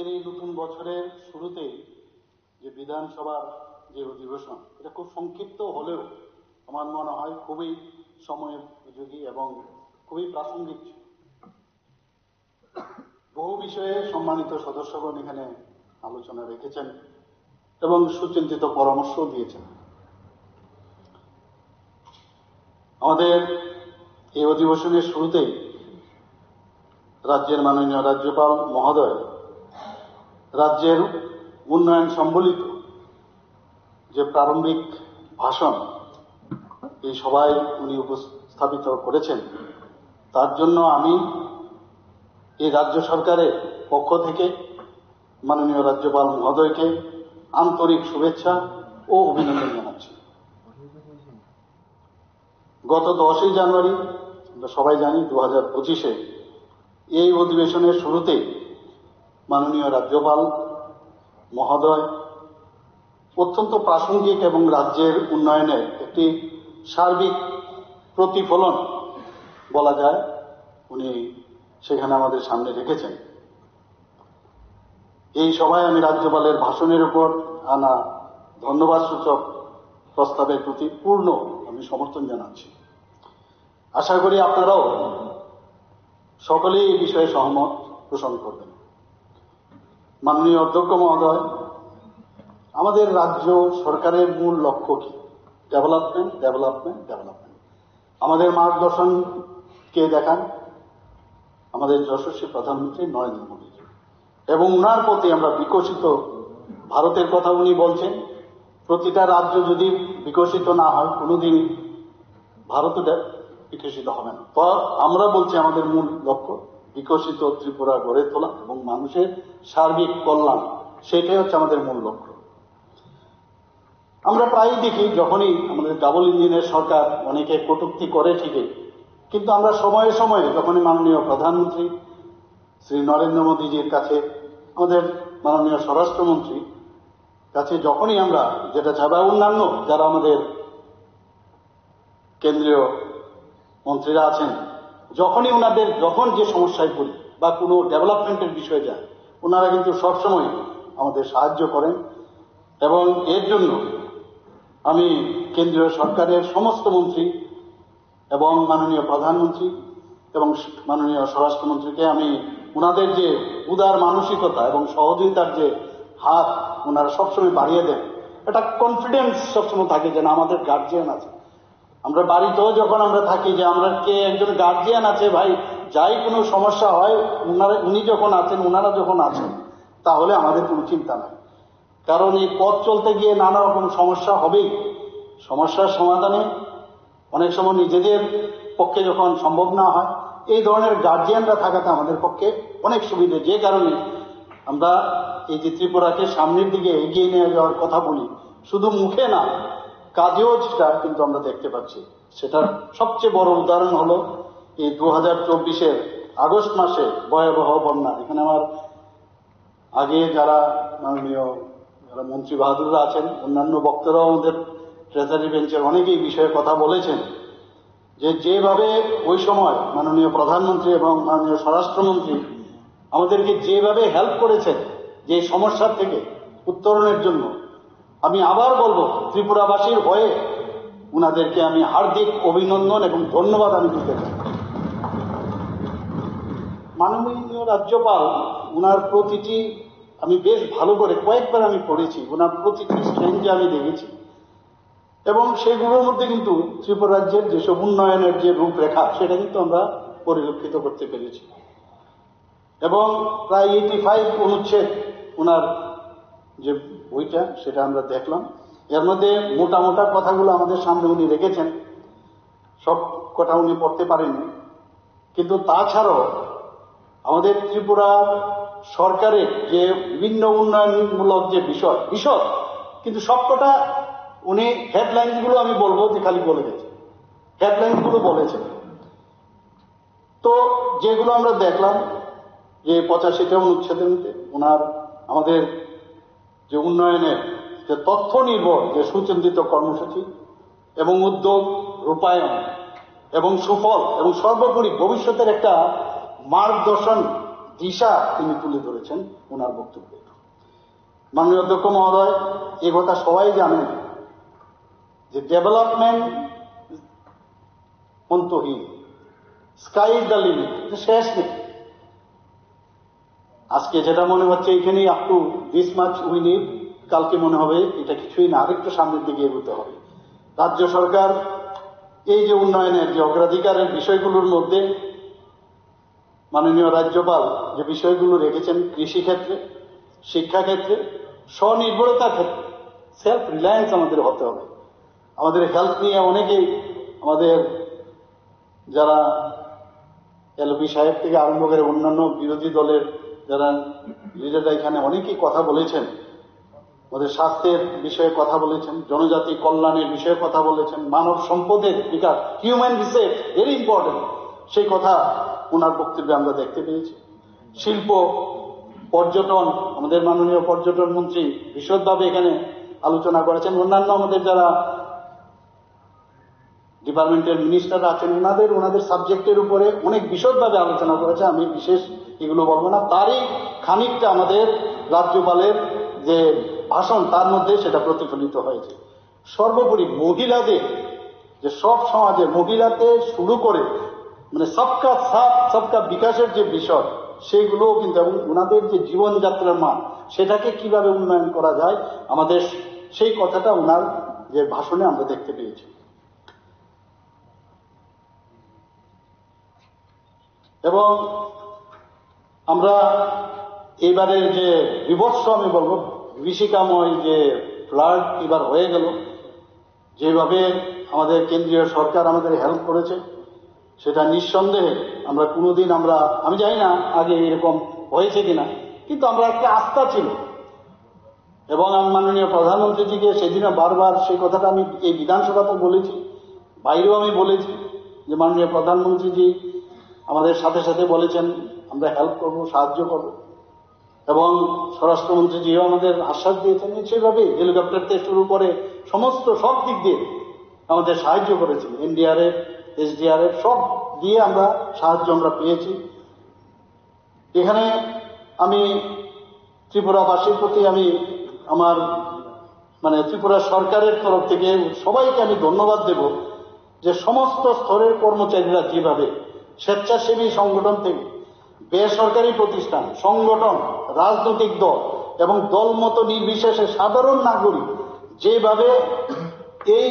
আজকের এই নতুন বছরের শুরুতে যে বিধানসভার যে অধিবেশন, এটা খুব সংক্ষিপ্ত হলেও আমার মনে হয় খুবই সময়োপযোগী এবং খুবই প্রাসঙ্গিক। বহু বিষয়ে সম্মানিত সদস্যগণ এখানে আলোচনা রেখেছেন এবং সুচিন্তিত পরামর্শ দিয়েছেন। আমাদের এই অধিবেশনের শুরুতেই রাজ্যের মাননীয় রাজ্যপাল মহোদয় রাজ্যের উন্নয়ন সম্বলিত যে প্রারম্ভিক ভাষণ এই সভায় উনি উপস্থাপিত করেছেন, তার জন্য আমি এই রাজ্য সরকারের পক্ষ থেকে মাননীয় রাজ্যপাল মহোদয়কে আন্তরিক শুভেচ্ছা ও অভিনন্দন জানাচ্ছি। গত 10ই জানুয়ারি আমরা সবাই জানি 2025-এ এই অধিবেশনের শুরুতে মাননীয় রাজ্যপাল মহোদয় অত্যন্ত প্রাসঙ্গিক এবং রাজ্যের উন্নয়নের একটি সার্বিক প্রতিফলন বলা যায় উনি সেখানে আমাদের সামনে রেখেছেন। এই সভায় আমি রাজ্যপালের ভাষণের উপর আনা ধন্যবাদ সূচক প্রস্তাবের প্রতি পূর্ণ আমি সমর্থন জানাচ্ছি। আশা করি আপনারাও সকলেই এই বিষয়ে সহমত পোষণ করবেন। মাননীয় অধ্যক্ষ মহোদয়, আমাদের রাজ্য সরকারের মূল লক্ষ্য কি? Development, development, development. আমাদের মার্গদর্শন কে দেখান? আমাদের যশস্বী প্রধানমন্ত্রী নরেন্দ্র মোদী, এবং উনার প্রতি আমরা বিকশিত ভারতের কথা উনি বলছেন। প্রতিটা রাজ্য যদি বিকশিত না হয় কোনোদিন ভারত বিকশিত হবে না। তো আমরা বলছি আমাদের মূল লক্ষ্য বিকশিত ত্রিপুরা গড়ে তোলা এবং মানুষের সার্বিক কল্যাণ, সেটাই হচ্ছে আমাদের মূল লক্ষ্য। আমরা প্রায়ই দেখি যখনই আমাদের ডাবল ইঞ্জিনের সরকার অনেকে কটূক্তি করে ঠিকই, কিন্তু আমরা সময়ে সময়ে যখনই মাননীয় প্রধানমন্ত্রী শ্রী নরেন্দ্র মোদীজির কাছে, আমাদের মাননীয় স্বরাষ্ট্রমন্ত্রী কাছে যখনই আমরা যেটা চাই, বা অন্যান্য যারা আমাদের কেন্দ্রীয় মন্ত্রীরা আছেন, যখনই ওনাদের যখন যে সমস্যায় পড়ি বা কোনো ডেভেলপমেন্টের বিষয়ে যায়, ওনারা কিন্তু সবসময় আমাদের সাহায্য করেন। এবং এর জন্য আমি কেন্দ্রীয় সরকারের সমস্ত মন্ত্রী এবং মাননীয় প্রধানমন্ত্রী এবং মাননীয় স্বরাষ্ট্রমন্ত্রীকে আমি ওনাদের যে উদার মানসিকতা এবং সহযোগিতার যে হাত ওনারা সবসময় বাড়িয়ে দেন, একটা কনফিডেন্স সবসময় থাকে যে না আমাদের গার্জিয়ান আছে। আমরা বাড়িতেও যখন আমরা থাকি যে আমরা কে একজন গার্জিয়ান আছে, ভাই যাই কোনো সমস্যা হয় উনি যখন আছেন, ওনারা যখন আছেন, তাহলে আমাদের কোনো চিন্তা নাই। কারণ এই পথ চলতে গিয়ে নানা রকম সমস্যা হবেই। সমস্যার সমাধানে অনেক সময় নিজেদের পক্ষে যখন সম্ভব না হয়, এই ধরনের গার্জিয়ানরা থাকাতে আমাদের পক্ষে অনেক সুবিধে, যে কারণে আমরা এই যে ত্রিপুরাকে সামনের দিকে এগিয়ে নিয়ে যাওয়ার কথা বলি, শুধু মুখে না কাজেও সেটা কিন্তু আমরা দেখতে পাচ্ছি। সেটার সবচেয়ে বড় উদাহরণ হলো এই 2024-এর আগস্ট মাসে ভয়াবহ বন্যা। এখানে আমার আগে যারা মাননীয় যারা মন্ত্রী বাহাদুররা আছেন, অন্যান্য বক্তারাও আমাদের ট্রেজারি বেঞ্চের অনেকেই বিষয়ে কথা বলেছেন, যে যেভাবে ওই সময় মাননীয় প্রধানমন্ত্রী এবং মাননীয় স্বরাষ্ট্রমন্ত্রী আমাদেরকে যেভাবে হেল্প করেছেন যে সমস্যার থেকে উত্তরণের জন্য, আমি আবার বলবো ত্রিপুরাবাসীর হয়ে উনাদেরকে আমি হার্দিক অভিনন্দন এবং ধন্যবাদ আমি দিতে চাই। মাননীয় রাজ্যপাল উনার প্রতিটি, আমি বেশ ভালো করে কয়েকবার আমি পড়েছি, ওনার প্রতিটি স্ট্রেঞ্জে আমি দেখেছি, এবং সেগুলোর মধ্যে কিন্তু ত্রিপুরা রাজ্যের যেসব উন্নয়নের যে রূপরেখা সেটা কিন্তু আমরা পরিলক্ষিত করতে পেরেছি। এবং প্রায় 85 অনুচ্ছেদ ওনার যে বইটা সেটা আমরা দেখলাম। এর মধ্যে মোটা মোটা কথাগুলো আমাদের সামনে উনি রেখেছেন, সব কথা উনি পড়তে পারেননি, কিন্তু তাছাড়াও আমাদের ত্রিপুরা সরকারের যে বিভিন্ন উন্নয়নমূলক যে বিষয় কিন্তু সবকটা উনি হেডলাইন্সগুলো আমি বলবো যে খালি বলে গেছে, হেডলাইন্সগুলো বলেছেন। তো যেগুলো আমরা দেখলাম যে 85টা অনুচ্ছেদের মধ্যে ওনার আমাদের যে উন্নয়নের যে তথ্য নির্ভর যে সুচিন্তিত কর্মসূচি এবং উদ্যোগ রূপায়ণ এবং সুফল এবং সর্বোপরি ভবিষ্যতের একটা মার্গদর্শন দিশা তিনি তুলে ধরেছেন ওনার বক্তব্যে। মাননীয় অধ্যক্ষ মহোদয়, এ কথা সবাই জানেন যে ডেভেলপমেন্ট অন্তহীন, স্কাই ইজ দ্য লিমিট, শেষ নেই। আজকে যেটা মনে হচ্ছে এখানেই up to this much we need, কালকে মনে হবে এটা কিছুই না, আরেকটু সামনের দিকে এগোতে হবে। রাজ্য সরকার এই যে উন্নয়নের যে অগ্রাধিকারের বিষয়গুলোর মধ্যে মাননীয় রাজ্যপাল যে বিষয়গুলো রেখেছেন, কৃষিক্ষেত্রে, শিক্ষাক্ষেত্রে, স্বনির্ভরতার ক্ষেত্রে, সেলফ রিলায়েন্স আমাদের হতে হবে। আমাদের হেলথ নিয়ে অনেকেই, আমাদের যারা এলপি সাহেব থেকে আরম্ভ করে অন্যান্য বিরোধী দলের যারা লিডাররা এখানে অনেকেই কথা বলেছেন, আমাদের স্বাস্থ্যের বিষয়ে কথা বলেছেন, জনজাতি কল্যাণের বিষয়ে কথা বলেছেন, মানব সম্পদের বিকাশ, হিউম্যান রিসোর্স ভেরি ইম্পর্টেন্ট, সেই কথা ওনার বক্তব্যে আমরা দেখতে পেয়েছি। শিল্প, পর্যটন, আমাদের মাননীয় পর্যটন মন্ত্রী বিশদভাবে এখানে আলোচনা করেছেন। অন্যান্য আমাদের যারা ডিপার্টমেন্টের মিনিস্টাররা আছেন ওনাদের সাবজেক্টের উপরে অনেক বিশদভাবে আলোচনা করেছে। আমি বিশেষ এগুলো বলবো না, তারই খানিকটা আমাদের রাজ্যপালের যে ভাষণ তার মধ্যে সেটা প্রতিফলিত হয়েছে। সর্বোপরি মহিলাদের যে সব সমাজে মহিলাতে শুরু করে মানে সবকা সাথ সবকা বিকাশের যে বিষয় সেগুলোও কিন্তু, এবং ওনাদের যে জীবনযাত্রার মান সেটাকে কিভাবে উন্নয়ন করা যায়, আমাদের সেই কথাটা ওনার যে ভাষণে আমরা দেখতে পেয়েছি। এবং আমরা এবারের যে বিভৎস, আমি বলবো বিভীষিকাময় যে ফ্লাড এবার হয়ে গেল, যেভাবে আমাদের কেন্দ্রীয় সরকার আমাদের হেল্প করেছে সেটা নিঃসন্দেহে আমরা কোনোদিন আমি জানি না আগে এরকম হয়েছে কিনা, কিন্তু আমরা একটা আস্থা ছিল। এবং আমি মাননীয় প্রধানমন্ত্রীজিকে সেদিনও বারবার সেই কথাটা আমি এই বিধানসভাতে বলেছি, বাইরেও আমি বলেছি যে মাননীয় প্রধানমন্ত্রীজি আমাদের সাথে সাথে বলেছেন আমরা হেল্প করব, সাহায্য করব। এবং স্বরাষ্ট্রমন্ত্রীজিও আমাদের আশ্বাস দিয়েছেন, সেভাবে হেলিকপ্টার থেকে শুরু করে সমস্ত সব দিক দিয়ে আমাদের সাহায্য করেছেন। এনডিআরএফ, এসডিআরএফ সব দিয়ে সাহায্য আমরা পেয়েছি। এখানে আমি ত্রিপুরাবাসীর প্রতি আমার ত্রিপুরা সরকারের তরফ থেকে সবাইকে আমি ধন্যবাদ দেব যে সমস্ত স্তরের কর্মচারীরা যেভাবে স্বেচ্ছাসেবী সংগঠন থেকে বেসরকারি প্রতিষ্ঠান, সংগঠন, রাজনৈতিক দল এবং দলমত নির্বিশেষে সাধারণ নাগরিক যেভাবে এই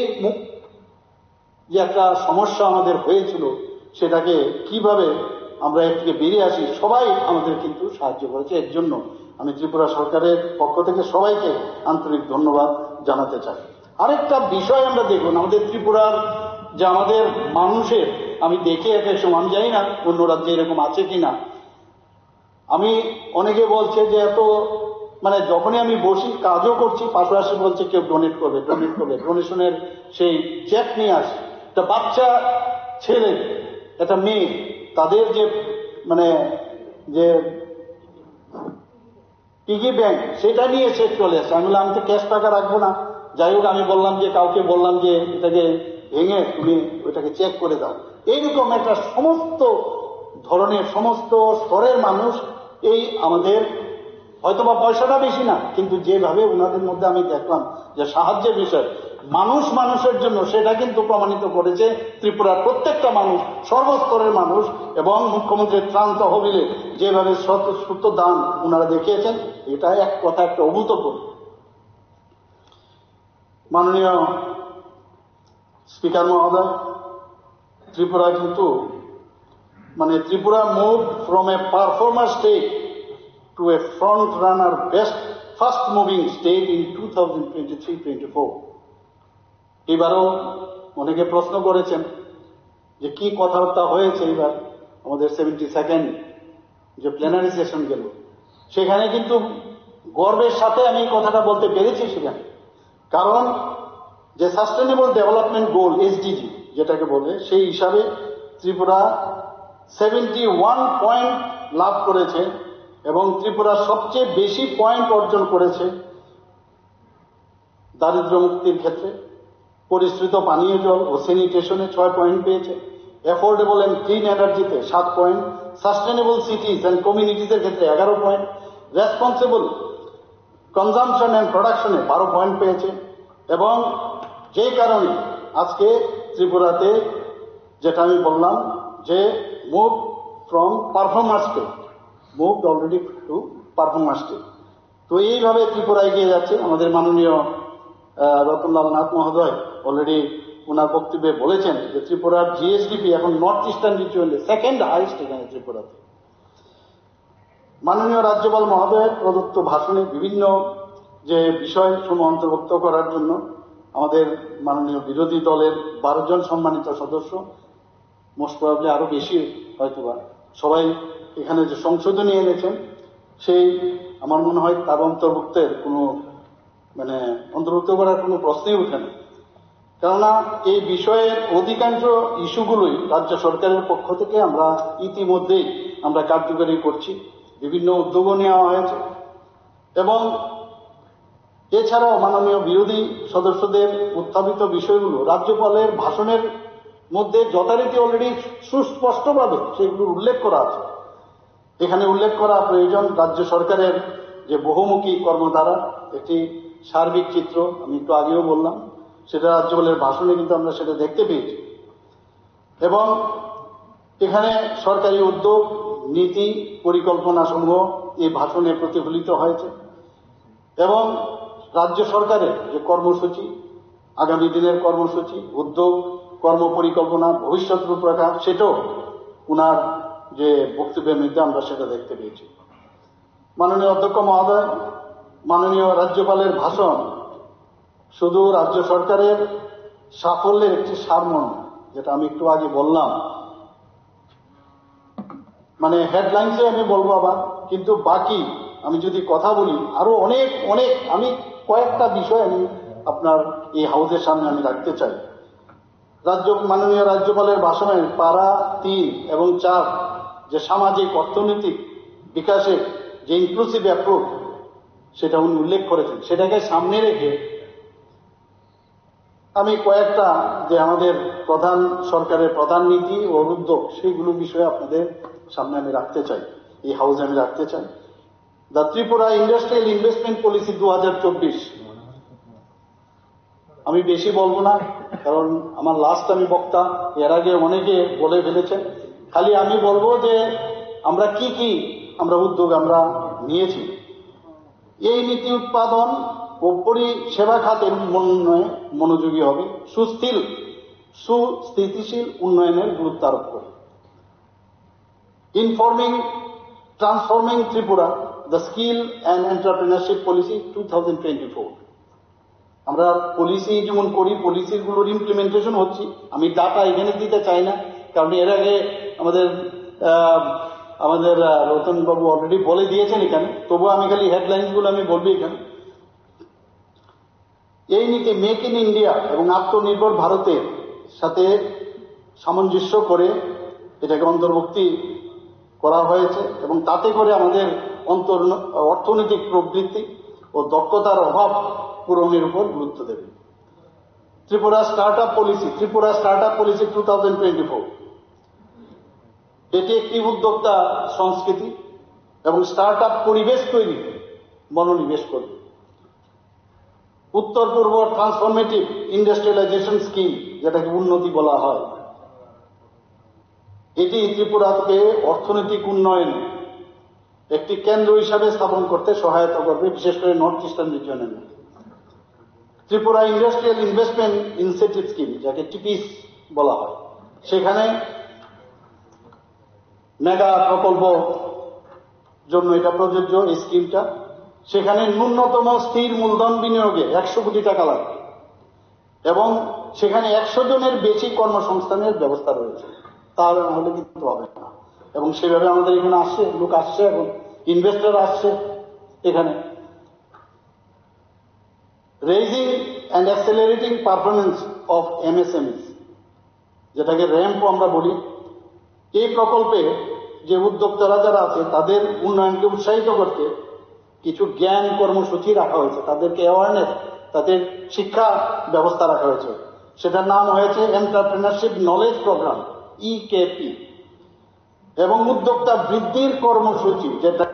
যে একটা সমস্যা আমাদের হয়েছিল সেটাকে কিভাবে আমরা এর থেকে বেরিয়ে আসি, সবাই আমাদের কিন্তু সাহায্য করেছে। এর জন্য আমি ত্রিপুরা সরকারের পক্ষ থেকে সবাইকে আন্তরিক ধন্যবাদ জানাতে চাই। আরেকটা বিষয় আমরা দেখুন, আমাদের ত্রিপুরার যে আমাদের মানুষের, আমি দেখে এক সময়, আমি জানি না অন্য রাজ্যে এরকম আছে কিনা, অনেকে বলছে যে এত যখনই আমি বসি কাজও করছি পাশাপাশি বলছে কেউ ডোনেট করবে, ডোনেশনের সেই চেক নিয়ে আসে। একটা বাচ্চা ছেলে, একটা মেয়ে, তাদের যে যে পিগি ব্যাংক সেটা নিয়ে চেক চলে আসে। আমি বললাম আমি তো ক্যাশ টাকা রাখবো না। যাই হোক, আমি বললাম যে কাউকে বললাম যে এটাকে ভেঙে তুমি ওইটাকে চেক করে দাও। এইরকম একটা সমস্ত ধরনের সমস্ত স্তরের মানুষ এই আমাদের হয়তোবা পয়সাটা বেশি না, কিন্তু যেভাবে ওনাদের মধ্যে আমি দেখলাম যে সাহায্যের বিষয় মানুষের জন্য, সেটা কিন্তু প্রমাণিত করেছে ত্রিপুরার প্রত্যেকটা মানুষ, সর্বস্তরের মানুষ। এবং মুখ্যমন্ত্রীর ত্রাণ তহবিলে যেভাবে স্বতঃস্ফূর্ত দান ওনারা দেখিয়েছেন, এটা এক কথা একটা অভূতপূর্ব। মাননীয় স্পিকার মহোদয়, ত্রিপুরা কিন্তু Tripura move from a performer state to a front runner fast moving state in 2023-24. এবারও অনেকে প্রশ্ন করেছেন যে কি কথাবার্তা হয়েছে এবার আমাদের 72nd যে প্লেনারি সেশন গেল, সেখানে কিন্তু গর্বের সাথে আমি কথাটা বলতে পেরেছি সেখানে। কারণ যে সাস্টেনেবল ডেভেলপমেন্ট গোল এসডিজি যেটাকে বলে, সেই হিসাবে ত্রিপুরা 71 পয়েন্ট লাভ করেছে এবং ত্রিপুরা সবচেয়ে বেশি পয়েন্ট অর্জন করেছে দারিদ্র মুক্তির ক্ষেত্রে। পরিশ্রুত পানীয় জল ও স্যানিটেশনে 6 পয়েন্ট পেয়েছে, অ্যাফোর্ডেবল অ্যান্ড ক্লিন এনার্জিতে 7 পয়েন্ট, সাস্টেনেবল সিটিজ অ্যান্ড কমিউনিটিজের ক্ষেত্রে 11 পয়েন্ট, রেসপন্সিবল কনজামশন অ্যান্ড প্রোডাকশনে 12 পয়েন্ট পেয়েছে। এবং যেই কারণে আজকে ত্রিপুরাতে যেটা আমি বললাম যে move from performer state, moved already to performer state. তো এইভাবে ত্রিপুরা এগিয়ে যাচ্ছে। আমাদের মাননীয় রতনলাল নাথ মহোদয় অলরেডি ওনার বক্তব্যে বলেছেন যে ত্রিপুরার জিএসডিপি এখন নর্থ ইস্টার্ন রিজিয়নে সেকেন্ড হাইস্ট এখানে ত্রিপুরাতে। মাননীয় রাজ্যপাল মহোদয়ের প্রদত্ত ভাষণে বিভিন্ন যে বিষয় সমূহ অন্তর্ভুক্ত করার জন্য আমাদের মাননীয় বিরোধী দলের 12 জন সম্মানিত সদস্য, মোস্ট প্রবাবলি আরো বেশি হয়তোবা, সবাই এখানে যে সংশোধনী এনেছেন সেই আমার মনে হয় তার অন্তর্ভুক্তের কোনো অন্তর্ভুক্ত করার কোনো প্রশ্নই ওঠে না। কেননা এই বিষয়ের অধিকাংশ ইস্যুগুলোই রাজ্য সরকারের পক্ষ থেকে আমরা ইতিমধ্যেই আমরা কার্যকরী করছি, বিভিন্ন উদ্যোগও নেওয়া হয়েছে। এবং এছাড়াও মাননীয় বিরোধী সদস্যদের উত্থাপিত বিষয়গুলো রাজ্যপালের ভাষণের মধ্যে যথারীতি অলরেডি সুস্পষ্টভাবে সেগুলো উল্লেখ করা আছে। এখানে উল্লেখ করা প্রয়োজন রাজ্য সরকারের যে বহুমুখী কর্মধারা, একটি সার্বিক চিত্র আমি একটু আগেও বললাম, সেটা রাজ্যপালের ভাষণে কিন্তু আমরা সেটা দেখতে পেয়েছি। এবং এখানে সরকারি উদ্যোগ, নীতি, পরিকল্পনা সমূহ এই ভাষণে প্রতিফলিত হয়েছে। এবং রাজ্য সরকারের যে কর্মসূচি, আগামী দিনের কর্মসূচি, উদ্যোগ, কর্ম পরিকল্পনা, ভবিষ্যৎ রূপরেখা, সেটাও ওনার যে বক্তব্যের মধ্যে আমরা সেটা দেখতে পেয়েছি। মাননীয় অধ্যক্ষ মহোদয়, মাননীয় রাজ্যপালের ভাষণ শুধু রাজ্য সরকারের সাফল্যের একটি সারমর্ম, যেটা আমি একটু আগে বললাম, হেডলাইন্সে আমি বলবো আবার, কিন্তু বাকি আমি যদি কথা বলি আরো অনেক অনেক, আমি কয়েকটা বিষয় আমি আপনার এই হাউসের সামনে আমি রাখতে চাই। মাননীয় রাজ্যপালের ভাষণের পারা 3 এবং 4 যে সামাজিক অর্থনৈতিক বিকাশের যে ইনক্লুসিভ অ্যাপ্রোচ সেটা উনি উল্লেখ করেছেন, সেটাকে সামনে রেখে আমি কয়েকটা যে আমাদের প্রধান সরকারের প্রধান নীতি ও উদ্যোগ সেইগুলো বিষয়ে আপনাদের সামনে আমি রাখতে চাই, এই হাউসে আমি রাখতে চাই। The Tripura industrial investment policy 2024। আমি বেশি বলবো না, কারণ আমার লাস্ট আমি বক্তা, এর আগে অনেকে বলে ফেলেছেন। খালি আমি বলবো যে আমরা কি কি উদ্যোগ আমরা নিয়েছি। এই নীতি উৎপাদন ও পরিষেবা খাতের উন্নয়নে মনোযোগী হবে, সুস্থিতিশীল উন্নয়নের গুরুত্ব আরোপ করে। Transforming Tripura, the skill and entrepreneurship policy 2024। আমরা পলিসি যেমন করি, পলিসিগুলোর ইমপ্লিমেন্টেশন হচ্ছে। আমি ডাটা এখানে দিতে চাই না, কারণ এর আগে আমাদের রতন বাবু অলরেডি বলে দিয়েছেন এখানে, তবু আমি খালি হেডলাইনসগুলো আমি বলবো এখানে। এই নীতি মেক ইন ইন্ডিয়া এবং আত্মনির্ভর ভারতের সাথে সামঞ্জস্য করে এটাকে অন্তর্ভুক্তি করা হয়েছে, এবং তাতে করে আমাদের অর্থনৈতিক প্রবৃদ্ধি ও দক্ষতার অভাব পূরণের উপর গুরুত্ব দেবে। Tripura start up policy 2024। এটি একটি উদ্যোক্তা সংস্কৃতি এবং স্টার্ট আপ পরিবেশ তৈরিতে মনোনিবেশ করবে। উত্তর পূর্ব ট্রান্সফরমেটিভ ইন্ডাস্ট্রিয়ালাইজেশন স্কিম, যেটাকে উন্নতি বলা হয়, এটি ত্রিপুরাকে অর্থনৈতিক উন্নয়নে একটি কেন্দ্র হিসাবে স্থাপন করতে সহায়তা করবে, বিশেষ করে নর্থ ইস্টার্ন রিজিয়নের মধ্যে। Tripura industrial investment incentive scheme, যাকে টিপিস বলা হয়, সেখানে মেগা প্রকল্প জন্য এটা প্রযোজ্য। এই স্কিমটা, সেখানে ন্যূনতম স্থির মূলধন বিনিয়োগে 100 কোটি টাকা লাগবে, এবং সেখানে 100 জনের বেশি কর্মসংস্থানের ব্যবস্থা রয়েছে। তাহলে না হলে কিন্তু হবে না। এবং সেভাবে আমাদের এখানে লোক আসছে, এবং ইনভেস্টর আসছে এখানে। Raising and accelerating performance of MSMEs, যেটাকে র্যাম্প আমরা বলি, এই প্রকল্পে যে উদ্যোক্তারা যারা আছে তাদের উন্নয়নকে উৎসাহিত করতে কিছু জ্ঞান কর্মসূচি রাখা হয়েছে, তাদেরকে অ্যাওয়ারনেস, তাদের শিক্ষা ব্যবস্থা রাখা হয়েছে। সেটার নাম হয়েছে এন্টারপ্রেনারশিপ নলেজ প্রোগ্রাম, ইকেপি। এবং উদ্যোক্তা বৃদ্ধির কর্মসূচি, যেটা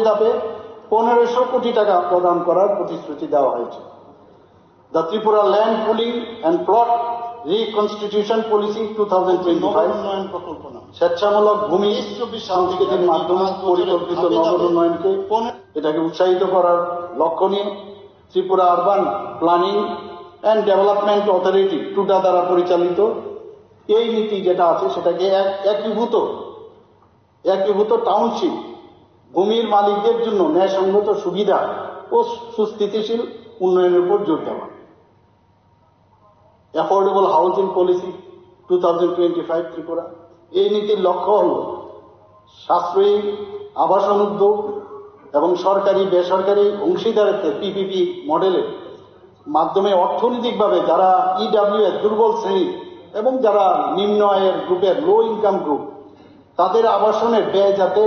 ধাপে 1500 কোটি টাকা প্রদান করার প্রতিশ্রুতি দেওয়া হয়েছে। The Tripura land pooling and plot reconstitution policy 2025 উন্নয়ন প্রকল্প স্বেচ্ছামূলক ভূমি সংস্কৃতির মাধ্যমে পরিকল্পিত নগর উন্নয়নকে এটাকে উৎসাহিত করার লক্ষ্য নিয়ে Tripura urban planning and development authority TUDA দ্বারা পরিচালিত এই নীতি যেটা আছে সেটাকে একীভূত টাউনশিপ ভূমির মালিকদের জন্য ন্যায়সঙ্গত সুবিধা ও সুস্থিতিশীল উন্নয়নের উপর জোর দেওয়া। অ্যাফোর্ডেবল হাউজিং পলিসি 2025 ত্রিপুরা, এই নীতির লক্ষ্য হল সাশ্রয়ী আবাসন উদ্যোগ এবং সরকারি বেসরকারি অংশীদারিত্বের পিপিপি মডেলের মাধ্যমে অর্থনৈতিকভাবে যারা ইডাব্লিউএস দুর্বল শ্রেণী এবং যারা নিম্ন আয়ের গ্রুপের লো ইনকাম গ্রুপ তাদের আবাসনের ব্যয় যাতে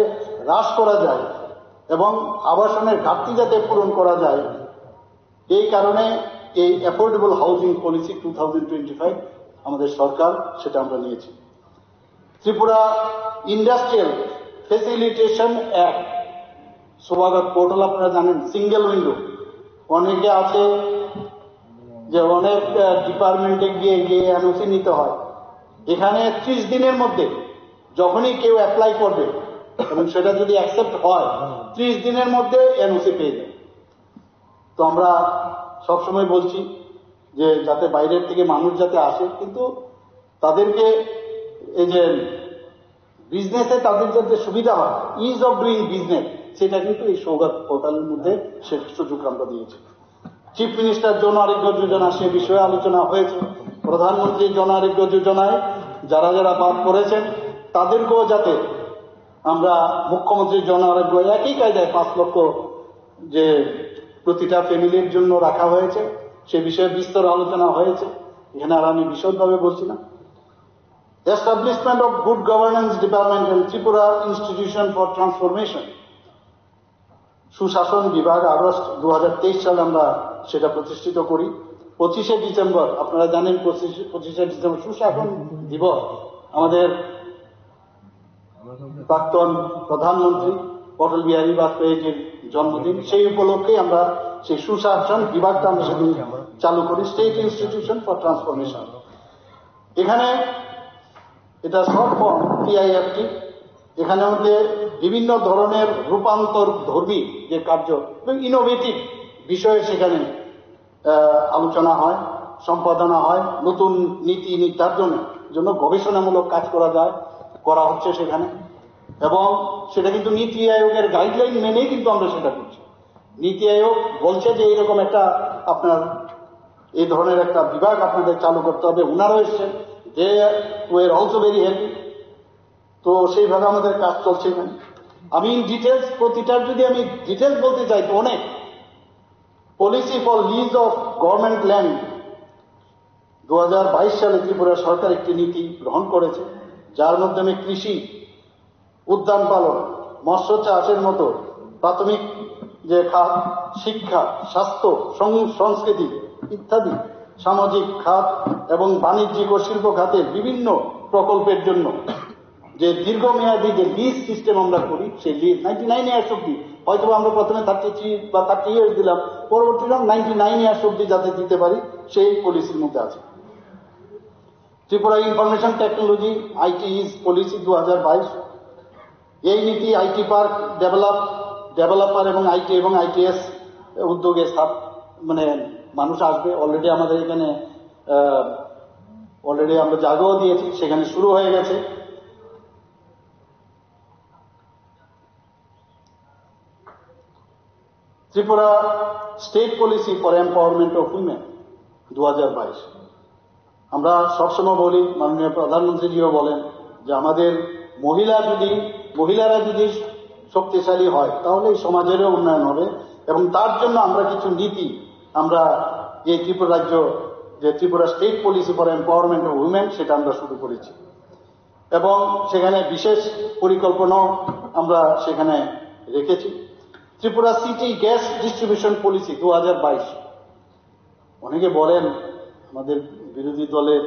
হ্রাস করা যায় এবং আবাসনের ঘাটতি যাতে পূরণ করা যায়, এই কারণে এই অ্যাফোর্ডেবল হাউজিং পলিসি 2025 আমাদের সরকার সেটা আমরা নিয়েছি। ত্রিপুরা ইন্ডাস্ট্রিয়াল ফেসিলিটেশন অ্যাক্ট, সৌভাগ্য পোর্টাল আপনারা জানেন, সিঙ্গেল উইন্ডো, অনেকে আছে যে অনেক ডিপার্টমেন্টে গিয়ে এনওসি নিতে হয়। এখানে 30 দিনের মধ্যে যখনই কেউ অ্যাপ্লাই করবে এবং সেটা যদি অ্যাকসেপ্ট হয় 30 দিনের মধ্যে এনওসি পেয়ে যায়। তো আমরা সবসময় বলছি যে যাতে বাইরের থেকে মানুষ যাতে আসে, কিন্তু তাদেরকে এই যে বিজনেসে তাদের যাতে সুবিধা হয়, ইজ অফ ডুইং বিজনেস, সেটা কিন্তু এই সৌগাত পোর্টালের মধ্যে সে সুযোগ আমরা দিয়েছি। চিফ মিনিস্টার জন আরোগ্য যোজনা, সে বিষয়ে আলোচনা হয়েছে। প্রধানমন্ত্রী জন আরোগ্য যোজনায় যারা যারা বাদ পড়েছেন তাদেরকেও যাতে আমরা মুখ্যমন্ত্রী জন আরোগ্য একই কায়দায় 5 লক্ষ যে প্রতিটা ফ্যামিলির জন্য রাখা হয়েছে, সে বিষয়ে বিস্তর আলোচনা হয়েছে, এখানে আর আমি বিশদভাবে বলছি না। Establishment of good governance department and Tripura institution for transformation, সুশাসন বিভাগ আগস্ট 2023 সালে আমরা সেটা প্রতিষ্ঠিত করি। 25শে ডিসেম্বর, আপনারা জানেন 25শে ডিসেম্বর সুশাসন দিবস, আমাদের প্রাক্তন প্রধানমন্ত্রী অটল বিহারী বাজপেয়ীজির জন্মদিন। সেই উপলক্ষে আমরা সেই সুশাসন বিভাগটা আমরা সেদিন চালু করি, স্টেট ইনস্টিটিউশন ফর ট্রান্সফরমেশন। এখানে এটা শর্ট ফর্ম টিআইএফটি। এখানে মধ্যে বিভিন্ন ধরনের রূপান্তর ধর্মী যে কার্য এবং ইনোভেটিভ বিষয়ে সেখানে আলোচনা হয়, সম্পাদনা হয়, নতুন নীতি নির্ধারণের জন্য গবেষণামূলক কাজ করা হচ্ছে সেখানে, এবং সেটা কিন্তু নীতি আয়োগের গাইডলাইন মেনেই কিন্তু আমরা সেটা করছি। নীতি আয়োগ বলছে যে এইরকম একটা আপনার এই ধরনের একটা বিভাগ আপনাদের চালু করতে হবে, ওনারাও এসছেন, they were also very happy. তো সেইভাবে আমাদের কাজ চলছে। আমি ডিটেলস প্রতিটার যদি আমি ডিটেলস বলতে চাই তো অনেক। Policy for lease of government land 2022 সালে ত্রিপুরা সরকার একটি নীতি গ্রহণ করেছে, যার মাধ্যমে কৃষি, উদ্যান পালন, মৎস্য চাষের মতো প্রাথমিক যে খাত, শিক্ষা, স্বাস্থ্য, সংস্কৃতি ইত্যাদি সামাজিক খাত এবং বাণিজ্যিক ও শিল্প খাতের বিভিন্ন প্রকল্পের জন্য যে দীর্ঘমেয়াদী যে লিজ সিস্টেম আমরা করি, সেই লিজ 99 ইয়ার্স অব্দি, হয়তো আমরা প্রথমে 33 বা 30 ইয়ার্স দিলাম, পরবর্তীতে 99 ইয়ার্স অব্দি যাতে দিতে পারি সেই পলিসির মধ্যে আছে। ত্রিপুরা ইনফরমেশন টেকনোলজি আইটিইজ পলিসি 2022, এই নীতি আইটি পার্ক ডেভেলপার এবং আইটি এবং আইটিএস উদ্যোগে মানে মানুষ আসবে। অলরেডি আমাদের এখানে আমরা জায়গাও দিয়েছি, সেখানে শুরু হয়ে গেছে। Tripura state policy for empowerment of women 2022, আমরা সবসময় বলি, মাননীয় প্রধানমন্ত্রীজিও বলেন যে আমাদের মহিলারা যদি শক্তিশালী হয় তাহলে এই সমাজেরও উন্নয়ন হবে। এবং তার জন্য আমরা কিছু নীতি আমরা এই ত্রিপুরা রাজ্য যে Tripura state policy for empowerment of women সেটা আমরা শুরু করেছি এবং সেখানে বিশেষ পরিকল্পনাও আমরা সেখানে রেখেছি। Tripura city gas distribution policy 2022। অনেকে বলেন আমাদের বিরোধী দলের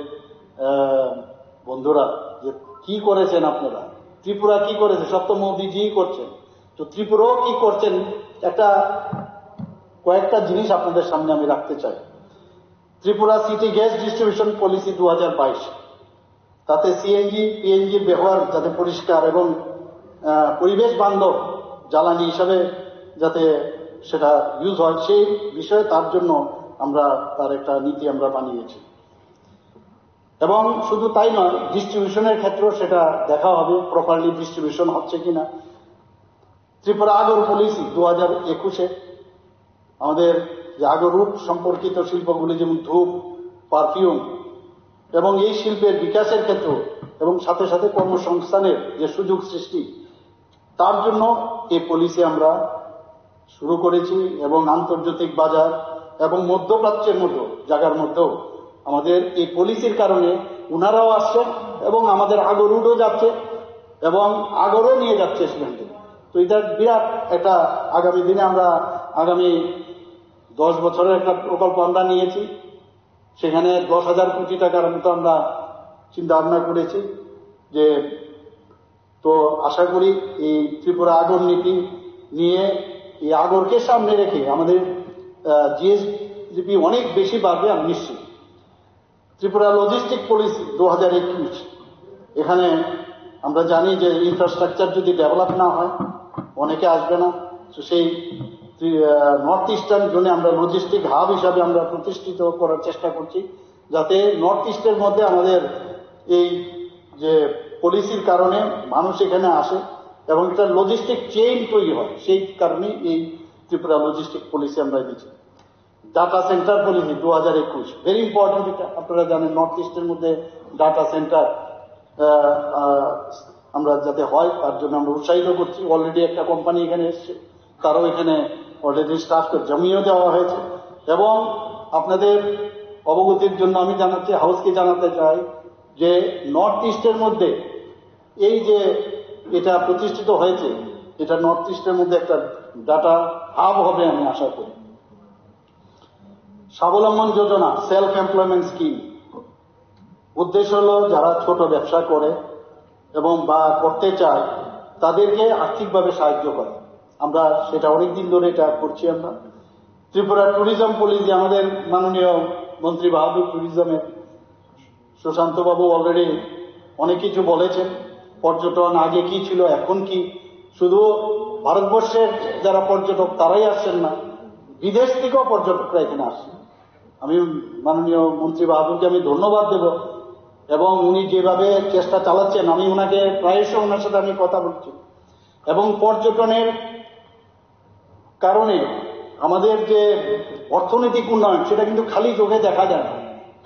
বন্ধুরা যে কি করেছেন আপনারা, ত্রিপুরা কি করেছে, সব তো মোদিজি করছেন। তো ত্রিপুরাও কি করছেন কয়েকটা জিনিস আপনাদের সামনে আমি রাখতে চাই। Tripura city gas distribution policy 2022, তাতে সিএনজি পিএনজির ব্যবহার যাতে পরিষ্কার এবং পরিবেশ বান্ধব জ্বালানি হিসাবে যাতে সেটা ইউজ হয় সেই বিষয়ে তার জন্য আমরা তার একটা নীতি আমরা বানিয়েছি। এবং শুধু তাই নয়, ডিস্ট্রিবিউশনের ক্ষেত্রেও সেটা দেখা হবে প্রপারলি ডিস্ট্রিবিউশন হচ্ছে কিনা। ত্রিপুরা আগর পলিসি 2021, আমাদের যে আগরুট সম্পর্কিত শিল্পগুলি যেমন ধূপ, পারফিউম এবং এই শিল্পের বিকাশের ক্ষেত্র এবং সাথে সাথে কর্মসংস্থানের যে সুযোগ সৃষ্টি তার জন্য এই পলিসি আমরা শুরু করেছি। এবং আন্তর্জাতিক বাজার এবং মধ্যপ্রাচ্যের মতো জায়গার মধ্যেও আমাদের এই পলিসির কারণে ওনারাও আসছেন এবং আমাদের আগরুটও যাচ্ছে এবং আগরও নিয়ে যাচ্ছে সেখান থেকে। তো এটা বিরাট একটা আগামী দিনে আমরা আগামী 10 বছরের একটা প্রকল্প আমরা নিয়েছি। সেখানে 10,000 কোটি টাকার মতো আমরা চিন্তা ভাবনা করেছি যে, তো আশা করি এই ত্রিপুরা আগর নীতি নিয়ে এই আগরকে সামনে রেখে আমাদের জিএসডিপি অনেক বেশি বাড়বে আমি নিশ্চিত। ত্রিপুরা লজিস্টিক পলিসি 2021, এখানে আমরা জানি যে ইনফ্রাস্ট্রাকচার যদি ডেভেলপ না হয় অনেকে আসবে না। তো সেই নর্থ ইস্টার্ন জোনে আমরা লজিস্টিক হাব হিসাবে আমরা প্রতিষ্ঠিত করার চেষ্টা করছি, যাতে নর্থ ইস্টের মধ্যে আমাদের এই যে পলিসির কারণে মানুষ এখানে আসে এবং একটা লজিস্টিক চেইন তৈরি হয়। সেই কারণেই এই ত্রিপুরা লজিস্টিক পলিসি আমরা দিচ্ছি। Data centre policy 2021, very important. এটা আপনারা জানেন নর্থ ইস্টের মধ্যে ডাটা সেন্টার আমরা যাতে হয় তার জন্য আমরা উৎসাহিত করছি। অলরেডি একটা কোম্পানি এখানে এসছে, তারাও এখানে অলরেডি স্টাফকে জমিয়েও দেওয়া হয়েছে। এবং আপনাদের অবগতির জন্য আমি জানাচ্ছি, হাউসকে জানাতে চাই যে নর্থ ইস্টের মধ্যে এই যে এটা প্রতিষ্ঠিত হয়েছে, এটা নর্থ ইস্টের মধ্যে একটা ডাটা হাব হবে আমি আশা করি। স্বাবলম্বন যোজনা, সেলফ এমপ্লয়মেন্ট স্কিম, উদ্দেশ্য হলো যারা ছোট ব্যবসা করে এবং বা করতে চায় তাদেরকে আর্থিকভাবে সাহায্য করা। আমরা সেটা অনেকদিন ধরে এটা করছি। আমরা ত্রিপুরা ট্যুরিজম পলিসি, আমাদের মাননীয় মন্ত্রী বাহাদুর ট্যুরিজমের সুশান্ত বাবু অলরেডি অনেক কিছু বলেছেন। পর্যটন আগে কি ছিল এখন কি, শুধু ভারতবর্ষের যারা পর্যটক তারাই আসছেন না, বিদেশ থেকেও পর্যটকরা এখানে আসছেন। আমি মাননীয় মন্ত্রী বাহাদুরকে আমি ধন্যবাদ দেব এবং উনি যেভাবে চেষ্টা চালাচ্ছেন, আমি ওনাকে প্রায়শই ওনার সাথে আমি কথা বলছি। এবং পর্যটনের কারণে আমাদের যে অর্থনৈতিক উন্নয়ন সেটা কিন্তু খালি চোখে দেখা যায় না,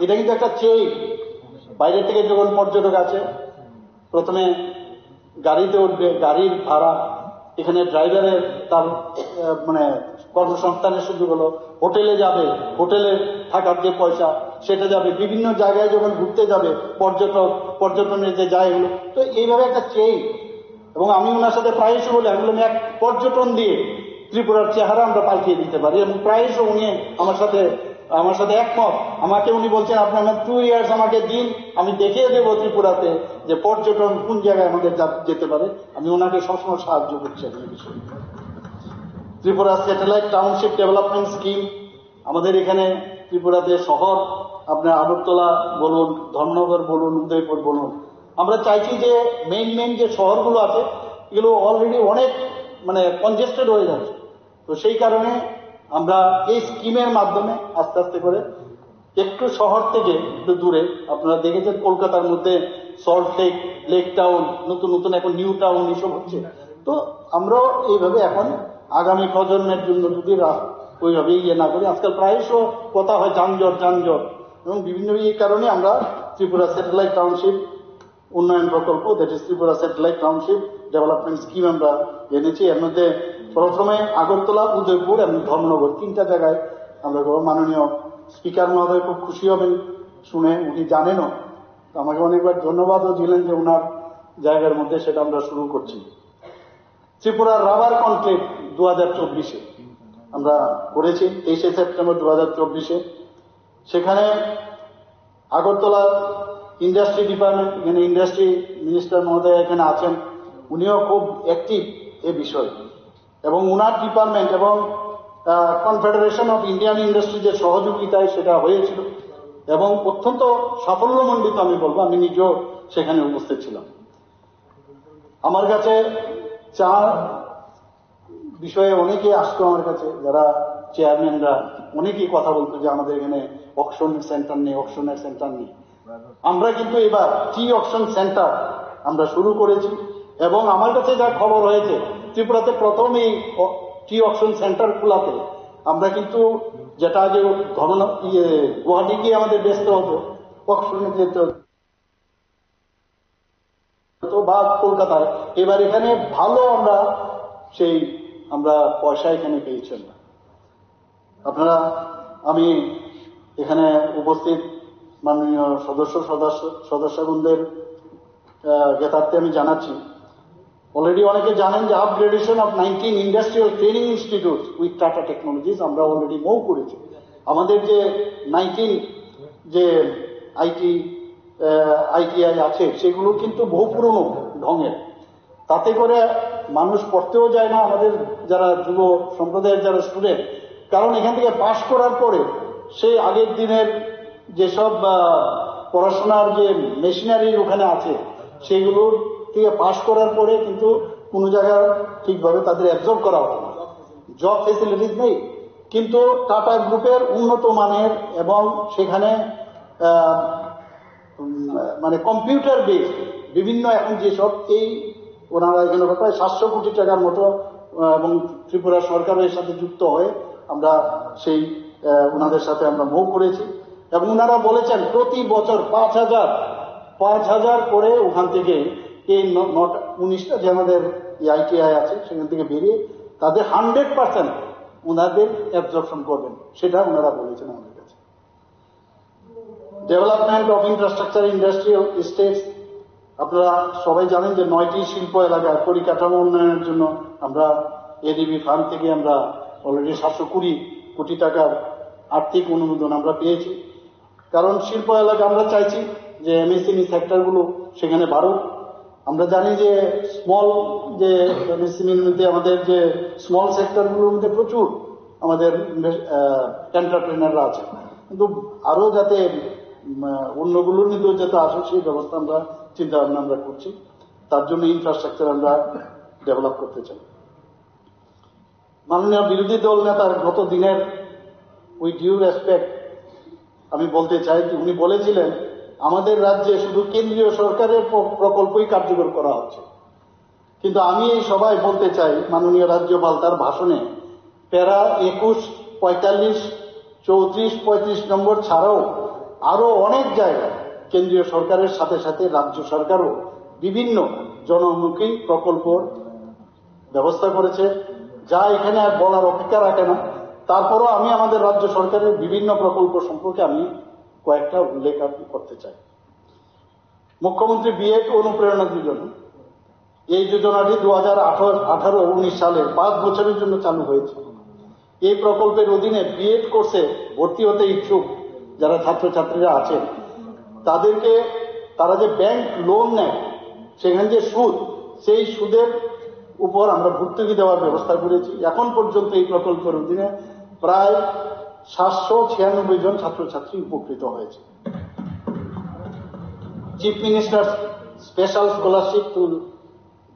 এটা কিন্তু একটা চেইন। বাইরে থেকে যখন পর্যটক আছে প্রথমে গাড়িতে উঠবে, গাড়ির ভাড়া, এখানে ড্রাইভারের তার মানে কর্মসংস্থানের সুযোগ হলো, হোটেলে যাবে, হোটেলে থাকার যে পয়সা সেটা যাবে, বিভিন্ন জায়গায় যখন ঘুরতে যাবে পর্যটনের যে জায়গাগুলো, তো এইভাবে একটা চেইন। এবং আমি ওনার সাথে প্রায়শই বলি, আমি বললাম এক পর্যটন দিয়ে ত্রিপুরার চেহারা আমরা পাল্টিয়ে দিতে পারি। এবং প্রায়শই উনি আমার সাথে একমত। আমাকে উনি বলছেন আপনার 2 ইয়ার্স আমাকে দিন, আমি দেখিয়ে দেবো ত্রিপুরাতে যে পর্যটন কোন জায়গায় আমাদের যেতে পারে। আমি ওনাকে সবসময় সাহায্য করছি এই বিষয়ে। Tripura satellite township development scheme, আমাদের এখানে ত্রিপুরাতে শহর আপনার আগরতলা বলুন, ধর্মনগর বলুন, উদয়পুর বলুন, আমরা চাইছি যে মেইন যে শহরগুলো আছে এগুলো অলরেডি অনেক মানে কনজেস্টেড হয়ে যাচ্ছে। তো সেই কারণে আমরা এই স্কিমের মাধ্যমে আস্তে আস্তে করে একটু শহর থেকে একটু দূরে, আপনারা দেখেছেন কলকাতার মধ্যে সল্ট লেক টাউন, নতুন এখন নিউ টাউন এসব হচ্ছে। তো আমরাও এইভাবে এখন আগামী প্রজন্মের জন্য যদি ওইভাবে না করি, আজকাল প্রায়শ কথা হয় যানজট এবং বিভিন্ন এই কারণে আমরা ত্রিপুরা স্যাটেলাইট টাউনশিপ উন্নয়ন প্রকল্প, that is Tripura satellite township development scheme আমরা এনেছি। এর মধ্যে প্রথমে আগরতলা, উদয়পুর এবং ধর্মনগর 3টা জায়গায় আমরা মাননীয় স্পিকার মহোদয় খুব খুশি হবেন শুনে, উনি জানেনও, তো আমাকে অনেকবার ধন্যবাদও দিলেন যে ওনার জায়গার মধ্যে সেটা আমরা শুরু করছি। ত্রিপুরার রাবার কনক্লেভ 2024-এ আমরা করেছি, 23শে সেপ্টেম্বর 2024-এ। সেখানে আগরতলা ইন্ডাস্ট্রি ডিপার্টমেন্ট, এখানে ইন্ডাস্ট্রি মিনিস্টার মহোদয় এখানে আছেন, উনিও খুব অ্যাক্টিভ এ বিষয়, এবং উনার ডিপার্টমেন্ট এবং কনফেডারেশন অফ ইন্ডিয়ান ইন্ডাস্ট্রিজের সহযোগিতায় সেটা হয়েছিল এবং অত্যন্ত সাফল্যমণ্ডিত আমি বলবো। আমি নিজেও সেখানে উপস্থিত ছিলাম। আমার কাছে চা বিষয়ে অনেকে আসতো, আমার কাছে যারা চেয়ারম্যানরা অনেকেই কথা বলতো যে আমাদের এখানে অকশনের সেন্টার নেই, অকশনের সেন্টার নেই। আমরা কিন্তু এবার টি অকশন সেন্টার আমরা শুরু করেছি, এবং আমার কাছে যা খবর হয়েছে ত্রিপুরাতে প্রথম এই টি অকশন সেন্টার খোলাতে আমরা কিন্তু, যেটা আগে গুয়াহাটি গিয়ে আমাদের ব্যস্ত হতো অকশনে যেত বা কলকাতায়, এবার এখানে ভালো আমরা পয়সা এখানে পেয়েছি। আপনারা, আমি এখানে উপস্থিত মাননীয় সদস্যবৃন্দের জ্ঞাতার্থে আমি জানাচ্ছি, অলরেডি অনেকে জানেন যে upgradation of 19 industrial training institute with tata technologies আমরা অলরেডি মৌ করেছি। আমাদের যে 19 যে আইটিআই আছে সেগুলো কিন্তু বহু পুরনো ঢঙের, তাতে করে মানুষ পড়তেও যায় না আমাদের যারা যুব সম্প্রদায়ের যারা স্টুডেন্ট, কারণ এখান থেকে পাশ করার পরে সেই আগের দিনের যেসব পড়াশোনার যে মেশিনারি ওখানে আছে সেগুলোর থেকে পাশ করার পরে কিন্তু কোনো জায়গায় ঠিকভাবে তাদের অ্যাবজর্ব করা হতো না, জব ফেসিলিটিস নেই। কিন্তু টাটা গ্রুপের উন্নত মানের এবং সেখানে মানে কম্পিউটার বেস বিভিন্ন এখন যেসব ওনারা এখানে প্রায় 700 কোটি টাকার মতো এবং ত্রিপুরা সরকারের সাথে যুক্ত হয়ে আমরা সেই ওনাদের সাথে আমরা মৌ করেছি, এবং ওনারা বলেছেন প্রতি বছর 5,000 করে ওখান থেকে এই 19টা যে আমাদের আইটিআই আছে সেখান থেকে বেরিয়ে তাদের 100% ওনাদের অ্যাবজর্পশন করবেন, সেটা ওনারা বলেছেন আমাদের কাছে। Development of infrastructure industrial states, আপনারা সবাই জানেন যে 9টি শিল্প এলাকায় পরিকাঠামো উন্নয়নের জন্য আমরা এডিবি ফান্ড থেকে আমরা অলরেডি 720 কোটি টাকার আর্থিক অনুমোদন আমরা পেয়েছি। কারণ শিল্প এলাকা আমরা চাইছি যে এমএসএমই সেক্টরগুলো সেখানে বাড়ুক। আমরা জানি যে স্মল যে এমএসএমইর মধ্যে আমাদের যে স্মল সেক্টরগুলোর মধ্যে প্রচুর আমাদের এন্টারপ্রেনাররা আছে, কিন্তু আরো যাতে অন্যগুলোর মধ্যেও যাতে আসে সেই ব্যবস্থা আমরা চিন্তা ভাবনা আমরা করছি। তার জন্য ইনফ্রাস্ট্রাকচার আমরা ডেভেলপ করতে চাই। মাননীয় বিরোধী দল নেতার গত দিনের উই ডিউ রেসপেক্ট আমি বলতে চাই যে উনি বলেছিলেন আমাদের রাজ্যে শুধু কেন্দ্রীয় সরকারের প্রকল্পই কার্যকর করা হচ্ছে, কিন্তু আমি এই সভায় বলতে চাই মাননীয় রাজ্যপাল তার ভাষণে প্যারা 21, 45, 34, 35 নম্বর ছাড়াও আরো অনেক জায়গায় কেন্দ্রীয় সরকারের সাথে সাথে রাজ্য সরকারও বিভিন্ন জনমুখী প্রকল্পর ব্যবস্থা করেছে, যা এখানে আর বলার অপেক্ষা রাখে না। তারপরও আমি আমাদের রাজ্য সরকারের বিভিন্ন প্রকল্প সম্পর্কে আমি কয়েকটা উল্লেখ করতে চাই। মুখ্যমন্ত্রী বিএড অনুপ্রেরণা যোজনা, এই যোজনাটি 2018-19 সালে 5 বছরের জন্য চালু হয়েছে। এই প্রকল্পের অধীনে বিএড কোর্সে ভর্তি হতে ইচ্ছুক যারা ছাত্রছাত্রীরা আছেন তাদেরকে তারা যে ব্যাংক লোন নেয় সেখানে যে সুদ, সেই সুদের উপর আমরা ভর্তুকি দেওয়ার ব্যবস্থা করেছি। এখন পর্যন্ত এই প্রকল্পের অধীনে প্রায় 796 জন ছাত্রছাত্রী উপকৃত হয়েছে। Chief minister special scholarship to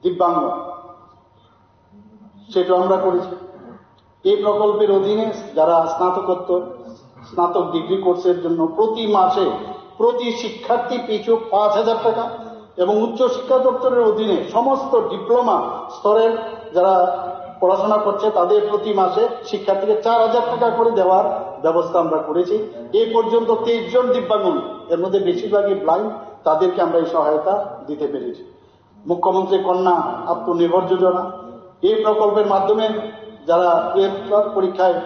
divyang, সেটা আমরা করেছি। এই প্রকল্পের অধীনে যারা স্নাতক ডিগ্রি কোর্সের জন্য প্রতি মাসে প্রতি শিক্ষার্থী পিছু 5,000 টাকা, এবং উচ্চ শিক্ষা দপ্তরের অধীনে সমস্ত ডিপ্লোমা স্তরের যারা পড়াশোনা করছে তাদের প্রতি মাসে শিক্ষার্থীকে 4,000 টাকা করে দেওয়ার ব্যবস্থা আমরা করেছি। এই পর্যন্ত 23 জন দিব্যাঙ্গ, এর মধ্যে বেশিরভাগই ব্লাইন্ড তাদেরকে আমরা এই সহায়তা দিতে পেরেছি। মুখ্যমন্ত্রী কন্যা আত্মনির্ভর যোজনা, এই প্রকল্পের মাধ্যমে যারা পরীক্ষায়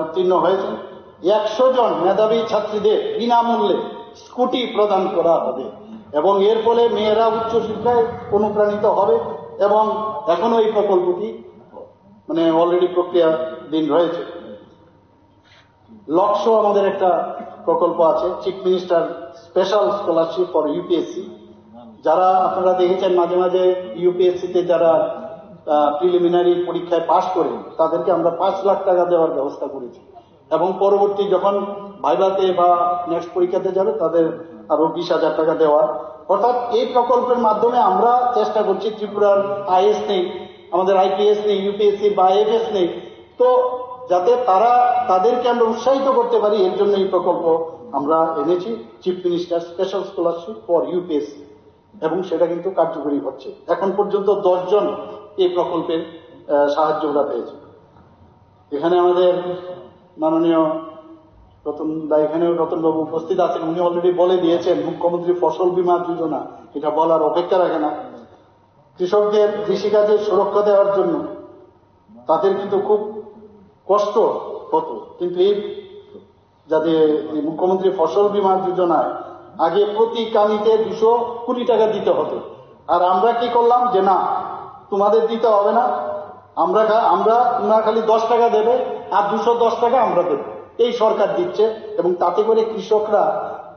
উত্তীর্ণ হয়েছেন 100 জন মেধাবী ছাত্রীদের বিনামূল্যে স্কুটি প্রদান করা হবে এবং এর ফলে মেয়েরা উচ্চশিক্ষায় অনুপ্রাণিত হবে এবং এখনো এই প্রকল্পটি অলরেডি প্রক্রিয়াধীন রয়েছে। লক্ষ্য আমাদের একটা প্রকল্প আছে, chief minister special scholarship for UPSC. যারা আপনারা দেখেছেন মাঝে মাঝে ইউপিএসসিতে যারা প্রিলিমিনারি পরীক্ষায় পাশ করে তাদেরকে আমরা 5 লাখ টাকা দেওয়ার ব্যবস্থা করেছি এবং পরবর্তী যখন ভাইভাতে বা নেক্সট পরীক্ষাতে যাবে তাদের আরো 20,000 টাকা দেওয়ার। অর্থাৎ এই প্রকল্পের মাধ্যমে আমরা চেষ্টা করছি ত্রিপুরার আইএস নেই, আমাদের আইপিএস নেই, ইউপিএসসি বা আইএফএস নেই, তো যাতে তাদেরকে আমরা উৎসাহিত করতে পারি এর জন্য এই প্রকল্প আমরা এনেছি, chief minister special scholarship for UPSC, এবং সেটা কিন্তু কার্যকরী হচ্ছে। এখন পর্যন্ত 10 জন এই প্রকল্পের সাহায্য ওরা পেয়েছে। এখানে আমাদের মাননীয় রতনবাবু উপস্থিত আছেন, উনি অলরেডি বলে দিয়েছেন মুখ্যমন্ত্রী ফসল বীমা যোজনা, এটা বলার অপেক্ষা রাখে না। কৃষকদের কৃষিকাজের সুরক্ষা দেওয়ার জন্য তাদের কিন্তু খুব কষ্ট হতো, কিন্তু এই মুখ্যমন্ত্রী ফসল বীমা যোজনায় আগে প্রতি কানিতে 200 কোটি টাকা দিতে হতো, আর আমরা কি করলাম যে না, তোমাদের দিতে হবে না, আমরা খালি 10 টাকা দেবে আর 210 টাকা আমরা দেবো, এই সরকার দিচ্ছে। এবং তাতে করে কৃষকরা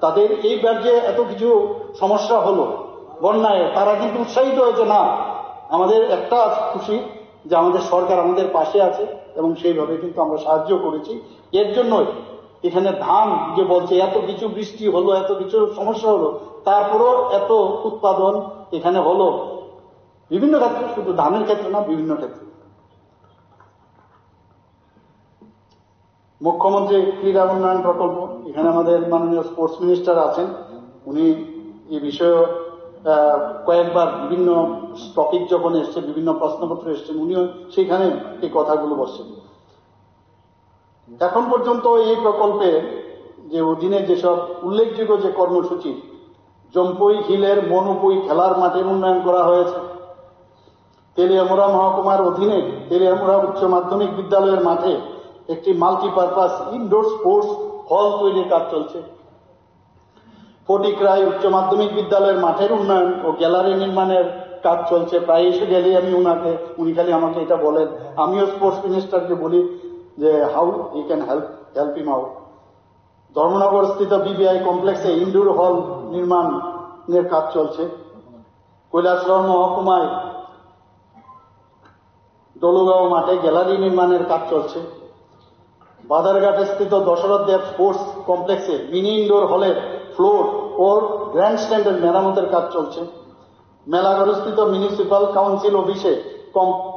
তাদের এইবার যে এত কিছু সমস্যা হলো বন্যায়, তারা কিন্তু উৎসাহিত হয়েছে, না আমাদের একটা খুশি যে আমাদের সরকার আমাদের পাশে আছে এবং সেইভাবে কিন্তু আমরা সাহায্য করেছি। এর জন্যই এখানে ধান যে বলছে এত কিছু বৃষ্টি হলো, এত কিছু সমস্যা হলো, তারপরেও এত উৎপাদন এখানে হলো বিভিন্ন ক্ষেত্রে, শুধু ধানের ক্ষেত্রে না, বিভিন্ন ক্ষেত্রে। মুখ্যমন্ত্রী ক্রীড়া উন্নয়ন প্রকল্প, এখানে আমাদের মাননীয় স্পোর্টস মিনিস্টার আছেন, উনি এই বিষয়ে কয়েকবার বিভিন্ন টপিক যখন এসছে, বিভিন্ন প্রশ্নপত্র এসছেন, উনিও সেখানে এই কথাগুলো বলছেন। এখন পর্যন্ত এই প্রকল্পে যে অধীনে যেসব উল্লেখযোগ্য যে কর্মসূচি, জম্পুই হিলের মনুপুই খেলার মাঠের উন্নয়ন করা হয়েছে, তেলিয়ামুড়া মহকুমার অধীনে তেলিয়ামুড়া উচ্চ মাধ্যমিক বিদ্যালয়ের মাঠে একটি মাল্টিপারপাস ইনডোর স্পোর্টস হল তৈরির কাজ চলছে, ফটিকরাই উচ্চ মাধ্যমিক বিদ্যালয়ের মাঠের উন্নয়ন ও গ্যালারি নির্মাণের কাজ চলছে। প্রায় এসে গেলে আমি উনি খালি আমাকে এটা বলেন, আমিও স্পোর্টস মিনিস্টারকে বলি যে how you can help him out. Dharmanagar স্থিত বিবিআই কমপ্লেক্সে ইনডোর হল নির্মাণের কাজ চলছে। কৈলাসহর মহকুমায় দলুগাঁও মাঠে গ্যালারি নির্মাণের কাজ চলছে। বাদারঘাটে স্থিত দশরথ দেব স্পোর্টস কমপ্লেক্সে মিনি ইনডোর হলের ফ্লোর ও গ্র্যান্ড স্ট্যান্ডের মেরামতের কাজ চলছে। মেলাঘরস্থিত মিউনিসিপাল কাউন্সিল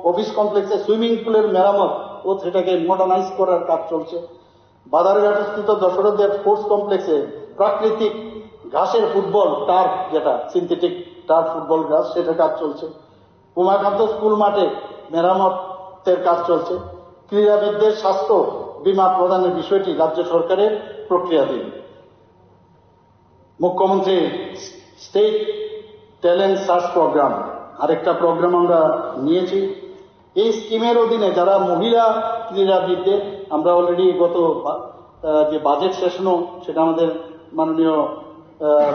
অফিস কমপ্লেক্সে সুইমিং পুলের মেরামত ও সেটাকে মডার্নাইজ করার কাজ চলছে। বাদারঘাটে স্থিত দশরথ দেব স্পোর্টস কমপ্লেক্সে প্রাকৃতিক ঘাসের ফুটবল টার্ফ, যেটা সিনথেটিক টার্ফ ফুটবল ঘাস, সেটার কাজ চলছে। উমাকান্ত স্কুল মাঠে মেরামতের কাজ চলছে। ক্রীড়াবিদদের স্বাস্থ্য বীমা প্রদানের বিষয়টি রাজ্য সরকারের প্রক্রিয়াধীন। মুখ্যমন্ত্রী স্টেট ট্যালেন্ট সার্চ প্রোগ্রাম, আরেকটা প্রোগ্রাম আমরা নিয়েছি। এই স্কিমের অধীনে যারা মহিলা ক্রীড়াবিদদের আমরা অলরেডি গত যে বাজেট সেশনও সেটা আমাদের মাননীয়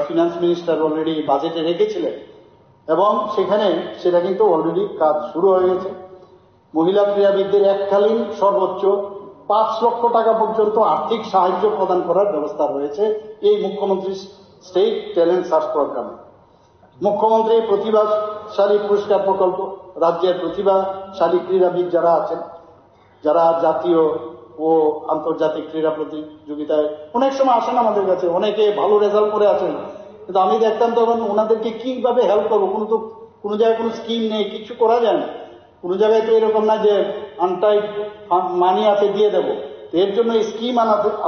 ফিনান্স মিনিস্টার অলরেডি বাজেটে রেখেছিলেন এবং সেখানে সেটা কিন্তু অলরেডি কাজ শুরু হয়ে গেছে। মহিলা ক্রীড়াবিদদের এককালীন সর্বোচ্চ 5 লক্ষ টাকা পর্যন্ত আর্থিক সাহায্য প্রদান করার ব্যবস্থা রয়েছে এই মুখ্যমন্ত্রী স্টেট ট্যালেন্ট সার্চ প্রোগ্রামে। মুখ্যমন্ত্রী প্রতিভাশালী পুরস্কার প্রকল্প, রাজ্যের প্রতিভাশালী ক্রীড়াবিদ যারা আছেন, যারা জাতীয় ও আন্তর্জাতিক ক্রীড়া প্রতিযোগিতায় অনেক সময় আসেন আমাদের কাছে, অনেকে ভালো রেজাল্ট করে আছেন, কিন্তু আমি দেখতাম তখন ওনাদেরকে কিভাবে হেল্প করবো, কোনো জায়গায় কোনো স্কিম নেই, কিছু করা যায় না। কোনো জায়গায় তো এরকম না যে আনটাইড মানি আছে দিয়ে দেবো। তো এর জন্য এই স্কিম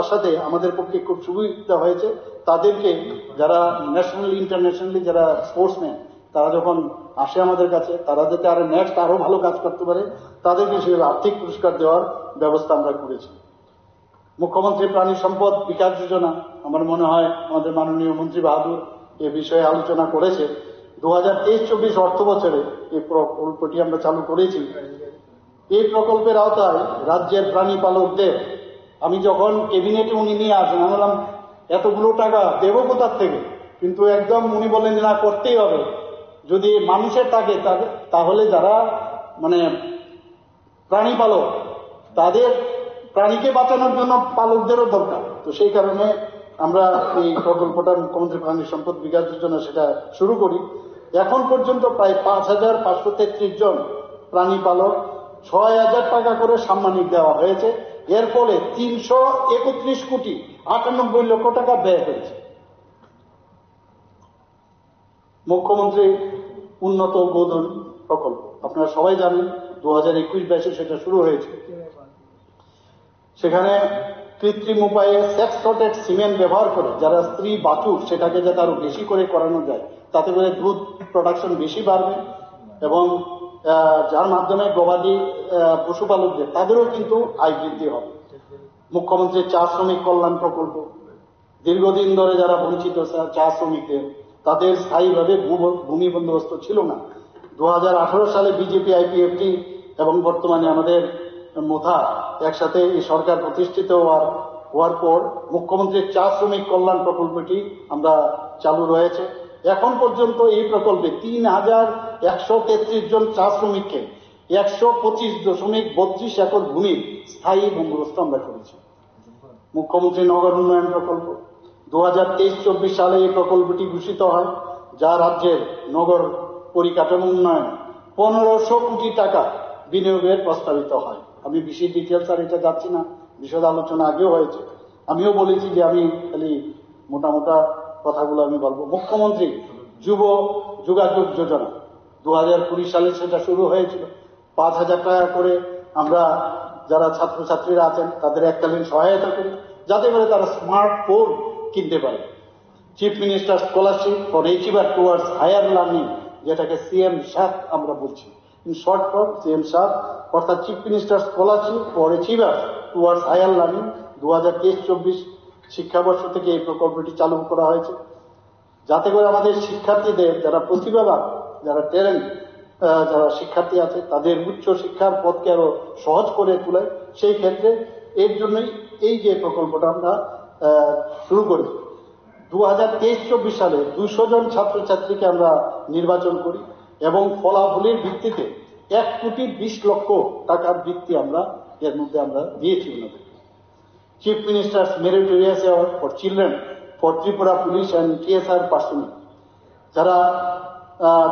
আসাতে আমাদের পক্ষে খুব সুবিধা হয়েছে। তাদেরকে যারা ন্যাশনাল ইন্টারন্যাশনালি যারা স্পোর্টসম্যান, তারা যখন আসে আমাদের কাছে, তারা যাতে নেক্সট আরো ভালো কাজ করতে পারে, তাদেরকে সে আর্থিক পুরস্কার দেওয়ার ব্যবস্থা আমরা করেছি। মুখ্যমন্ত্রী প্রাণী সম্পদ বিকাশ যোজনা, আমার মনে হয় আমাদের মাননীয় মন্ত্রী বাহাদুর এ বিষয়ে আলোচনা করেছে। 2023-24 অর্থ বছরে এই প্রকল্পটি আমরা চালু করেছি। এই প্রকল্পের আওতায় রাজ্যের প্রাণী পালকদের, আমি যখন ক্যাবিনেটে উনি নিয়ে আসেন, আমি বললাম এতগুলো টাকা দেবো কোথার থেকে, কিন্তু একদম উনি বললেন না, করতেই হবে। যদি মানুষের থাকে তাহলে যারা মানে প্রাণী পালক, তাদের প্রাণীকে বাঁচানোর জন্য পালকদেরও দরকার। তো সেই কারণে আমরা এই প্রকল্পটা মুখ্যমন্ত্রী প্রাণী সম্পদ বিকাশ যোজনা সেটা শুরু করি। এখন পর্যন্ত প্রায় 5,533 জন প্রাণী পালক 6,000 টাকা করে সাম্মানিক দেওয়া হয়েছে। এর ফলে 331,98,00,000 টাকা ব্যয় হয়েছে। মুখ্যমন্ত্রী উন্নত গোধন প্রকল্প আপনারা সবাই জানেন, 2021-22 সেটা শুরু হয়েছে। সেখানে কৃত্রিম উপায়ে সেক্স সর্টেড সিমেন্ট ব্যবহার করে যারা স্ত্রী বাছুর, সেটাকে যাতে আরো বেশি করে করানো যায়, তাতে করে দুধ প্রোডাকশন বেশি বাড়বে এবং যার মাধ্যমে গবাদি পশুপালকদের তাদেরও কিন্তু আয় বৃদ্ধি হবে। মুখ্যমন্ত্রী চা শ্রমিক কল্যাণ প্রকল্প, দীর্ঘদিন ধরে যারা বঞ্চিত চা শ্রমিকদের, তাদের স্থায়ীভাবে ভূমি বন্দোবস্ত ছিল না। 2018 সালে বিজেপি আইপিএফটি এবং বর্তমানে আমাদের মোথা একসাথে এই সরকার প্রতিষ্ঠিত হওয়ার পর মুখ্যমন্ত্রীর চা শ্রমিক কল্যাণ প্রকল্পটি আমরা চালু রয়েছে। এখন পর্যন্ত এই প্রকল্পে 3,133 জন চা শ্রমিককে 125.32 একর ভূমির স্থায়ী বন্দোবস্ত আমরা করেছি। মুখ্যমন্ত্রী নগর উন্নয়ন প্রকল্প 2023-24 সালে এই প্রকল্পটি ঘোষিত হয়, যা রাজ্যের নগর পরিকাঠামো উন্নয়ন 1,500 কোটি টাকা বিনিয়োগের প্রস্তাবিত হয়। আমি বেশি ডিটেলস আর এটা যাচ্ছি না, বিশদ আলোচনা আগেও হয়েছে। আমিও বলেছি যে আমি খালি মোটা কথাগুলো আমি বলবো। মুখ্যমন্ত্রী যুব যোগাযোগ যোজনা 2020 সালে সেটা শুরু হয়েছিল। 5,000 টাকা করে আমরা যারা ছাত্রছাত্রীরা আছেন তাদের এককালীন সহায়তা করি, যাতে করে তারা স্মার্টফোন কিনতে পারে। Chief minister scholarship for achiever towards higher learning, যেটাকে CM-7 আমরা বলছি, ইন শর্ট ফর CM-7, অর্থাৎ chief minister scholarship for achiever towards higher learning 2023-24 শিক্ষাবর্ষ থেকে এই প্রকল্পটি চালু করা হয়েছে, যাতে করে আমাদের শিক্ষার্থীদের যারা প্রতিভাবান, যারা ট্যালেন্ট, যারা শিক্ষার্থী আছে, তাদের উচ্চ শিক্ষার পথকে আরো সহজ করে তোলে। সেই ক্ষেত্রে এর জন্যই এই যে প্রকল্পটা আমরা শুরু করি। 2023-24 সালে 200 জন ছাত্রছাত্রীকে আমরা নির্বাচন করি এবং ফলাফলের ভিত্তিতে 1,20,00,000 টাকার বৃত্তি আমরা এর মধ্যে আমরা দিয়েছি ওনাদের। Chief ministers meritorious award for children for Tripura police and TSR personal, যারা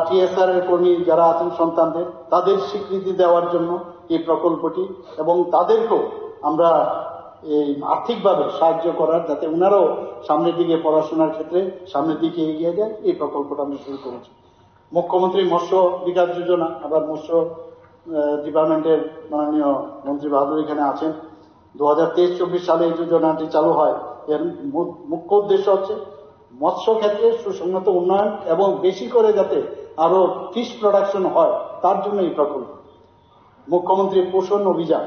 TSR এর কর্মী যারা আছেন সন্তানদের, তাদের স্বীকৃতি দেওয়ার জন্য এই প্রকল্পটি, এবং তাদেরকেও আমরা এই আর্থিকভাবে সাহায্য করার, যাতে ওনারাও সামনের দিকে পড়াশোনার ক্ষেত্রে সামনের দিকে এগিয়ে যায়, এই প্রকল্পটা আমরা শুরু করেছি। মুখ্যমন্ত্রী মৎস্য বিকাশ যোজনা, আবার মৎস্য ডিপার্টমেন্টের মাননীয় মন্ত্রী বাহাদুর এখানে আছেন। 2023-24 সালে এই যোজনাটি চালু হয়। এর মুখ্য উদ্দেশ্য হচ্ছে মৎস্য ক্ষেত্রে সুসংহত উন্নয়ন এবং বেশি করে যাতে আরো ফিশ প্রোডাকশন হয়, তার জন্য এই প্রকল্প। মুখ্যমন্ত্রী পোষণ অভিযান,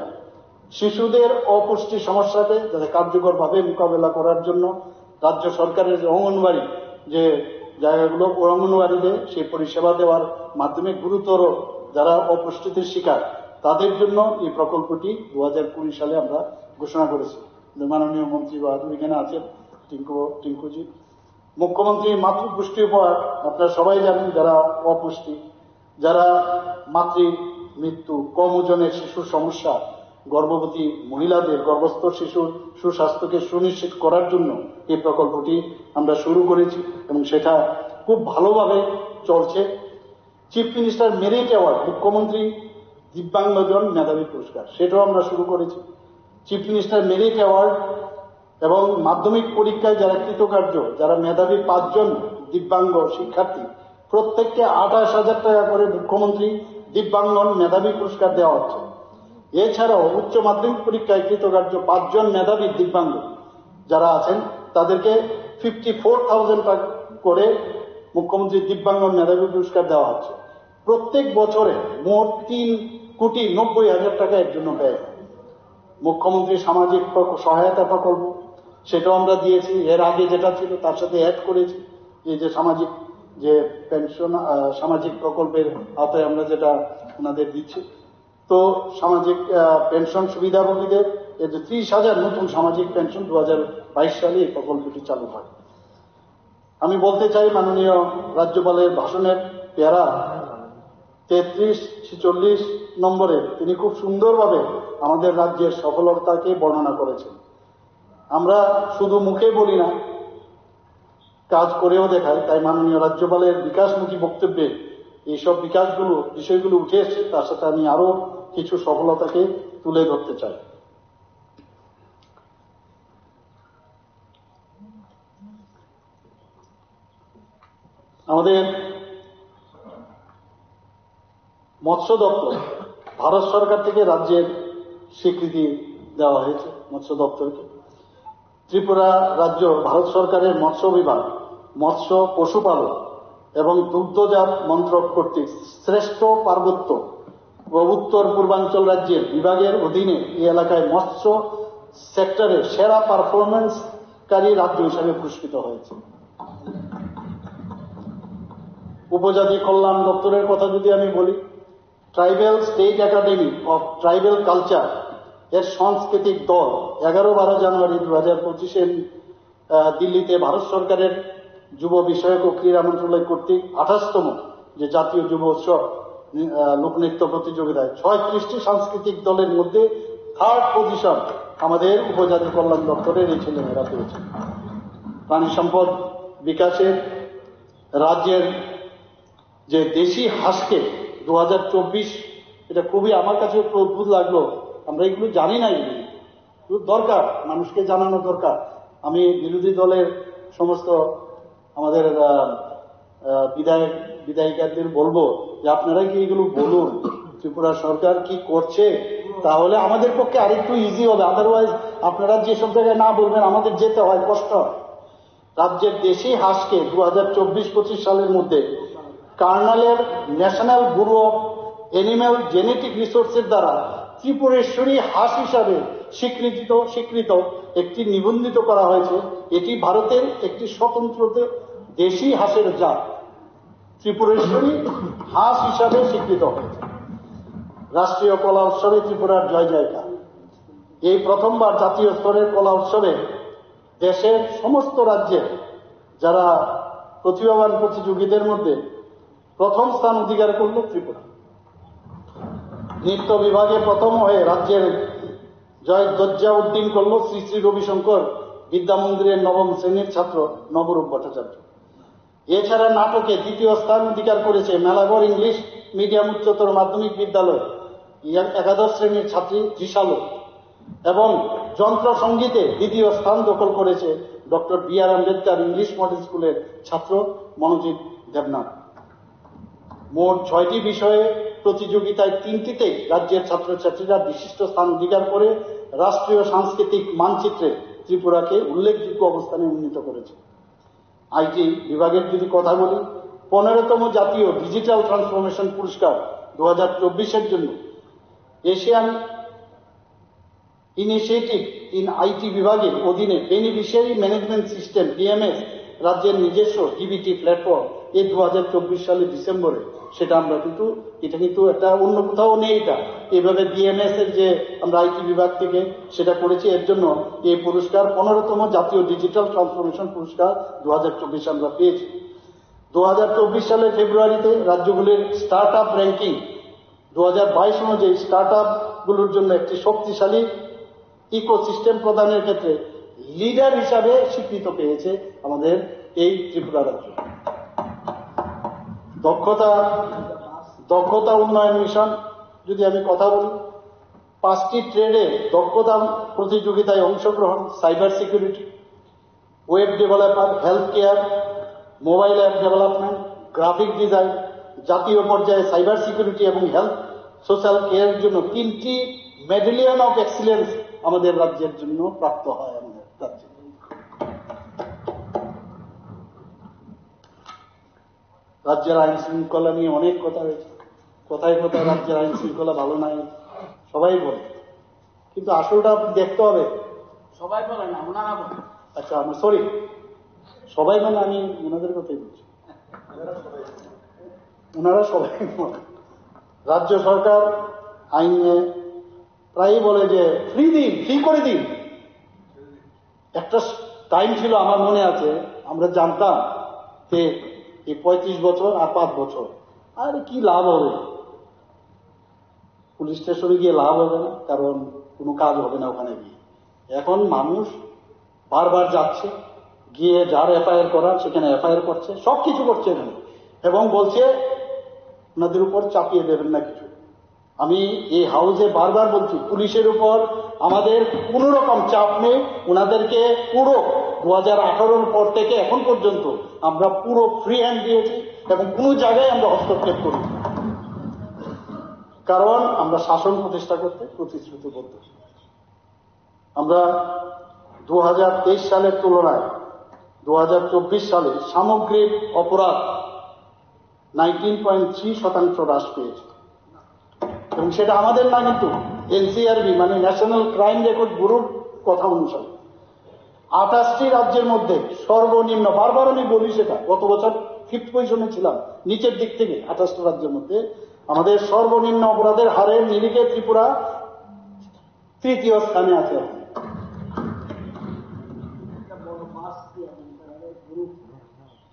শিশুদের অপুষ্টি সমস্যাকে যাতে কার্যকরভাবে মোকাবেলা করার জন্য রাজ্য সরকারের যে অঙ্গনওয়াড়ি যে জায়গাগুলো, অঙ্গনওয়াড়িতে সেই পরিষেবা দেওয়ার মাধ্যমে গুরুতর যারা অপুষ্টিতে শিকার, তাদের জন্য এই প্রকল্পটি 2020 সালে আমরা ঘোষণা করেছি। মাননীয় মন্ত্রী বাহাদুর এখানে আছেন, টিঙ্কুজি। মুখ্যমন্ত্রী মাতৃপুষ্টি উপহার, আপনারা সবাই জানেন, যারা অপুষ্টি, যারা মাতৃ মৃত্যু, কম ওজনের শিশুর সমস্যা, গর্ভবতী মহিলাদের, গর্ভস্থ শিশুর সুস্বাস্থ্যকে সুনিশ্চিত করার জন্য এই প্রকল্পটি আমরা শুরু করেছি এবং সেটা খুব ভালোভাবে চলছে। চিফ মিনিস্টার মেরিট অ্যাওয়ার্ড, মুখ্যমন্ত্রী দিব্যাঙ্গজন মেধাবী পুরস্কার, সেটাও আমরা শুরু করেছি। চিফ মিনিস্টার মেরিট অ্যাওয়ার্ড এবং মাধ্যমিক পরীক্ষায় যারা কৃতকার্য, যারা মেধাবী 5 জন দিব্যাঙ্গ শিক্ষার্থী, প্রত্যেককে 28,000 টাকা করে মুখ্যমন্ত্রী দিব্যাঙ্গন মেধাবী পুরস্কার দেওয়া হচ্ছে। এছাড়াও উচ্চ মাধ্যমিক পরীক্ষায় কৃতকার্য 5 জন মেধাবী দিব্যাঙ্গ যারা আছেন, তাদেরকে 54,000 টাকা করে মুখ্যমন্ত্রী দিব্যাঙ্গন মেধাবী পুরস্কার দেওয়া হচ্ছে। প্রত্যেক বছরে মোট 3,90,000 টাকা এর জন্য ব্যয়। মুখ্যমন্ত্রী সামাজিক সহায়তা প্রকল্প, সেটাও আমরা দিয়েছি। এর আগে যেটা ছিল তার সাথে অ্যাড করেছি। এই যে সামাজিক যে পেনশন সামাজিক প্রকল্পের আওতায় আমরা যেটা ওনাদের দিচ্ছি, তো সামাজিক পেনশন সুবিধাভোগীদের এই যে 30,000 নতুন সামাজিক পেনশন 2022 সালে এই প্রকল্পটি চালু হয়। আমি বলতে চাই মাননীয় রাজ্যপালের ভাষণের প্যারা 33-46 নম্বরে তিনি খুব সুন্দরভাবে আমাদের রাজ্যের সফলতাকে বর্ণনা করেছেন। আমরা শুধু মুখে বলি না, কাজ করেও দেখায়। তাই মাননীয় রাজ্যপালের বিকাশমুখী বক্তব্যে এইসব বিষয়গুলো উঠে এসছে। তার সাথে আমি আরো কিছু সফলতাকে তুলে ধরতে চাই। আমাদের মৎস্য দপ্তর ভারত সরকার থেকে রাজ্যের স্বীকৃতি দেওয়া হয়েছে মৎস্য দপ্তরকে। ত্রিপুরা রাজ্য ভারত সরকারের মৎস্য বিভাগ, মৎস্য পশুপালন এবং দুগ্ধজাত মন্ত্রক কর্তৃক শ্রেষ্ঠ পার্বত্য ও উত্তর পূর্বাঞ্চল রাজ্যের বিভাগের অধীনে এই এলাকায় মৎস্য সেক্টরে সেরা পারফরমেন্সকারী রাজ্য হিসাবে পুরস্কৃত হয়েছে। উপজাতি কল্যাণ দপ্তরের কথা যদি আমি বলি, tribal state academy of tribal culture এর সাংস্কৃতিক দল 11-12 জানুয়ারি 2025 দিল্লিতে ভারত সরকারের যুব বিষয়ক ও ক্রীড়া মন্ত্রণালয় কর্তৃক 28তম যে জাতীয় যুব উৎসব লোকনৃত্য প্রতিযোগিতায় 36টি সাংস্কৃতিক দলের মধ্যে 3rd পজিশন আমাদের উপজাতি কল্যাণ দপ্তরের এই ছেলেমেয়েরা পেয়েছে। প্রাণী সম্পদ বিকাশের রাজ্যের যে দেশি হাঁসকে 2024, এটা খুবই আমার কাছে একটু অদ্ভুত লাগলো। আমরা এগুলো জানি না, এগুলো দরকার, মানুষকে জানানো দরকার। আমি বিরোধী দলের সমস্ত আমাদের বিধায়িকাদের বলবো যে আপনারা কি এগুলো বলুন ত্রিপুরা সরকার কি করছে, তাহলে আমাদের পক্ষে আরেকটু ইজি হবে। আদারওয়াইজ আপনারা যেসব জায়গায় না বলবেন আমাদের যেতে হয়, কষ্ট হয়। রাজ্যের দেশি হাঁসকে 2024-25 সালের মধ্যে কার্নালের national bureau of animal genetic রিসোর্সের দ্বারা ত্রিপুরেশ্বরী হাঁস হিসাবে স্বীকৃত একটি নিবন্ধিত করা হয়েছে। এটি ভারতের একটি স্বতন্ত্র দেশি হাঁসের জাত ত্রিপুরেশ্বরী হাঁস হিসাবে স্বীকৃত হয়েছে। রাষ্ট্রীয় কলা উৎসবে ত্রিপুরার জয় জয়কার। এই প্রথমবার জাতীয় স্তরের কলা উৎসবে দেশের সমস্ত রাজ্যের যারা প্রতিভাবান প্রতিযোগীদের মধ্যে প্রথম স্থান অধিকার করল ত্রিপুরা। নৃত্য বিভাগে প্রথম হয়ে রাজ্যের জয় ধ্বজা উড্ডীন করল শ্রী শ্রী রবিশঙ্কর বিদ্যা মন্দিরের 9ম শ্রেণীর ছাত্র নবরূপ ভট্টাচার্য। এছাড়া নাটকে 2য় স্থান অধিকার করেছে মেলাগড় ইংলিশ মিডিয়াম উচ্চতর মাধ্যমিক বিদ্যালয় 11 শ্রেণীর ছাত্রী ত্রিশালো, এবং যন্ত্র সঙ্গীতে 2য় স্থান দখল করেছে doctor B.R.. Ambedkar English model স্কুলের ছাত্র মনোজিৎ দেবনাথ। মোট 6টি বিষয়ে প্রতিযোগিতায় 3টিতেই রাজ্যের ছাত্রছাত্রীরা বিশিষ্ট স্থান অধিকার করে রাষ্ট্রীয় সাংস্কৃতিক মানচিত্রে ত্রিপুরাকে উল্লেখযোগ্য অবস্থানে উন্নীত করেছে। আইটি বিভাগের যদি কথা বলি, 15তম জাতীয় ডিজিটাল ট্রান্সফরমেশন পুরস্কার 2024-এর জন্য এশিয়ান ইনিশিয়েটিভ ইন আইটি বিভাগের অধীনে বেনিফিশিয়ারি ম্যানেজমেন্ট সিস্টেম বিএমএস রাজ্যের নিজস্ব ডিবিটি প্ল্যাটফর্ম এই 2024 সালের ডিসেম্বরে সেটা আমরা এটা কিন্তু একটা অন্য কোথাও নেই। এটা এইভাবে বিএমএস এর যে আমরা আইটি বিভাগ থেকে সেটা করেছি, এর জন্য এই পুরস্কার 15তম জাতীয় ডিজিটাল ট্রান্সফরমেশন পুরস্কার 2024 আমরা পেয়েছি। 2024 সালের ফেব্রুয়ারিতে রাজ্যগুলির স্টার্ট আপ র্যাঙ্কিং 2022 অনুযায়ী স্টার্ট আপ গুলোর জন্য একটি শক্তিশালী ইকোসিস্টেম প্রদানের ক্ষেত্রে লিডার হিসাবে স্বীকৃত পেয়েছে আমাদের এই ত্রিপুরা রাজ্য। দক্ষতা উন্নয়ন মিশন যদি আমি কথা বলি, 5টি ট্রেডে দক্ষতা প্রতিযোগিতায় অংশগ্রহণ, cyber security, web developer, health care, mobile app development, graphic design, জাতীয় পর্যায়ে সাইবার সিকিউরিটি এবং হেলথ সোশ্যাল কেয়ারের জন্য 3টি মেডেলিয়ান অফ এক্সিলেন্স আমাদের রাজ্যের জন্য প্রাপ্ত হয়। আমাদের রাজ্যে রাজ্যের আইন শৃঙ্খলা নিয়ে অনেক কথা হয়েছে। কথায় কথায় রাজ্যের আইন শৃঙ্খলা ভালো নাই সবাই বলে, কিন্তু আসলটা দেখতে হবে। সবাই বলে না, ওনারা বলে। আচ্ছা, সরি, সবাই মানে আমি ওনাদের কথাই বলছি, ওনারা সবাই রাজ্য সরকার আইনে প্রায়ই বলে যে ফ্রি করে দিন। একটা টাইম ছিল, আমার মনে আছে, আমরা জানতাম যে এই 35 বছর আর 5 বছর আর কি লাভ হবে, পুলিশ স্টেশনে গিয়ে লাভ হবে না, কারণ কোনো কাজ হবে না ওখানে গিয়ে। এখন মানুষ বারবার যাচ্ছে, গিয়ে যার এফআইআর করার সেখানে এফআইআর করছে, সবকিছু করছে এখানে, এবং বলছে ওনাদের উপর চাপিয়ে দেবেন না কিছু। আমি এই হাউসে বারবার বলছি, পুলিশের উপর আমাদের কোনো রকম চাপ নেই। ওনাদেরকে পুরো 2018 পর থেকে এখন পর্যন্ত আমরা পুরো ফ্রি হ্যান্ড দিয়েছি এবং কোনো জায়গায় আমরা হস্তক্ষেপ করি, কারণ আমরা শাসন প্রতিষ্ঠা করতে প্রতিশ্রুতিবদ্ধ। আমরা 2023 সালের তুলনায় 2024 সালে সামগ্রিক অপরাধ 19.3% হ্রাস পেয়েছে, এবং সেটা আমাদের না, কিন্তু এনসিআরবি মানে ন্যাশনাল ক্রাইম রেকর্ড ব্যুরোর কথা অনুসারে 28টি রাজ্যের মধ্যে সর্বনিম্ন, বারবার আমি বলি সেটা, গত বছর 5th পজিশনে ছিলাম নিচের দিক থেকে। 28টা রাজ্যের মধ্যে আমাদের সর্বনিম্ন অপরাধের হারের নিরিখে ত্রিপুরা 3য় স্থানে আছে।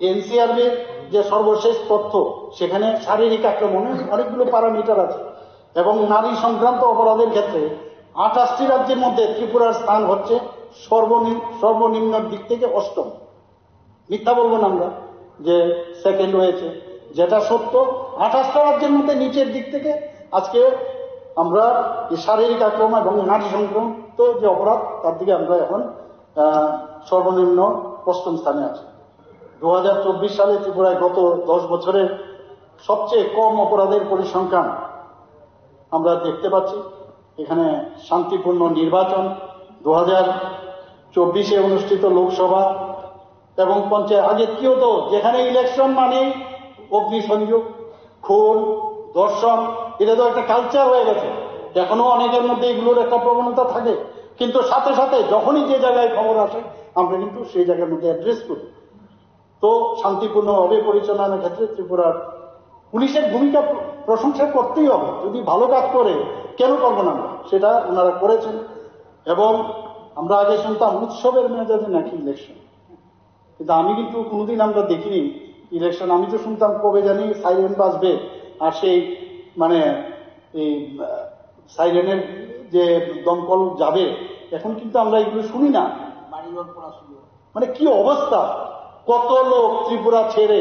এনসিআরবির যে সর্বশেষ তথ্য, সেখানে শারীরিক আক্রমণের অনেকগুলো প্যারামিটার আছে, এবং নারী সংক্রান্ত অপরাধের ক্ষেত্রে 28টি রাজ্যের মধ্যে ত্রিপুরার স্থান হচ্ছে সর্বনিম্নের দিক থেকে 8ম। মিথ্যা বলবো না আমরা যে সেকেন্ড হয়েছে, যেটা সত্য। 28টা রাজ্যের মধ্যে নিচের দিক থেকে আজকে আমরা এই শারীরিক আক্রমণ এবং নারী সংক্রান্ত যে অপরাধ, তার দিকে আমরা এখন সর্বনিম্ন 8ম স্থানে আছি। 2024 সালে ত্রিপুরায় গত 10 বছরের সবচেয়ে কম অপরাধের পরিসংখ্যান আমরা দেখতে পাচ্ছি। এখানে শান্তিপূর্ণ নির্বাচন, 2024 অনুষ্ঠিত লোকসভা এবং পঞ্চায়েত, আগে কি হতো, যেখানে ইলেকশন মানেই অগ্নিসংযোগ, খুন, ধর্ষণ, এটা তো একটা কালচার হয়ে গেছে। এখনো অনেকের মধ্যে এগুলোর একটা প্রবণতা থাকে, কিন্তু সাথে সাথে যখনই যে জায়গায় খবর আসে আমরা কিন্তু সেই জায়গার মধ্যে অ্যাড্রেস করি। তো শান্তিপূর্ণভাবে পরিচালনার ক্ষেত্রে ত্রিপুরার পুলিশের ভূমিকা প্রশংসা করতেই হবে। যদি ভালো কাজ করে কেন করবো না, সেটা ওনারা করেছেন। এবং আমরা আগে শুনতাম উৎসবের মেজাজে নাকি ইলেকশন, কিন্তু আমি কিন্তু কোনোদিন আমরা দেখিনি ইলেকশন। আমি তো শুনতাম কবে জানি সাইরেন বাজবে, আর সেই মানে এই সাইরেনের যে দমকল যাবে, এখন কিন্তু আমরা এগুলো শুনি না। মানে কি অবস্থা, কত লোক ত্রিপুরা ছেড়ে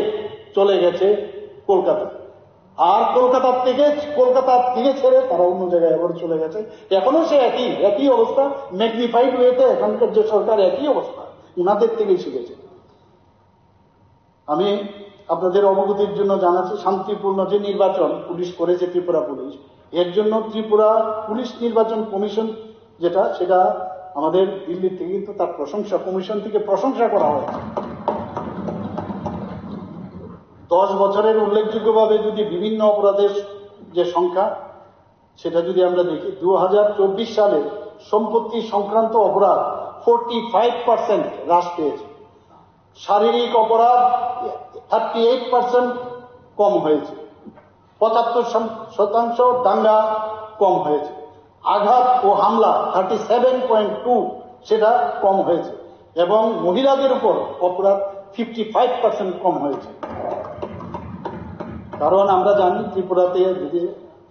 চলে গেছে কলকাতা, আর কলকাতার থেকে ছেড়ে তারা অন্য জায়গায় আবার চলে গেছে। এখনো সে একই অবস্থা, ম্যাগনিফাইড ওয়েতে এখানকার যে সরকার একই অবস্থা, উনাদের থেকেই শিখেছে। আমি আপনাদের অবগতির জন্য জানাচ্ছি, শান্তিপূর্ণ যে নির্বাচন পুলিশ করেছে, ত্রিপুরা পুলিশ, এর জন্য ত্রিপুরা পুলিশ নির্বাচন কমিশন যেটা, সেটা আমাদের দিল্লি থেকে কিন্তু তার প্রশংসা, কমিশন থেকে প্রশংসা করা হয়েছে। 10 বছরের উল্লেখযোগ্যভাবে যদি বিভিন্ন অপরাধের যে সংখ্যা, সেটা যদি আমরা দেখি, 2024 সালে সম্পত্তি সংক্রান্ত অপরাধ 45% হ্রাস পেয়েছে, শারীরিক অপরাধ 38% কম হয়েছে, 75% দাঙ্গা কম হয়েছে, আঘাত ও হামলা 37.2 সেটা কম হয়েছে, এবং মহিলাদের উপর অপরাধ 55% কম হয়েছে। কারণ আমরা জানি ত্রিপুরাতে, যদি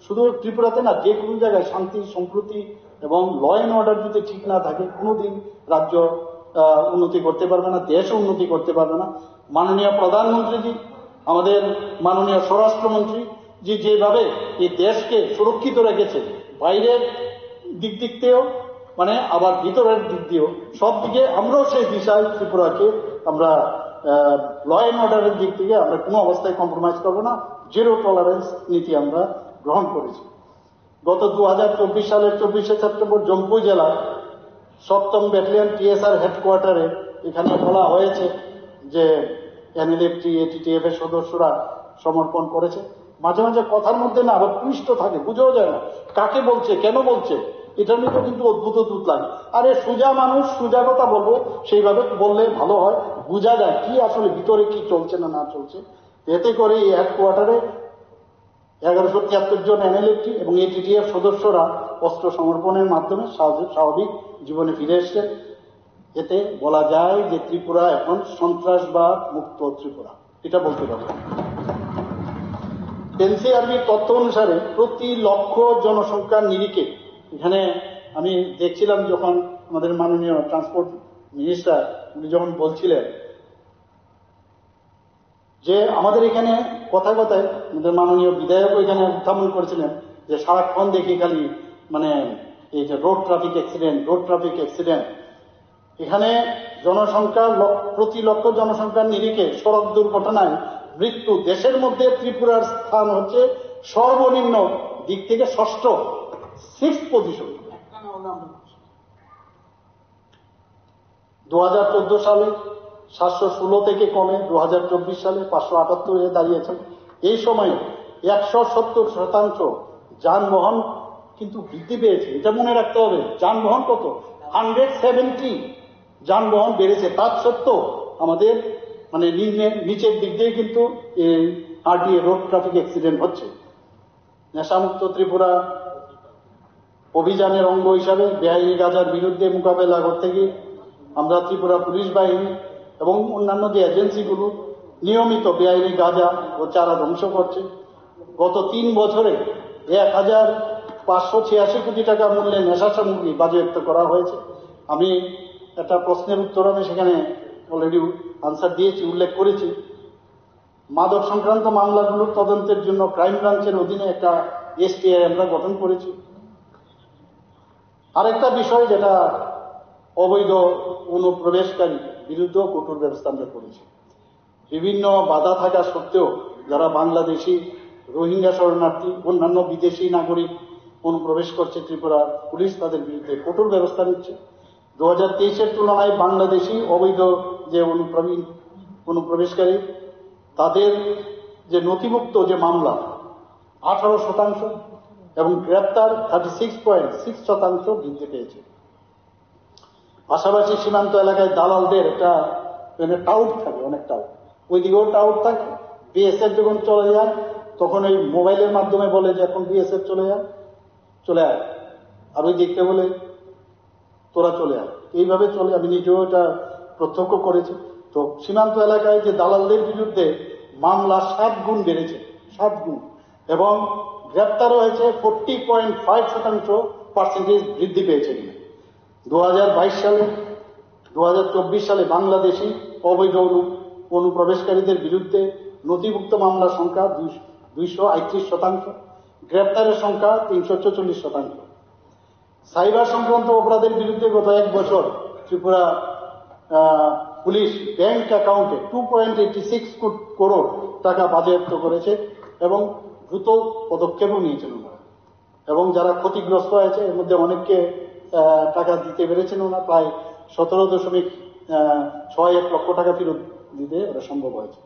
শুধু ত্রিপুরাতে না, যে কোনো জায়গায় শান্তি সম্প্রীতি এবং ল অ্যান্ড অর্ডার যদি ঠিক না থাকে, কোনোদিন রাজ্য উন্নতি করতে পারবে না, দেশও উন্নতি করতে পারবে না। মাননীয় প্রধানমন্ত্রীজি, আমাদের মাননীয় স্বরাষ্ট্রমন্ত্রী জি যেভাবে এই দেশকে সুরক্ষিত রেখেছে, বাইরের দিক দিয়েও মানে আবার ভিতরের দিক দিয়েও, সব দিকে আমরাও সেই দিশায় ত্রিপুরাকে আমরা ল অ্যান্ড অর্ডারের দিক থেকে আমরা কোনো অবস্থায় কম্প্রোমাইজ করবো না, জিরো টলারেন্স নীতি আমরা গ্রহণ করেছি। গত 2024 সালের 24শে সেপ্টেম্বর জম্মু জেলার 7ম ব্যাটালিয়ন টিএসআর হেডকোয়ার্টারে এখানে বলা হয়েছে যে এনএলএফটি এটিটিএফ এর সদস্যরা সমর্পণ করেছে। মাঝে মাঝে কথার মধ্যে না আবার টুইস্ট থাকে, বুঝেও যায় না কাকে বলছে, কেন বলছে। এটার মধ্যে কিন্তু অদ্ভুত অদ্ভুত লাগে। আরে সোজা মানুষ, সোজা কথা বলবো, সেইভাবে বললে ভালো হয়, বোঝা যায় কি আসলে ভিতরে কি চলছে না চলছে। এতে করে এই হেডকোয়ার্টারে 1173 জন এনএলএফটি এবং এটিটিএফ সদস্যরা অস্ত্র সমর্পণের মাধ্যমে স্বাভাবিক জীবনে ফিরে এসছে। এতে বলা যায় যে ত্রিপুরা এখন সন্ত্রাসবাদ মুক্ত ত্রিপুরা, এটা বলতে পারবো। এনসিআরবির তথ্য অনুসারে প্রতি লক্ষ জনসংখ্যার নিরিখে, এখানে আমি দেখছিলাম যখন আমাদের মাননীয় ট্রান্সপোর্ট মিনিস্টার উনি যখন বলছিলেন যে আমাদের এখানে কথায় কথায় আমাদের মাননীয় বিধায়ক এখানে উত্থাপন করেছিলেন যে সারাক্ষণ দেখি খালি মানে এই যে রোড ট্রাফিক অ্যাক্সিডেন্ট। এখানে জনসংখ্যা প্রতি লক্ষ জনসংখ্যার নিরিখে সড়ক দুর্ঘটনায় মৃত্যু দেশের মধ্যে ত্রিপুরার স্থান হচ্ছে সর্বনিম্ন দিক থেকে ষষ্ঠ, 6th পজিশন। 2014 সালে 716 থেকে কমে 2024 সালে 578 দাঁড়িয়েছে। এই সময়ে 170% যানবাহন কিন্তু বৃদ্ধি পেয়েছে। এটা মনে রাখতে হবে, যানবাহন কত, 170 যানবাহন বেড়েছে। তার সত্ত্বেও আমাদের মানে নিচের দিক দিয়ে কিন্তু আরটিএ রোড ট্রাফিক অ্যাক্সিডেন্ট হচ্ছে। নেশামুক্ত ত্রিপুরা অভিযানের অঙ্গ হিসাবে বেআইনি গাঁজার বিরুদ্ধে মোকাবেলা করতে গিয়ে আমরা ত্রিপুরা পুলিশ বাহিনী এবং অন্যান্য যে এজেন্সিগুলো নিয়মিত বেআইনি গাঁজা ও চারা ধ্বংস করছে। গত 3 বছরে 1586 কোটি টাকা মূল্যে নেশা সামগ্রী বাজেয়াপ্ত করা হয়েছে। আমি একটা প্রশ্নের উত্তর আমি সেখানে অলরেডি আনসার দিয়েছি, উল্লেখ করেছি। মাদক সংক্রান্ত মামলাগুলোর তদন্তের জন্য ক্রাইম ব্রাঞ্চের অধীনে একটা এসটিআই আমরা গঠন করেছি। আরেকটা বিষয় যেটা অবৈধ অনুপ্রবেশকারী বিরুদ্ধে কঠোর ব্যবস্থা আমরা করেছি। বিভিন্ন বাধা থাকা সত্ত্বেও যারা বাংলাদেশি, রোহিঙ্গা শরণার্থী, অন্যান্য বিদেশি নাগরিক অনুপ্রবেশ করছে ত্রিপুরা পুলিশ তাদের বিরুদ্ধে কঠোর ব্যবস্থা নিচ্ছে। 2023-এর তুলনায় বাংলাদেশি অবৈধ যে অনুপ্রবেশকারী তাদের যে নথিভুক্ত যে মামলা 18% এবং গ্রেপ্তার 36.6% বৃদ্ধি পেয়েছে। পাশাপাশি সীমান্ত এলাকায় দালালদের একটা টাউট থাকে, অনেক টাউট, ওইদিকেও টাউট থাকে। বিএসএফ যখন চলে যায় তখন ওই মোবাইলের মাধ্যমে বলে যে এখন বিএসএফ চলে আয়, আর ওই দেখতে বলে তোরা চলে আয়, এইভাবে চলে। আমি নিজেও এটা প্রত্যক্ষ করেছি। তো সীমান্ত এলাকায় যে দালালদের বিরুদ্ধে মামলা 7 গুণ বেড়েছে, 7 গুণ, এবং গ্রেপ্তারও হয়েছে 40.5% বৃদ্ধি পেয়েছে। 2024 সালে বাংলাদেশি অবৈধ অনুপ্রবেশকারীদের বিরুদ্ধে নথিভুক্ত মামলার সংখ্যা 238%, গ্রেপ্তারের সংখ্যা 344%। সাইবার সংক্রান্ত অপরাধের বিরুদ্ধে গত 1 বছর ত্রিপুরা পুলিশ ব্যাংক অ্যাকাউন্টে 2.86 করোড় টাকা বাজেয়াপ্ত করেছে এবং দ্রুত পদক্ষেপও নিয়েছেন ওনারা। এবং যারা ক্ষতিগ্রস্ত হয়েছে এর মধ্যে অনেককে টাকা দিতে পেরেছেন ওনারা, প্রায় 17.61 লক্ষ টাকা ফেরত দিতে ওরা সম্ভব হয়েছে।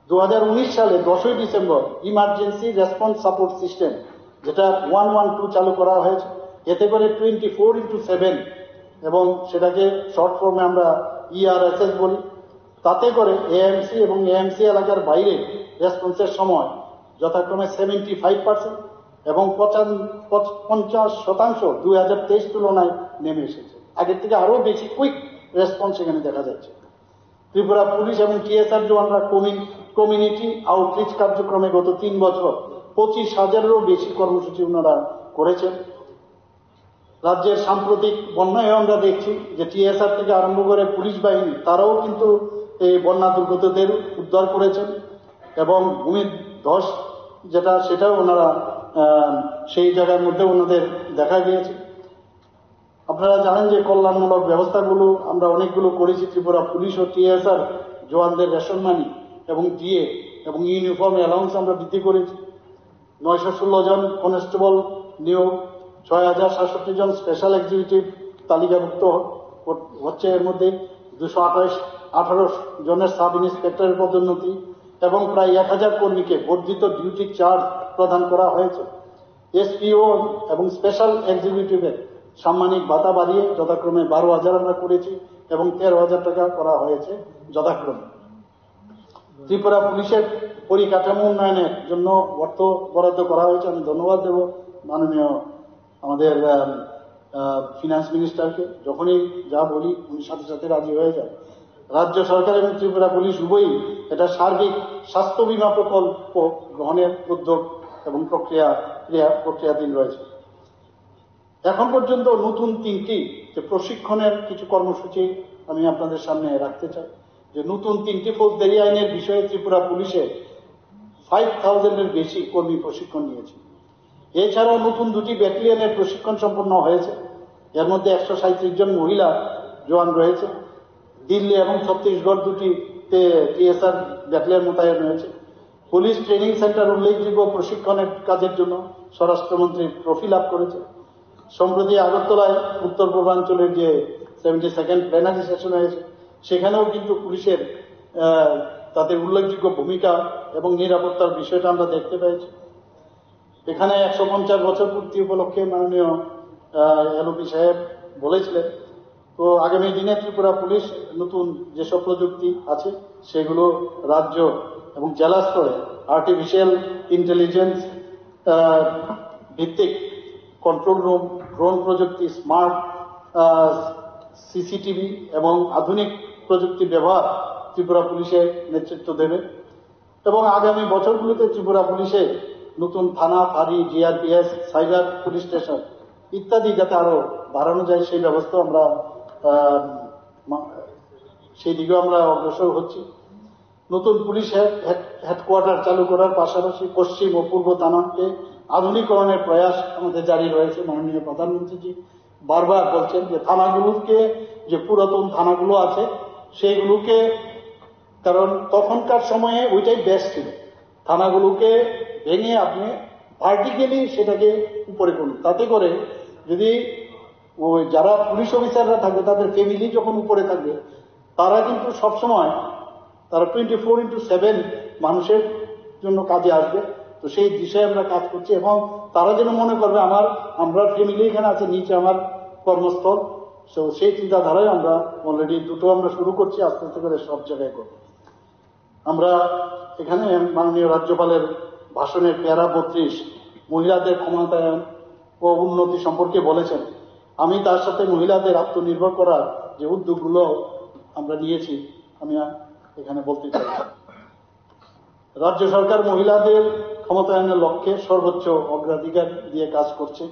2019 সালে 10ই ডিসেম্বর ইমার্জেন্সি রেসপন্স সাপোর্ট সিস্টেম যেটা 112 চালু করা হয়েছে। এতে করে 24/7 এবং সেটাকে শর্ট ফর্মে আমরা ERSS বলি। তাতে করে এএমসি এবং এএমসি এলাকার বাইরে রেসপন্সের সময় যথাক্রমে 75% এবং 50% 2023 তুলনায় নেমে এসেছে। আগের থেকে আরো বেশি কুইক রেসপন্স এখানে দেখা যাচ্ছে। ত্রিপুরা পুলিশ এবং টিএসআর জওয়ানরা কমিউনিটি আউটরিচ কার্যক্রমে গত 3 বছর 25,000-এরও বেশি কর্মসূচি ওনারা করেছেন। রাজ্যের সাম্প্রতিক বন্যায় আমরা দেখছি যে টিএসআর থেকে আরম্ভ করে পুলিশ বাহিনী তারাও কিন্তু এই বন্যা দুর্গতদের উদ্ধার করেছেন এবং ভূমিধস যেটা সেটাও ওনারা সেই জায়গার মধ্যে ওনাদের দেখা গিয়েছে। আপনারা জানেন যে কল্যাণমূলক ব্যবস্থাগুলো আমরা অনেকগুলো করেছি। ত্রিপুরা পুলিশ ও টিএসআর জওয়ানদের রেশন মানি এবং ডিএ এবং ইউনিফর্ম অ্যালাউন্স আমরা বৃদ্ধি করেছি। 916 জন কনস্টেবল নিয়োগ, 6,067 জন স্পেশাল এক্সিকিউটিভ তালিকাভুক্ত হচ্ছে। এর মধ্যে 218 জনের সাব ইন্সপেক্টরের পদোন্নতি এবং প্রায় 1000 কর্মীকে বর্ধিত ডিউটি চার্জ প্রদান করা হয়েছে। এসপিও এবং স্পেশাল এক্সিকিউটিভের সাম্মানিক ভাতা বাড়িয়ে যথাক্রমে 12,000 আমরা করেছি এবং 13,000 টাকা করা হয়েছে যথাক্রমে। ত্রিপুরা পুলিশের পরিকাঠামো উন্নয়নের জন্য অর্থ বরাদ্দ করা হয়েছে। আমি ধন্যবাদ দেব মাননীয় আমাদের ফিনান্স মিনিস্টারকে। যখনই যা বলি উনি সাথে সাথে রাজি হয়ে যায়। রাজ্য সরকার এবং ত্রিপুরা পুলিশ উভয়ই এটা সার্বিক স্বাস্থ্য বীমা প্রকল্প গ্রহণের উদ্যোগ এবং প্রক্রিয়াধীন রয়েছে। এখন পর্যন্ত নতুন 3টি যে প্রশিক্ষণের কিছু কর্মসূচি আমি আপনাদের সামনে রাখতে চাই। যে নতুন 3টি ফৌজদারি আইনের বিষয়ে ত্রিপুরা পুলিশে 5,000-এর বেশি কর্মী প্রশিক্ষণ নিয়েছে। এছাড়াও নতুন 2টি ব্যাটালিয়নের প্রশিক্ষণ সম্পন্ন হয়েছে। এর মধ্যে 137 জন মহিলা জওয়ান রয়েছে। দিল্লি এবং ছত্তিশগড় 2টিতে টিএসআর ব্যাটালিয়ন মোতায়েন রয়েছে। পুলিশ ট্রেনিং সেন্টার উল্লেখযোগ্য প্রশিক্ষণের কাজের জন্য স্বরাষ্ট্রমন্ত্রী ট্রফি লাভ করেছে। সম্প্রতি আগরতলায় উত্তর পূর্বাঞ্চলের যে 72nd প্ল্যানারি সেশন হয়েছে, সেখানেও কিন্তু পুলিশের তাদের উল্লেখযোগ্য ভূমিকা এবং নিরাপত্তার বিষয়টা আমরা দেখতে পেয়েছি। এখানে 150 বছর পূর্তি উপলক্ষে মাননীয় এলওপি সাহেব বলেছিলেন, তো আগামী দিনে ত্রিপুরা পুলিশ নতুন যেসব প্রযুক্তি আছে সেগুলো রাজ্য এবং জেলা স্তরে আর্টিফিশিয়াল ইন্টেলিজেন্স ভিত্তিক কন্ট্রোল রুম, ড্রোন প্রযুক্তি, স্মার্ট সিসিটিভি এবং আধুনিক প্রযুক্তি ব্যবহার ত্রিপুরা পুলিশে নেতৃত্ব দেবে। এবং আগামী বছরগুলোতে ত্রিপুরা পুলিশে নতুন থানা, ফাঁড়ি, জিআরপিএস, সাইবার পুলিশ স্টেশন ইত্যাদি যাতে আরো বাড়ানো যায় সেই ব্যবস্থা আমরা সেই দিকেও আমরা অগ্রসর হচ্ছি। নতুন পুলিশ হেডকোয়ার্টার চালু করার পাশাপাশি পশ্চিম ও পূর্ব থানাকে আধুনিকরণের প্রয়াস আমাদের জারি রয়েছে। মাননীয় প্রধানমন্ত্রীজি বারবার বলছেন যে থানাগুলোকে, যে পুরাতন থানাগুলো আছে সেইগুলোকে, কারণ তখনকার সময়ে ওইটাই বেস্ট ছিল, থানাগুলোকে ভেঙে আপনি ভার্টিক্যালি সেটাকে উপরে করুন। তাতে করে যদি ওই যারা পুলিশ অফিসাররা থাকবে তাদের ফ্যামিলি যখন উপরে থাকবে, তারা কিন্তু সবসময় তারা 24/7 মানুষের জন্য কাজে আসবে। তো সেই দিশায় আমরা কাজ করছি এবং তারা যেন মনে করবে আমরা ফ্যামিলি এখানে আছে, নিচে আমার কর্মস্থল। তো সেই চিন্তাধারায় আমরা অলরেডি 2টো আমরা শুরু করছি, আস্তে আস্তে করে সব জায়গায় করব। আমরা এখানে মাননীয় রাজ্যপালের ভাষণের প্যারা 32 মহিলাদের ক্ষমতায়ন ও উন্নতি সম্পর্কে বলেছেন। আমি তার সাথে মহিলাদের আত্মনির্ভর করার যে উদ্যোগগুলো আমরা নিয়েছি আমি এখানে বলতে চাই। রাজ্য সরকার মহিলাদের ক্ষমতায়নের লক্ষ্যে সর্বোচ্চ অগ্রাধিকার দিয়ে কাজ করছে।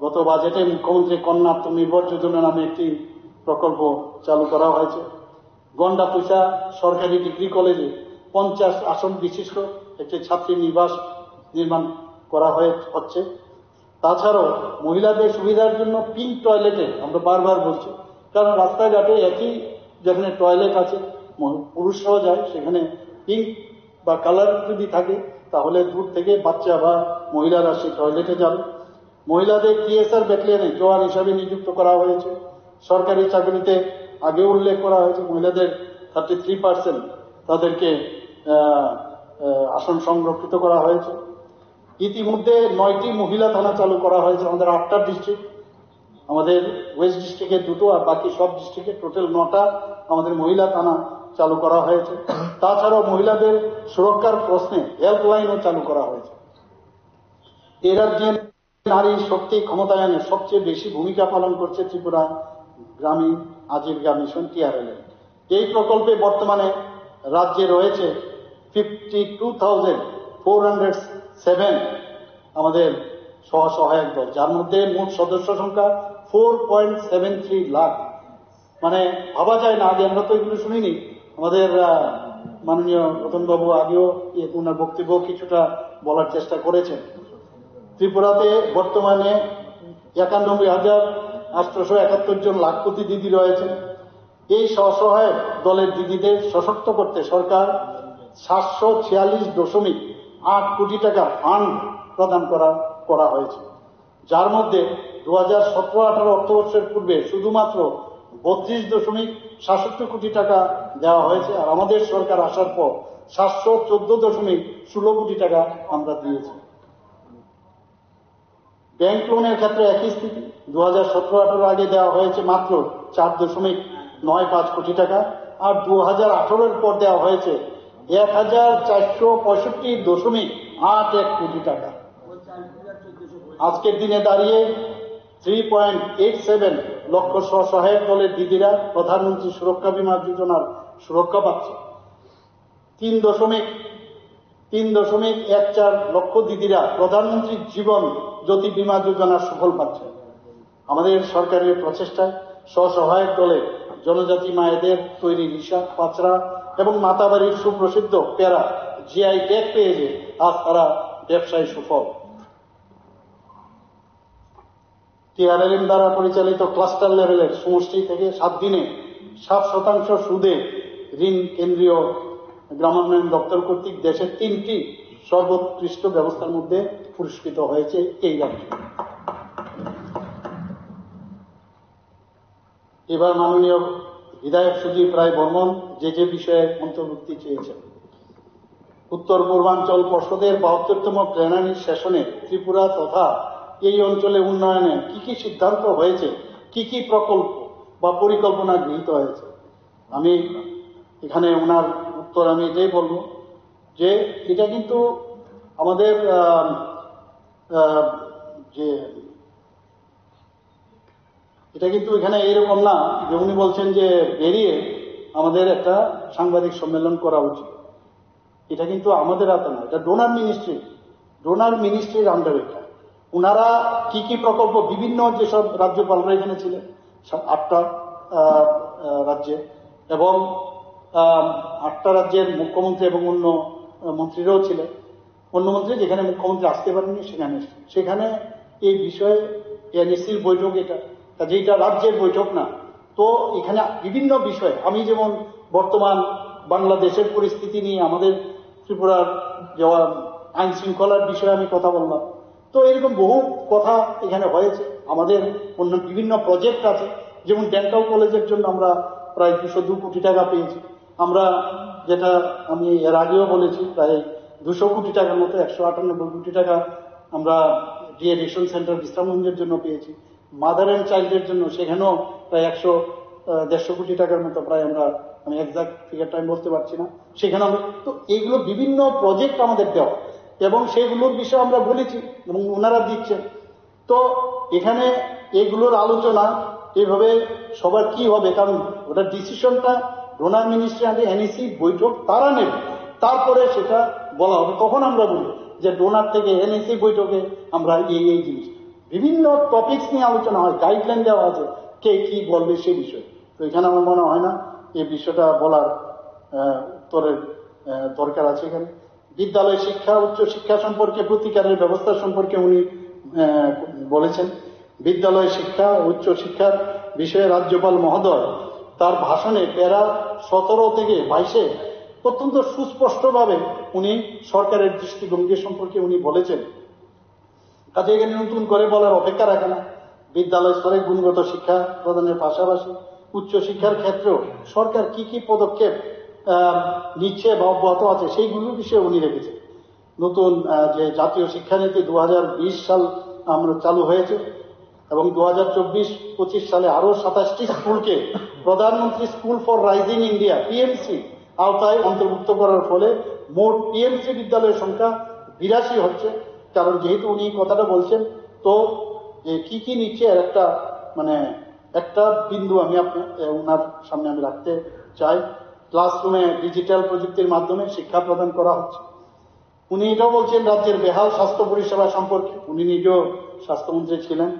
গত বাজেটে মুখ্যমন্ত্রী কন্যা আত্মনির্ভর যোজনা নামে একটি প্রকল্প চালু করা হয়েছে। গন্ডাপুইসা সরকারি ডিগ্রি কলেজে 50 আসন বিশিষ্ট একটি ছাত্রী নিবাস নির্মাণ করা হচ্ছে। তাছাড়াও মহিলাদের সুবিধার জন্য পিঙ্ক টয়লেটে আমরা বারবার বলছি, কারণ রাস্তাঘাটে একই যেখানে টয়লেট আছে পুরুষরাও যায়, সেখানে পিঙ্ক বা কালার যদি থাকে তাহলে দূর থেকে বাচ্চা বা মহিলারা সেই টয়লেটে যাবে। মহিলাদের টিএসআর ব্যাটালিয়নে জওয়ান হিসাবে নিযুক্ত করা হয়েছে। সরকারি চাকরিতে আগে উল্লেখ করা হয়েছে মহিলাদের 33% তাদেরকে আসন সংরক্ষিত করা হয়েছে। ইতিমধ্যে 9টি মহিলা থানা চালু করা হয়েছে আমাদের 8টা ডিস্ট্রিক্ট, আমাদের ওয়েস্ট ডিস্ট্রিক্টে 2টো আর বাকি সব ডিস্ট্রিক্টে টোটাল 9টা আমাদের মহিলা থানা চালু করা হয়েছে। তাছাড়াও মহিলাদের সুরক্ষার প্রশ্নে হেল্পলাইনও চালু করা হয়েছে। এ রাজ্যে নারী শক্তি ক্ষমতায়নে সবচেয়ে বেশি ভূমিকা পালন করছে ত্রিপুরা গ্রামীণ আজীবিকা মিশন TRL। এই প্রকল্পে বর্তমানে রাজ্যে রয়েছে 52,407 আমাদের সহায়ক দল, যার মধ্যে মোট সদস্য সংখ্যা 4.73 লাখ। মানে ভাবা যায় না, আগে আমরা তো এগুলো শুনিনি। আমাদের মাননীয় রতনবাবু আগেও ওনার বক্তব্য কিছুটা বলার চেষ্টা করেছেন। ত্রিপুরাতে বর্তমানে 91,871 জন লাখপতি দিদি রয়েছেন। এই স্বসহায়ক দলের দিদিদের সশক্ত করতে সরকার 746.8 কোটি টাকা ফান্ড প্রদান করা হয়েছে, যার মধ্যে 2017-18 অর্থবর্ষের পূর্বে শুধুমাত্র 32.67 কোটি টাকা দেওয়া হয়েছে। আর আমাদের সরকার আসার পর 714.16 কোটি টাকা আমরা দিয়েছি। ব্যাংক লোনের ক্ষেত্রে একই স্থিতি। 2017-18 আগে দেওয়া হয়েছে মাত্র 4.95 কোটি টাকা, আর 2018-এর পর দেওয়া হয়েছে 1465.81 কোটি টাকা। আজকের দিনে দাঁড়িয়ে 3.87 লক্ষ স্বসহায়ক দলের দিদিরা প্রধানমন্ত্রী সুরক্ষা বীমা যোজনার সুরক্ষা পাচ্ছে। 3.14 লক্ষ দিদিরা প্রধানমন্ত্রী জীবন জ্যোতি বীমা যোজনার সুফল পাচ্ছে। আমাদের সরকারের প্রচেষ্টায় স্বসহায়ক দলের জনজাতি মায়েদের তৈরি রিসা, পাচড়া এবং মাতাবাড়ির সুপ্রসিদ্ধ পেয়ারা জিআই ট্যাগ পেয়েছে, আজ তারা ব্যবসায়ী সুফল। টিআরএলএম দ্বারা পরিচালিত ক্লাস্টার লেভেলের সমষ্টি থেকে 7 দিনে 7% সুদে ঋণ কেন্দ্রীয় গ্রামোন্নয়ন দপ্তর কর্তৃক দেশের 3টি সর্বোৎকৃষ্ট ব্যবস্থার মধ্যে পুরস্কৃত হয়েছে এই রাজ্য। এবার মাননীয় বিধায়ক সুদীপ রায় বর্মন যে বিষয়ে অন্তর্ভুক্তি চেয়েছেন। উত্তর পূর্বাঞ্চল পর্ষদের 72তম প্লেনারি সেশনে ত্রিপুরা তথা এই অঞ্চলে উন্নয়নে কি সিদ্ধান্ত হয়েছে, কি প্রকল্প বা পরিকল্পনা গৃহীত হয়েছে, আমি এখানে ওনার উত্তর আমি এটাই বলবো যে এটা কিন্তু আমাদের এখানে এরকম না যে উনি বলছেন যে বেরিয়ে আমাদের একটা সাংবাদিক সম্মেলন করা উচিত। এটা কিন্তু আমাদের হাতে না, এটা ডোনার মিনিস্ট্রির আন্ডারে। ওনারা কি প্রকল্প, বিভিন্ন যেসব রাজ্যপালরা এখানে ছিলেন 8টা রাজ্যে, এবং 8টা রাজ্যের মুখ্যমন্ত্রী এবং অন্য মন্ত্রীরাও ছিলেন। অন্য মন্ত্রী যেখানে মুখ্যমন্ত্রী আসতে পারেননি সেখানে এই বিষয়ে এনএসির বৈঠক, কাজে এটা রাজ্যের বৈঠক না। তো এখানে বিভিন্ন বিষয়, আমি যেমন বর্তমান বাংলাদেশের পরিস্থিতি নিয়ে আমাদের ত্রিপুরার যাওয়া আইন শৃঙ্খলার বিষয়ে আমি কথা বললাম। তো এরকম বহু কথা এখানে হয়েছে। আমাদের অন্য বিভিন্ন প্রজেক্ট আছে, যেমন ডেন্টাল কলেজের জন্য আমরা প্রায় 202 কোটি টাকা পেয়েছি। আমরা যেটা আমি এর আগেও বলেছি, প্রায় 200 কোটি টাকার মতো 198 কোটি টাকা আমরা রিএডিকশন সেন্টার বিশ্রামগঞ্জের জন্য পেয়েছি। মাদার অ্যান্ড চাইল্ডের জন্য সেখানেও প্রায় 150 কোটি টাকার মতো প্রায় আমি এক্সাক্ট ফিগারটা আমি বলতে পারছি না, সেখানে আমরা। তো এইগুলো বিভিন্ন প্রজেক্ট আমাদের দেওয়া এবং সেগুলোর বিষয়ে আমরা বলেছি এবং ওনারা দিচ্ছেন। তো এখানে এগুলোর আলোচনা এইভাবে সবার কি হবে, কারণ ওটা ডিসিশনটা ডোনার মিনিস্ট্রি আগে এনএসি বৈঠক তারা নেবে, তারপরে সেটা বলা হবে। তখন আমরা বলি যে ডোনার থেকে এনএসি বৈঠকে আমরা এই জিনিস বিভিন্ন টপিকস নিয়ে আলোচনা হয়, গাইডলাইন দেওয়া আছে কে কি বলবে সেই বিষয়ে। তো এখানে আমার মনে হয় না এই বিষয়টা বলার উত্তরের দরকার আছে। এখানে বিদ্যালয় শিক্ষা, উচ্চ শিক্ষা সম্পর্কে প্রতিকারের ব্যবস্থা সম্পর্কে উনি বলেছেন। বিদ্যালয় শিক্ষা, উচ্চ শিক্ষার বিষয়ে রাজ্যপাল মহোদয় তার ভাষণে প্যারা 17 থেকে 22 অত্যন্ত সুস্পষ্টভাবে উনি সরকারের দৃষ্টিভঙ্গি সম্পর্কে উনি বলেছেন। কাজে এখানে নতুন করে বলার অপেক্ষা রাখে না। বিদ্যালয় স্তরে গুণগত শিক্ষা প্রদানের পাশাপাশি উচ্চ শিক্ষার ক্ষেত্রেও সরকার কি পদক্ষেপ নিচ্ছে বা অব্যাহত আছে সেইগুলোর বিষয়ে উনি রেখেছেন। নতুন যে জাতীয় শিক্ষানীতি 2020 সাল আমরা চালু হয়েছে এবং 2024-25 সালে আরো 27টি স্কুলকে প্রধানমন্ত্রী school for rising India PMC আওতায় অন্তর্ভুক্ত করার ফলে মোট পিএমসি বিদ্যালয়ের সংখ্যা 82 হচ্ছে। কারণ যেহেতু উনি কথাটা বলছেন, তো কি নিচ্ছে এর একটা বিন্দু আমি ওনার সামনে আমি রাখতে চাই। ক্লাসরুমে ডিজিটাল প্রযুক্তির মাধ্যমে শিক্ষা প্রদান করা হচ্ছে। উনি এটাও বলছেন রাজ্যের বেহাল স্বাস্থ্য পরিষেবা সম্পর্কে। উনি নিজেও স্বাস্থ্যমন্ত্রী ছিলেন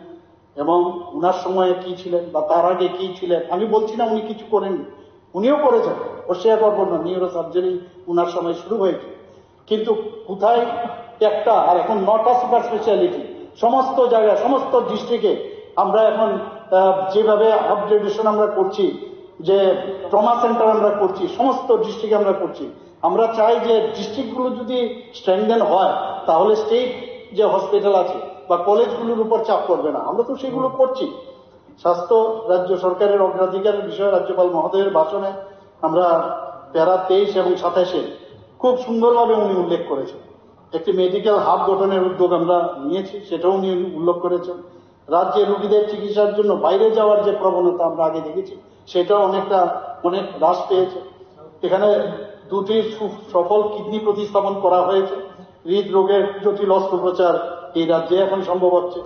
এবং উনার সময়ে কি ছিলেন বা তার আগে কি ছিলেন, আমি বলছি না উনি কিছু করেননি, উনিও করেছেন, অস্বীকার করবো না। নিউরো সার্জারি উনার সময় শুরু হয়েছে, কিন্তু কোথায় একটা, আর এখন 9টা সুপার স্পেশালিটি সমস্ত জায়গায় সমস্ত ডিস্ট্রিক্টে আমরা এখন যেভাবে আপগ্রেডেশন আমরা করছি, যে ট্রমা সেন্টার আমরা করছি সমস্ত ডিস্ট্রিক্টে আমরা করছি। আমরা চাই যে ডিস্ট্রিক্টগুলো যদি স্ট্রেংথেন হয় তাহলে স্টেট যে হসপিটাল আছে বা কলেজগুলোর উপর চাপ পড়বে না। আমরা তো সেগুলো করছি। স্বাস্থ্য রাজ্য সরকারের অগ্রাধিকারের বিষয়ে রাজ্যপাল মহোদয়ের ভাষণে আমরা প্যারা 23 এবং 27 খুব সুন্দরভাবে উনি উল্লেখ করেছেন। একটি মেডিকেল হাব গঠনের উদ্যোগ আমরা নিয়েছি, সেটাও উনি উল্লেখ করেছেন। রাজ্যে রোগীদের চিকিৎসার জন্য বাইরে যাওয়ার যে প্রবণতা আমরা আগে দেখেছি সেটাও অনেক হ্রাস পেয়েছে। এখানে দুটি সফল কিডনি প্রতিস্থাপন করা হয়েছে। হৃদরোগের জটিল অস্ত্রোপচার এই রাজ্যে এখন সম্ভব হচ্ছে।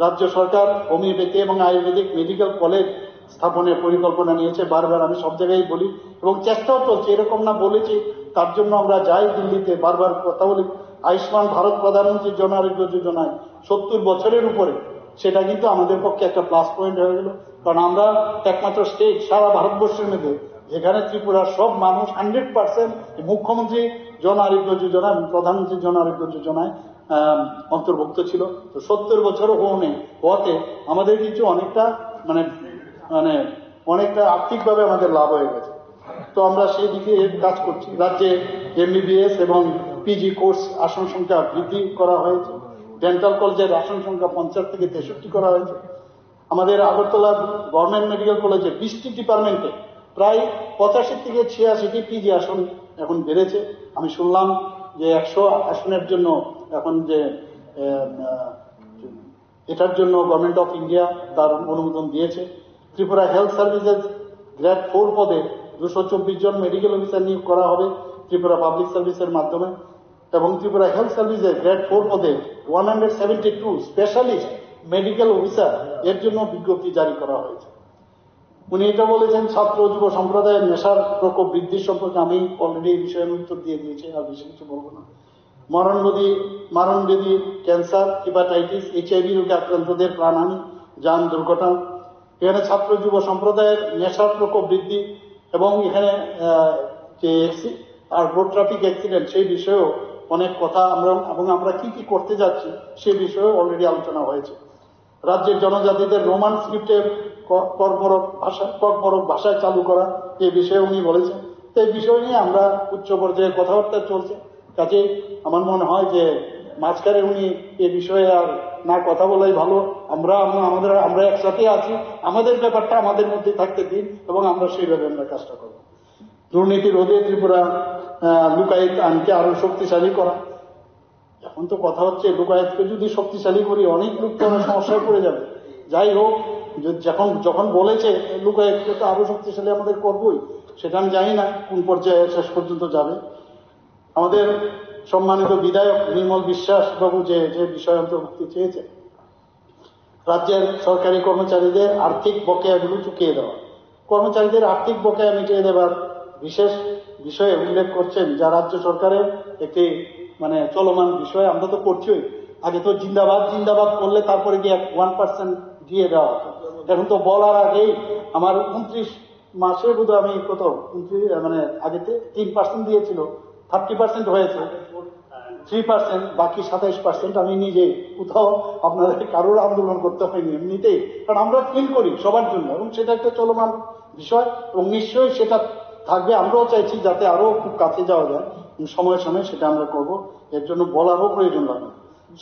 রাজ্য সরকার হোমিওপ্যাথি এবং আয়ুর্বেদিক মেডিকেল কলেজ স্থাপনের পরিকল্পনা নিয়েছে। বারবার আমি সব জায়গায় বলি এবং চেষ্টাও চলছে, এরকম না বলেছি তার জন্য আমরা যাই দিল্লিতে বারবার কথা বলি। আয়ুষ্মান ভারত প্রধানমন্ত্রী জন আরোগ্য যোজনায় 70 বছরের উপরে, সেটা কিন্তু আমাদের পক্ষে একটা প্লাস পয়েন্ট হয়ে গেল। কারণ আমরা একমাত্র স্টেট সারা ভারতবর্ষের মধ্যে যেখানে ত্রিপুরার সব মানুষ 100% মুখ্যমন্ত্রী জন আরোগ্য যোজনা এবং প্রধানমন্ত্রী জন আরোগ্য যোজনায় অন্তর্ভুক্ত ছিল। তো 70 বছরও হওয়াতে আমাদের কিছু অনেকটা অনেকটা আর্থিকভাবে আমাদের লাভ হয়ে গেছে। তো আমরা সেই দিকে কাজ করছি। রাজ্যে এমবিবিএস এবং পিজি কোর্স আসন সংখ্যা বৃদ্ধি করা হয়েছে। ডেন্টাল কলেজের আসন সংখ্যা 50 থেকে 63 করা হয়েছে। আমাদের আগরতলা গভর্নমেন্ট মেডিকেল কলেজে 20টি ডিপার্টমেন্টে প্রায় 85 থেকে 86টি পিজি আসন এখন বেড়েছে। আমি শুনলাম যে 100 আসনের জন্য এখন যে এটার জন্য গভর্নমেন্ট অফ ইন্ডিয়া তার অনুমোদন দিয়েছে। ত্রিপুরা হেলথ সার্ভিসেস গ্রেড 4 পদে 224 জন মেডিকেল অফিসার নিয়োগ করা হবে ত্রিপুরা পাবলিক সার্ভিসের মাধ্যমে, এবং ত্রিপুরা হেলথ সার্ভিসের গ্রেড 4 পদে 172 স্পেশালিস্ট মেডিকেল অফিসার এর জন্য বিজ্ঞপ্তি জারি করা হয়েছে। উনি এটা বলেছেন ছাত্র যুব সম্প্রদায়ের নেশার প্রকোপ বৃদ্ধি সম্পর্কে আমি অলরেডি এই বিষয়ে উত্তর দিয়ে দিয়েছি, আর বেশি কিছু বলবো না। মরণব্যাধি, ক্যান্সার, হেপাটাইটিস, এইচআইভি রোগে আক্রান্তদের প্রাণহানি, যান দুর্ঘটনা, এখানে ছাত্র যুব সম্প্রদায়ের নেশার প্রকোপ বৃদ্ধি এবং এখানে যে রোড ট্রাফিক অ্যাক্সিডেন্ট সেই বিষয়েও অনেক কথা আমরা কি কি করতে যাচ্ছি সে বিষয়েও অলরেডি আলোচনা হয়েছে। রাজ্যের জনজাতিদের রোমান স্ক্রিপ্টে কর্কবরক ভাষায় চালু করা এই বিষয়ে উনি বলেছেন। তো এই বিষয় নিয়ে আমরা উচ্চ পর্যায়ে কথাবার্তা চলছে। কাজে আমার মনে হয় যে মাঝখানে উনি এ বিষয়ে আর না কথা বলাই ভালো। আমরা একসাথে আছি, আমাদের ব্যাপারটা আমাদের মধ্যে থাকতে দিন এবং আমরা সেইভাবে আমরা কাজটা করব। দুর্নীতি রোধে ত্রিপুরা লোকায়ত আইনকে আরো শক্তিশালী করা। এখন তো কথা হচ্ছে লোকায়তকে যদি শক্তিশালী করি অনেক লোক তো সমস্যায় পড়ে যাবে। যাই হোক, যখন বলেছে লোকায়তকে তো আরো শক্তিশালী আমাদের করবই, সেটা আমি জানি না কোন পর্যায়ে শেষ পর্যন্ত যাবে। আমাদের সম্মানিত বিধায়ক নির্মল বিশ্বাস বাবু যে বিষয় অন্তর্ভুক্তি চেয়েছে, রাজ্যের সরকারি কর্মচারীদের আর্থিক বকেয়াগুলো চুকিয়ে দেওয়া, কর্মচারীদের আর্থিক বকেয়া মিটিয়ে দেওয়ার বিশেষ বিষয়ে উল্লেখ করছেন, যা রাজ্য সরকারের একটি চলমান বিষয়। আমরা তো করছোই, আগে তো জিন্দাবাদ করলে তারপরে গিয়ে 1% দিয়ে দেওয়া হতো। এখন তো বলার আগেই আমার 29 মাসে বোধহয় আমি আগেতে 3% দিয়েছিল, 30% হয়েছে, 3%, বাকি 27% আমি নিজেই কোথাও আপনাদের কারোর আন্দোলন করতে হয়নি, এমনিতেই। কারণ আমরা ফিল করি সবার জন্য এবং সেটা একটা চলমান বিষয় এবং নিশ্চয়ই সেটা থাকবে। আমরাও চাইছি যাতে আরো খুব কাছে যাওয়া যায়, সময়ে সময়ে সেটা আমরা করব, এর জন্য বলারও প্রয়োজন লাগে।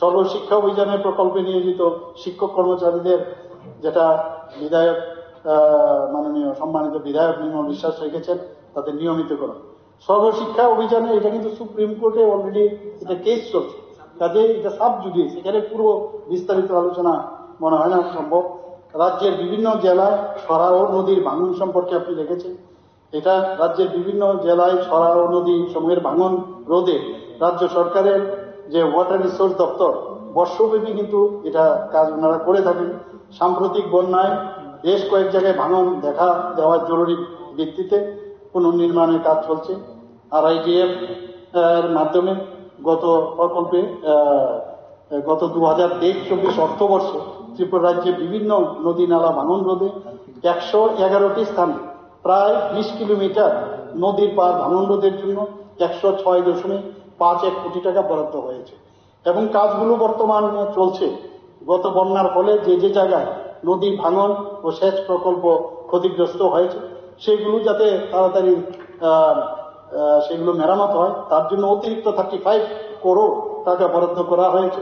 সর্বশিক্ষা অভিযানের প্রকল্পে নিয়োজিত শিক্ষক কর্মচারীদের, যেটা বিধায়ক মাননীয় সম্মানিত বিধায়ক নির্মল বিশ্বাস রেখেছেন, তাদের নিয়মিতকরণ। সর্বশিক্ষা অভিযানে এটা কিন্তু সুপ্রিম কোর্টে অলরেডি এটা কেস চলছে, কাজে এটা সাব জুডিস, এখানে পুরো বিস্তারিত আলোচনা মনে হয় না সম্ভব। রাজ্যের বিভিন্ন জেলায় সরা ও নদীর ভাঙন সম্পর্কে আপনি লিখেছেন। এটা রাজ্যের বিভিন্ন জেলায় সরা ও নদী সমূহের ভাঙন রোধে রাজ্য সরকারের যে ওয়াটার রিসোর্স দপ্তর বর্ষব্যাপী কিন্তু এটা কাজ ওনারা করে থাকেন। সাম্প্রতিক বন্যায় বেশ কয়েক জায়গায় ভাঙন দেখা দেওয়ার জরুরি ভিত্তিতে পুনর্নির্মাণের কাজ চলছে। RIDF এর মাধ্যমে গত 2023-24 অর্থবর্ষে ত্রিপুরা রাজ্যে বিভিন্ন নদী নালা ভাঙন রোধে 111টি স্থানে প্রায় 20 কিলোমিটার নদীর পার ভাঙন রোধের জন্য 106.51 কোটি টাকা বরাদ্দ হয়েছে এবং কাজগুলো বর্তমানে চলছে। গত বন্যার ফলে যে জায়গায় নদী ভাঙন ও সেচ প্রকল্প ক্ষতিগ্রস্ত হয়েছে সেগুলো যাতে তাড়াতাড়ি সেগুলো মেরামত হয়, তার জন্য অতিরিক্ত 35 করোড় টাকা বরাদ্দ করা হয়েছে।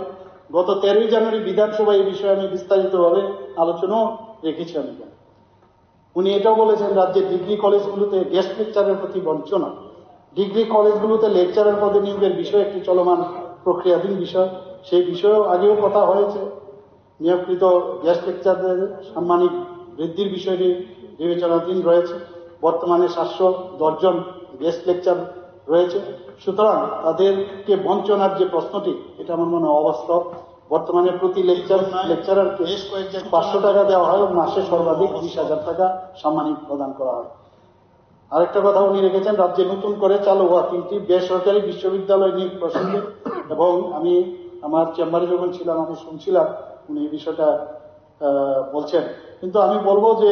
গত 13 জানুয়ারি বিধানসভায় এই বিষয়ে আমি বিস্তারিতভাবে আলোচনাও রেখেছি। উনি এটাও বলেছেন রাজ্যের ডিগ্রি কলেজগুলোতে গেস্ট লেকচারের প্রতি বঞ্চনা। ডিগ্রি কলেজগুলোতে লেকচারার পদে নিয়োগের বিষয় একটি চলমান প্রক্রিয়াধীন বিষয়, সেই বিষয়েও আগেও কথা হয়েছে। নিয়োগকৃত গেস্ট লেকচারদের সাম্মানিক বৃদ্ধির বিষয়টি বিবেচনাধীন রয়েছে। বর্তমানে 710 জন গেস্ট লেকচার রয়েছে। সুতরাং তাদেরকে বঞ্চনার যে প্রশ্নটি, এটা আমার মনে হয় অবাস্তব। বর্তমানে প্রতি লেকচারারকে 500 টাকা দেওয়া হয় এবং মাসে সর্বাধিক 20,000 টাকা সাম্মানিক প্রদান করা হয়। আরেকটা কথা উনি রেখেছেন, রাজ্যে নতুন করে চালু হওয়া 3টি বেসরকারি বিশ্ববিদ্যালয় নিয়োগ প্রসঙ্গে, এবং আমি আমার চেম্বারে যখন ছিলাম আমি শুনছিলাম উনি এই বিষয়টা বলছেন। কিন্তু আমি বলবো যে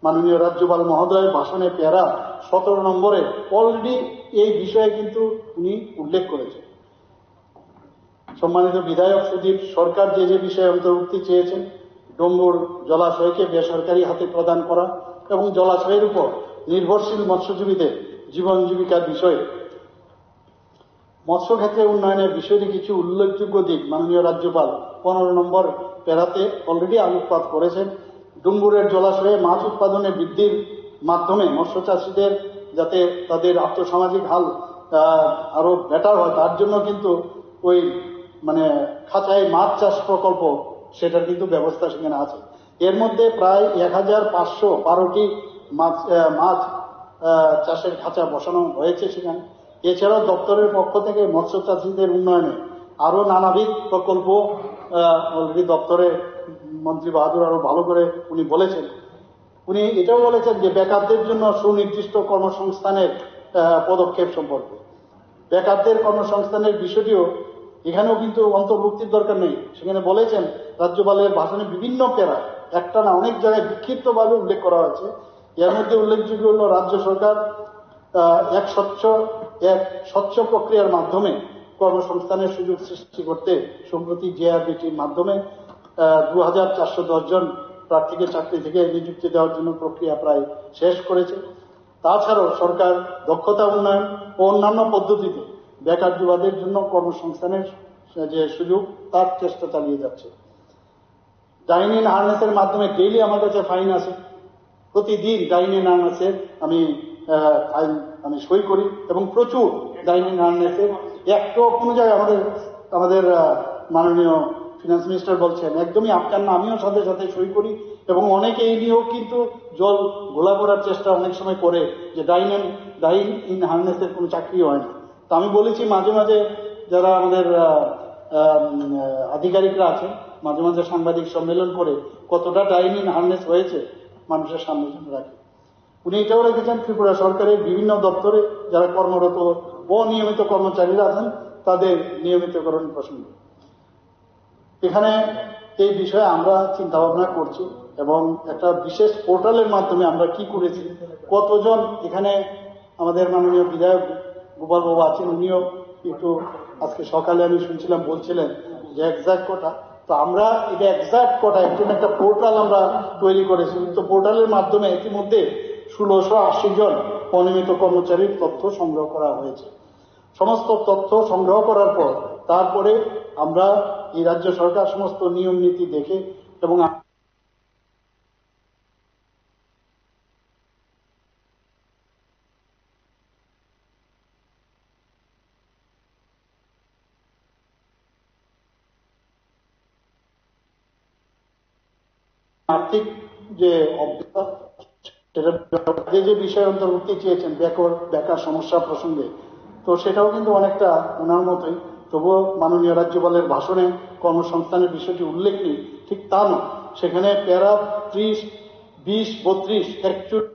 মাননীয় রাজ্যপাল মহোদয়ের ভাষণে প্যারা 17 নম্বরে অলরেডি এই বিষয়ে কিন্তু উনি উল্লেখ করেছেন। সম্মানিত বিধায়ক সুদীপ সরকার যে যে বিষয়ে অন্তর্ভুক্তি চেয়েছেন, ডম্বুর জলাশয়কে বেসরকারি হাতে প্রদান করা এবং জলাশয়ের উপর নির্ভরশীল মৎস্যজীবীদের জীবন জীবিকার বিষয়ে মৎস্য ক্ষেত্রে উন্নয়নের বিষয়টি কিছু উল্লেখযোগ্য দিক মাননীয় রাজ্যপাল 15 নম্বর প্যারাতে অলরেডি আলোকপাত করেছেন। ডুম্বুরের জলাশয়ে মাছ উৎপাদনে বৃদ্ধির মাধ্যমে মৎস্য চাষীদের যাতে তাদের আর্থসামাজিক হাল আরো বেটার হয়, তার জন্য কিন্তু ওই খাঁচায় মাছ চাষ প্রকল্প, সেটার কিন্তু ব্যবস্থা সেখানে আছে। এর মধ্যে প্রায় 1512টি মাছ চাষের খাঁচা বসানো হয়েছে সেখানে। এছাড়াও দপ্তরের পক্ষ থেকে মৎস্য চাষীদের উন্নয়নে আরো নানাবিধ প্রকল্প অলরেডি দপ্তরে মন্ত্রী বাহাদুর আরো ভালো করে উনি বলেছেন। উনি এটাও বলেছেন যে বেকারদের জন্য সুনির্দিষ্ট কর্মসংস্থানের পদক্ষেপ সম্পর্কে। বেকারদের কর্মসংস্থানের বিষয়টিও এখানেও কিন্তু অন্তর্ভুক্তির দরকার নেই। সেখানে বলেছেন রাজ্যপালের ভাষণে বিভিন্ন প্যারা, একটা না অনেক জায়গায় বিক্ষিপ্তভাবে উল্লেখ করা হয়েছে। এর মধ্যে উল্লেখযোগ্য হল রাজ্য সরকার এক স্বচ্ছ প্রক্রিয়ার মাধ্যমে কর্মসংস্থানের সুযোগ সৃষ্টি করতে সম্প্রতি জেআরবিটির মাধ্যমে 2410 জন প্রার্থীকে চাকরি থেকে নিযুক্তি দেওয়ার জন্য প্রক্রিয়া প্রায় শেষ করেছে। তাছাড়াও সরকার দক্ষতা উন্নয়ন ও অন্যান্য পদ্ধতিতে বেকার যুবাদের জন্য কর্মসংস্থানের যে সুযোগ তার চেষ্টা চালিয়ে যাচ্ছে। ডাইন ইন হারনেসের মাধ্যমে ডেইলি আমার কাছে ফাইন আছে, প্রতিদিন ডাইন ইন হারনেসের আমি সই করি এবং প্রচুর ডাইন ইন হারনেসের একটু কোনো জায়গায় আমাদের মাননীয় ফিনান্স মিনিস্টার বলছেন একদমই আটকান না, আমিও সাথে সাথে সই করি। এবং অনেকে এই নিয়েও কিন্তু জল ঘোলা করার চেষ্টা অনেক সময় করে যে ডাইন ইন হারনেসের কোনো চাকরি হয় না। তো আমি বলেছি মাঝে মাঝে যারা আমাদের আধিকারিকরা আছেন মাঝে মাঝে সাংবাদিক সম্মেলন করে কতটা ডাইন ইন হারনেস হয়েছে মানুষের সামনে রাখে। উনি এটাও রেখেছেন ত্রিপুরা সরকারের বিভিন্ন দপ্তরে যারা কর্মরত অনিয়মিত কর্মচারীরা আছেন তাদের নিয়মিতকরণ প্রসঙ্গে। এখানে এই বিষয়ে আমরা চিন্তা ভাবনা করছি এবং একটা বিশেষ পোর্টালের মাধ্যমে আমরা কি করেছি, কতজন এখানে আমাদের মাননীয় বিধায়ক গোপাল বাবু আছেন, উনিও একটু আজকে সকালে আমি শুনছিলাম বলছিলেন যে এক্সাক্ট কটা, তো আমরা এটা এক্সাক্ট কটা একজন একটা পোর্টাল আমরা তৈরি করেছি। তো পোর্টালের মাধ্যমে ইতিমধ্যে 1680 জন অনিয়মিত কর্মচারীর তথ্য সংগ্রহ করা হয়েছে। সমস্ত তথ্য সংগ্রহ করার পর তারপরে আমরা এই রাজ্য সরকার সমস্ত নিয়ম নীতি দেখে এবং আর্থিক যে অভ্যতা সেটা যে বিষয় অন্তর্ভুক্তি চেয়েছেন বেকার সমস্যা প্রসঙ্গে, তো সেটাও কিন্তু অনেকটা ওনার মতোই। তবুও মাননীয় রাজ্যপালের ভাষণে কর্মসংস্থানের বিষয়টি উল্লেখ নেই ঠিক তা নয়, সেখানে প্যারা 30, 20, 32, 41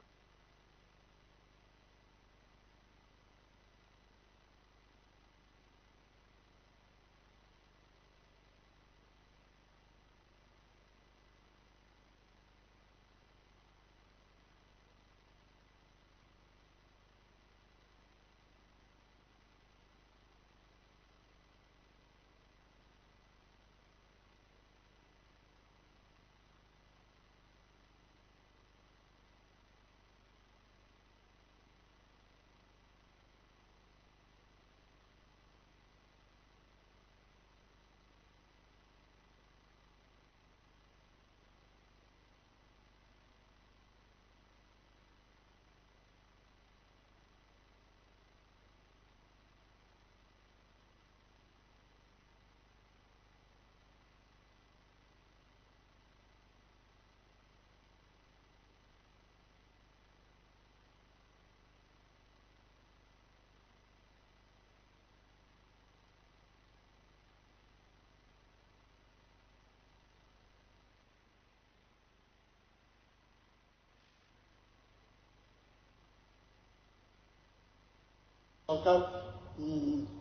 সরকার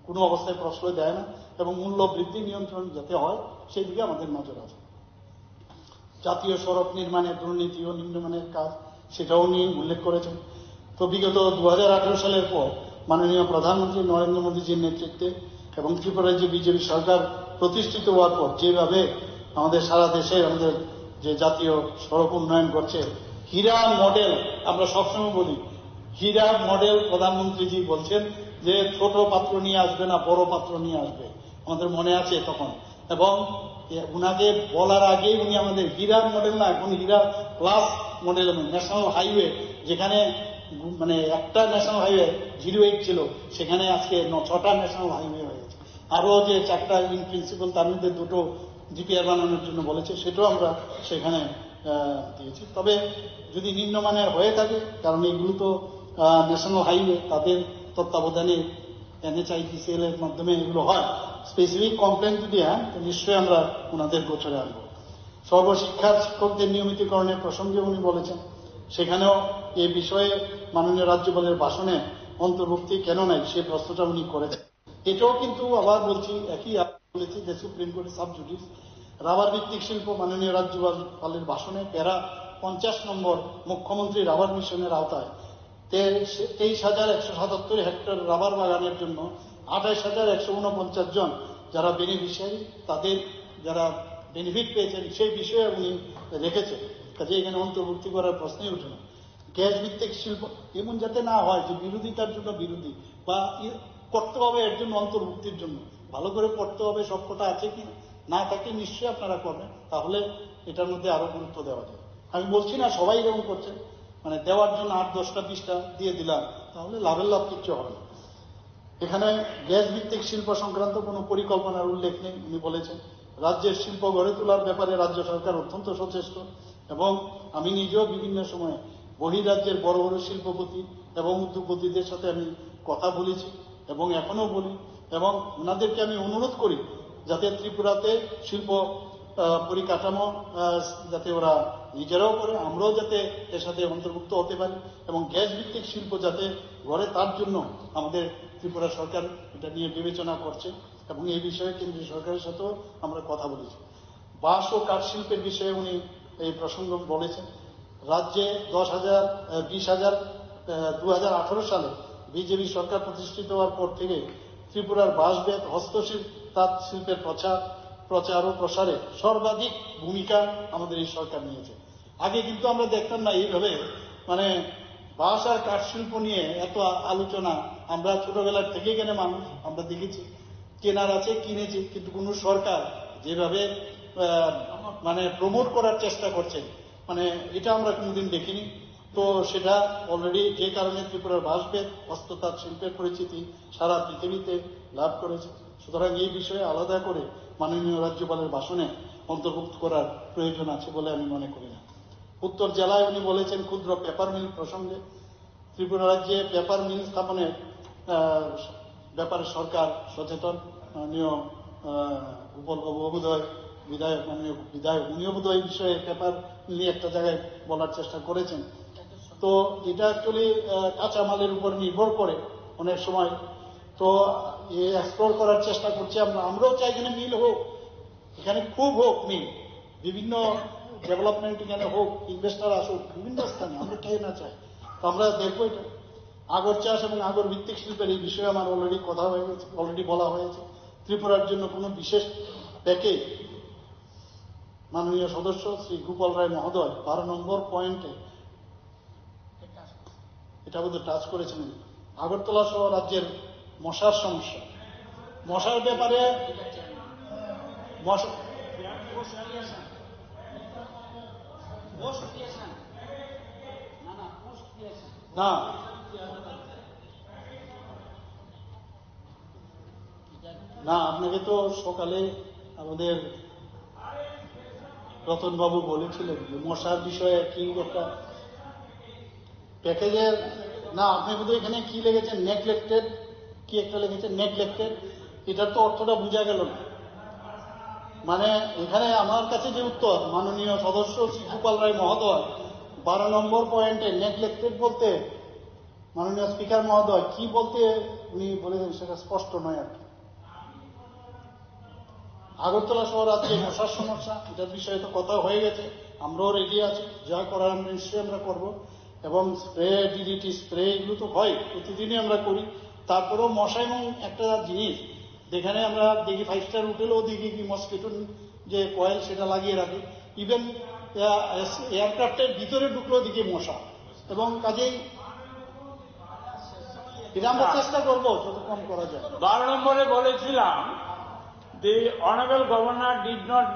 কোনো অবস্থায় প্রশ্রয় দেয় না এবং মূল্য বৃদ্ধি নিয়ন্ত্রণ যাতে হয় সেই দিকে আমাদের নজর আছে। জাতীয় সড়ক নির্মাণের দুর্নীতি ও নিম্নমানের কাজ সেটাও নিয়ে উল্লেখ করেছেন। তো বিগত 2018 সালের পর মাননীয় প্রধানমন্ত্রী নরেন্দ্র মোদীজির নেতৃত্বে এবং ত্রিপুরায় যে বিজেপি সরকার প্রতিষ্ঠিত হওয়ার পর যেভাবে আমাদের সারা দেশে আমাদের যে জাতীয় সড়ক উন্নয়ন করছে, হীরা মডেল, আমরা সবসময় বলি হীরা মডেল প্রধানমন্ত্রীজি বলছেন যে ছোট পাত্র নিয়ে আসবে না, বড় পাত্র নিয়ে আসবে, আমাদের মনে আছে তখন। এবং উনাকে বলার আগেই উনি আমাদের হীরা মডেল না, এখন হীরা প্লাস মডেল, ন্যাশনাল হাইওয়ে, যেখানে মানে একটা ন্যাশনাল হাইওয়ে 08 ছিল, সেখানে আজকে 6টা ন্যাশনাল হাইওয়ে হয়ে গেছে। আরো যে 4টা ইন প্রিন্সিপাল, তার মধ্যে 2টো জিপিআর বানানোর জন্য বলেছে, সেটাও আমরা সেখানে দিয়েছি। তবে যদি নিম্নমানের হয়ে থাকে, কারণ এগুলো তো ন্যাশনাল হাইওয়ে, তাদের তত্ত্বাবধানে NHIPCL এর মাধ্যমে এগুলো হয়, স্পেসিফিক কমপ্লেন যদি হয় তো নিশ্চয়ই আমরা ওনাদের গোচরে আনব। সর্বশিক্ষার শিক্ষকদের নিয়মিতকরণের প্রসঙ্গে উনি বলেছেন, সেখানেও এই বিষয়ে মাননীয় রাজ্যপালের ভাষণে অন্তর্ভুক্তি কেন নাই সে প্রশ্নটা উনি করেছেন। এটাও কিন্তু আবার বলছি, একই বলেছি যে সুপ্রিম কোর্টের সাব জুডিস রাবার ভিত্তিক শিল্প, মাননীয় রাজ্যপালের ভাষণে প্যারা 50 নম্বর মুখ্যমন্ত্রী রাবার মিশনের আওতায় 23,177 হেক্টর রাবার বাগানের জন্য 28,149 জন যারা বেনিফিশিয়ারি, তাদের যারা বেনিফিট পেয়েছেন সেই বিষয়ে উনি রেখেছেন। কাজে এখানে অন্তর্ভুক্তি করার প্রশ্নই ওঠে না। গ্যাস ভিত্তিক শিল্প এমন যাতে না হয় যে বিরোধিতার জন্য বিরোধী, বা করতে হবে এর জন্য অন্তর্ভুক্তির জন্য, ভালো করে পড়তে হবে সবকটা আছে কি না থাকে নিশ্চয়ই আপনারা করবেন, তাহলে এটার মধ্যে আরো গুরুত্ব দেওয়া যায়। আমি বলছি না সবাই এরকম করছেন, মানে দেওয়ার জন্য 8, 10টা 20টা দিয়ে দিলাম, তাহলে লাভের লাভ কিচ্ছু হবে না। এখানে গ্যাস ভিত্তিক শিল্প সংক্রান্ত কোনো পরিকল্পনার উল্লেখ নেই। উনি বলেছেন রাজ্যের শিল্প গড়ে তোলার ব্যাপারে রাজ্য সরকার অত্যন্ত সচেষ্ট এবং আমি নিজেও বিভিন্ন সময়ে বহিরাজ্যের বড় বড় শিল্পপতি এবং উদ্যোগপতিদের সাথে আমি কথা বলেছি এবং এখনো বলি, এবং ওনাদেরকে আমি অনুরোধ করি যাতে ত্রিপুরাতে শিল্প পরিকাঠামো যাতে ওরা নিজেরাও করে, আমরাও যাতে এর সাথে অন্তর্ভুক্ত হতে পারি, এবং গ্যাস ভিত্তিক শিল্প যাতে গড়ে তার জন্য আমাদের ত্রিপুরা সরকার এটা নিয়ে বিবেচনা করছে এবং এই বিষয়ে কেন্দ্রীয় সরকারের সাথেও আমরা কথা বলেছি। বাঁশ ও কাঠ শিল্পের বিষয়ে উনি এই প্রসঙ্গ বলেছেন। রাজ্যে 20,000 2018 সালে বিজেপি সরকার প্রতিষ্ঠিত হওয়ার পর থেকে ত্রিপুরার বাঁশবেত হস্তশিল্প তাঁত শিল্পের প্রচার ও প্রসারে সর্বাধিক ভূমিকা আমাদের এই সরকার নিয়েছে। আগে কিন্তু আমরা দেখতাম না এইভাবে, মানে বাঁশ আর কাঠ শিল্প নিয়ে এত আলোচনা। আমরা ছোটবেলার থেকে এখানে মানুষ আমরা দেখেছি, কেনার আছে কিনেছি, কিন্তু কোন সরকার যেভাবে মানে প্রমোট করার চেষ্টা করছে, মানে এটা আমরা কোনোদিন দেখিনি। তো সেটা অলরেডি যে কারণে ত্রিপুরার বাঁশবেত হস্ততাঁত শিল্পের পরিচিতি সারা পৃথিবীতে লাভ করেছে। সুতরাং এই বিষয়ে আলাদা করে মাননীয় রাজ্যপালের ভাষণে অন্তর্ভুক্ত করার প্রয়োজন আছে বলে আমি মনে করি না। উত্তর জেলায় উনি বলেছেন ক্ষুদ্র পেপার মিল প্রসঙ্গে, ত্রিপুরা রাজ্যে পেপার মিল স্থাপনের ব্যাপারে সরকার সচেতন। মাননীয় উপবোধয় বিধায়ক, মাননীয় বিধায়ক উনিও বোধ এই বিষয়ে পেপার নিয়ে একটা জায়গায় বলার চেষ্টা করেছেন। তো এটা অ্যাকচুয়ালি কাঁচামালের উপর নির্ভর করে অনেক সময়, তো এক্সপ্লোর করার চেষ্টা করছি আমরাও চাই এখানে মিল হোক, এখানে খুব হোক মিল, বিভিন্ন ডেভেলপমেন্ট এখানে হোক, ইনভেস্টার আসুক বিভিন্ন স্থানে, আমরা চাই না চাই। তো আমরা দেখবো এটা আগর চাষ এবং আগর ভিত্তিক শিল্পের এই বিষয়ে আমার অলরেডি কথা হয়ে গেছে, অলরেডি বলা হয়েছে। ত্রিপুরার জন্য কোনো বিশেষ প্যাকেজ মাননীয় সদস্য শ্রী গোপাল রায় মহোদয় 12 নম্বর পয়েন্টে এটা বোধহয় টাচ করেছেন। আগরতলা সহ রাজ্যের মশার সমস্যা, মশার ব্যাপারে না না আপনাকে তো সকালে আমাদের রতনবাবু বলেছিলেন যে মশার বিষয়ে কি একটা প্যাকেজের, না আপনি বোধহয় এখানে কি লেগেছেন নেগলেক্টেড, কি একটা লেগেছেন নেগলেক্টেড, এটার তো অর্থটা বোঝা গেল না। মানে এখানে আমার কাছে যে উত্তর মাননীয় সদস্য শ্রী গোপাল রায় মহোদয় 12 নম্বর পয়েন্টে নেগলেক্টেড বলতে মাননীয় স্পিকার মহোদয় কি বলতে উনি বলেছেন সেটা স্পষ্ট নয় আর কি। আগরতলা শহর আজকে মশার সমস্যা, এটার বিষয়ে তো কথা হয়ে গেছে, আমরাও রেডি আছি, যা করার আমরা নিশ্চয়ই আমরা করবো। এবং স্প্রে, ডিডিটি স্প্রে এগুলো তো হয়, প্রতিদিনই আমরা করি। তারপরেও মশা এবং একটা জিনিস, যেখানে আমরা দেখি 5 স্টার হোটেলেও দেখি কি মসকিটো যে কয়েল সেটা লাগিয়ে রাখি, ইভেন এয়ারক্রাফটের ভিতরে ঢুকলেও দেখি মশা। এবং কাজেই এটা আমরা চেষ্টা করবো যত কম করা যায়। 12 নম্বরে বলেছিলাম the honorable governor did not।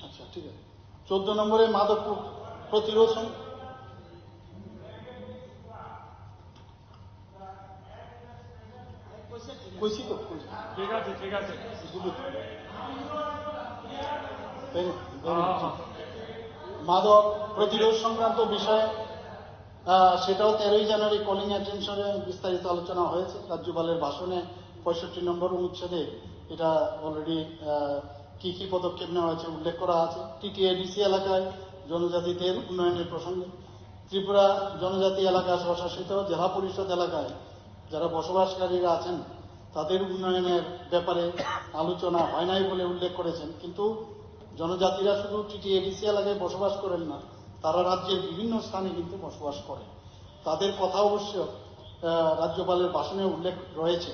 আচ্ছা ঠিক আছে। 14 নম্বরে মাদক প্রতিরোধ কইছি তো, ঠিক আছে ঠিক আছে। মাদক প্রতিরোধ সংক্রান্ত বিষয়ে সেটাও 13ই জানুয়ারি কলিং অ্যাটেনশনে বিস্তারিত আলোচনা হয়েছে। রাজ্যপালের ভাষণে 65 নম্বর অনুচ্ছেদে এটা অলরেডি কি কি পদক্ষেপ নেওয়া হয়েছে উল্লেখ করা আছে। টিটিএডিসি এলাকায় জনজাতিদের উন্নয়নের প্রসঙ্গে ত্রিপুরা জনজাতি এলাকা স্বশাসিত জেলা পরিষদ এলাকায় যারা বসবাসকারীরা আছেন তাদের উন্নয়নের ব্যাপারে আলোচনা হয় নাই বলে উল্লেখ করেছেন। কিন্তু জনজাতিরা শুধু টিটিএডিসি এলাকায় বসবাস করেন না, তারা রাজ্যের বিভিন্ন স্থানে কিন্তু বসবাস করে। তাদের কথা অবশ্য রাজ্যপালের ভাষণে উল্লেখ রয়েছে।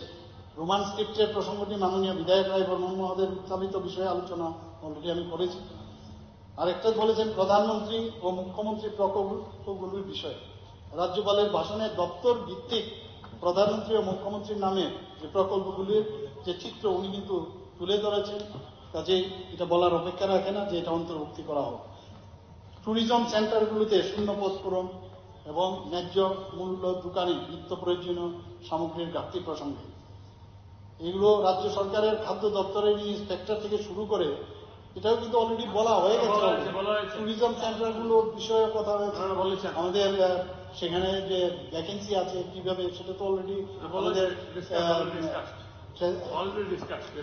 রোমান স্ক্রিপ্টের প্রসঙ্গটি মাননীয় বিধায়ক রায় বর্মন মহোদয়ের উত্থাপিত বিষয়ে আলোচনা অলরেডি আমি করেছি। আরেকটা বলেছেন প্রধানমন্ত্রী ও মুখ্যমন্ত্রী প্রকল্পগুলির বিষয়ে। রাজ্যপালের ভাষণে দপ্তর ভিত্তিক প্রধানমন্ত্রী ও মুখ্যমন্ত্রীর নামে যে প্রকল্পগুলির যে চিত্র উনি কিন্তু তুলে ধরেছেন, কাজেই এটা বলার অপেক্ষা রাখে না যে এটা অন্তর্ভুক্তি করা হোক। ট্যুরিজম সেন্টারগুলোতে শূন্যপদ পূরণ এবং ন্যায্য মূল্য দোকানে নিত্য প্রয়োজনীয় সামগ্রীর ঘাটতি প্রসঙ্গে এগুলো রাজ্য সরকারের খাদ্য দপ্তরের ইন্সপেক্টর থেকে শুরু করে এটাও কিন্তু অলরেডি বলা হয়ে গেছে। ট্যুরিজম সেন্টারগুলোর বিষয়ে কথা হয়েছে, আমাদের সেখানে যে ভ্যাকেন্সি আছে কিভাবে সেটা তো অলরেডি আমাদের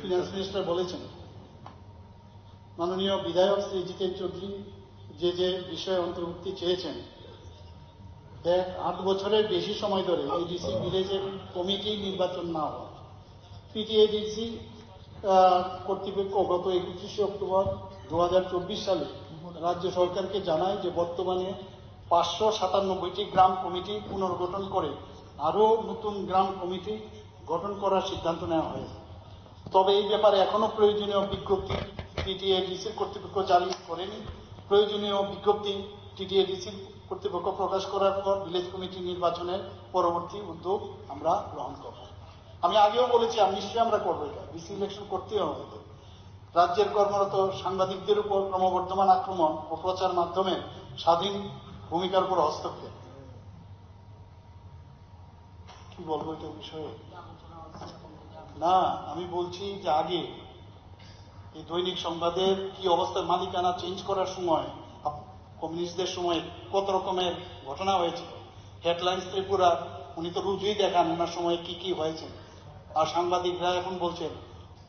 ফিনান্স মিনিস্টার বলেছেন। মাননীয় বিধায়ক শ্রী জিতেন চৌধুরী যে যে বিষয়ে অন্তর্ভুক্তি চেয়েছেন, 8 বছরের বেশি সময় ধরে এডিসি ভিলেজের কমিটি নির্বাচন না হওয়া। পিটিএডিসি কর্তৃপক্ষ গত 31শে অক্টোবর 2024 সালে রাজ্য সরকারকে জানায় যে বর্তমানে 597টি গ্রাম কমিটি পুনর্গঠন করে আরও নতুন গ্রাম কমিটি গঠন করার সিদ্ধান্ত নেওয়া হয়েছে। তবে এই ব্যাপারে এখনো প্রয়োজনীয় বিজ্ঞপ্তি টিটিএডিসির কর্তৃপক্ষ জারি করেনি। প্রয়োজনীয় বিজ্ঞপ্তি টিটিএডিসির কর্তৃপক্ষ প্রকাশ করার পর ভিলেজ কমিটি নির্বাচনের পরবর্তী উদ্যোগ আমরা গ্রহণ করব। আমি আগেও বলেছি নিশ্চয়ই আমরা করবো, এটা ডিসি ইলেকশন করতে হবে। রাজ্যের কর্মরত সাংবাদিকদের উপর ক্রমবর্ধমান আক্রমণ ও প্রচার মাধ্যমের স্বাধীন ভূমিকার উপর হস্তক্ষেপ। কি বলবো এটা বিষয়ে না, আমি বলছি যে আগে এই দৈনিক সংবাদের কি অবস্থার মালিকানা চেঞ্জ করার সময় কমিউনিস্টদের সময় কত রকমের ঘটনা হয়েছে। হেডলাইন্স ত্রিপুরা উনি তো রুজুই দেখান ওনার সময় কি কি হয়েছে, আর সাংবাদিকরা এখন বলছেন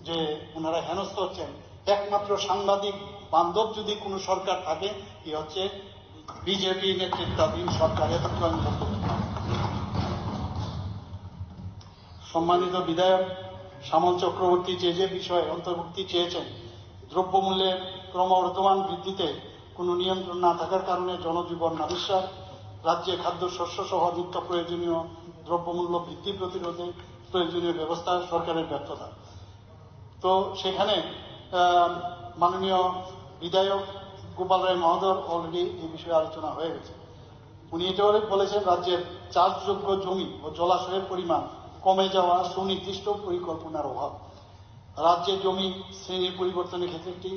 যে ওনারা হেনস্থ হচ্ছেন। একমাত্র সাংবাদিক বান্ধব যদি কোনো সরকার থাকে কি হচ্ছে বিজেপি নেতৃত্বাধীন সরকার। সম্মানিত বিধায়ক শ্যামল চক্রবর্তী যে যে বিষয়ে অন্তর্ভুক্তি চেয়েছেন, দ্রব্যমূল্যের ক্রমবর্ধমান বৃদ্ধিতে কোনো নিয়ন্ত্রণ না থাকার কারণে জনজীবন নাবিশ্বাস, রাজ্যে খাদ্য শস্য সহ নিত্য প্রয়োজনীয় দ্রব্যমূল্য বৃদ্ধি প্রতিরোধে প্রয়োজনীয় ব্যবস্থা সরকারের ব্যর্থতা। তো সেখানে মাননীয় বিধায়ক গোপাল রায় মহোদয় অলরেডি এই বিষয়ে আলোচনা হয়ে গেছে। উনি এটাও বলেছেন রাজ্যের চাষযোগ্য জমি ও জলাশয়ের পরিমাণ কমে যাওয়া, সুনির্দিষ্ট পরিকল্পনার অভাব। রাজ্যের জমি শ্রেণীর পরিবর্তনের ক্ষেত্রে একটি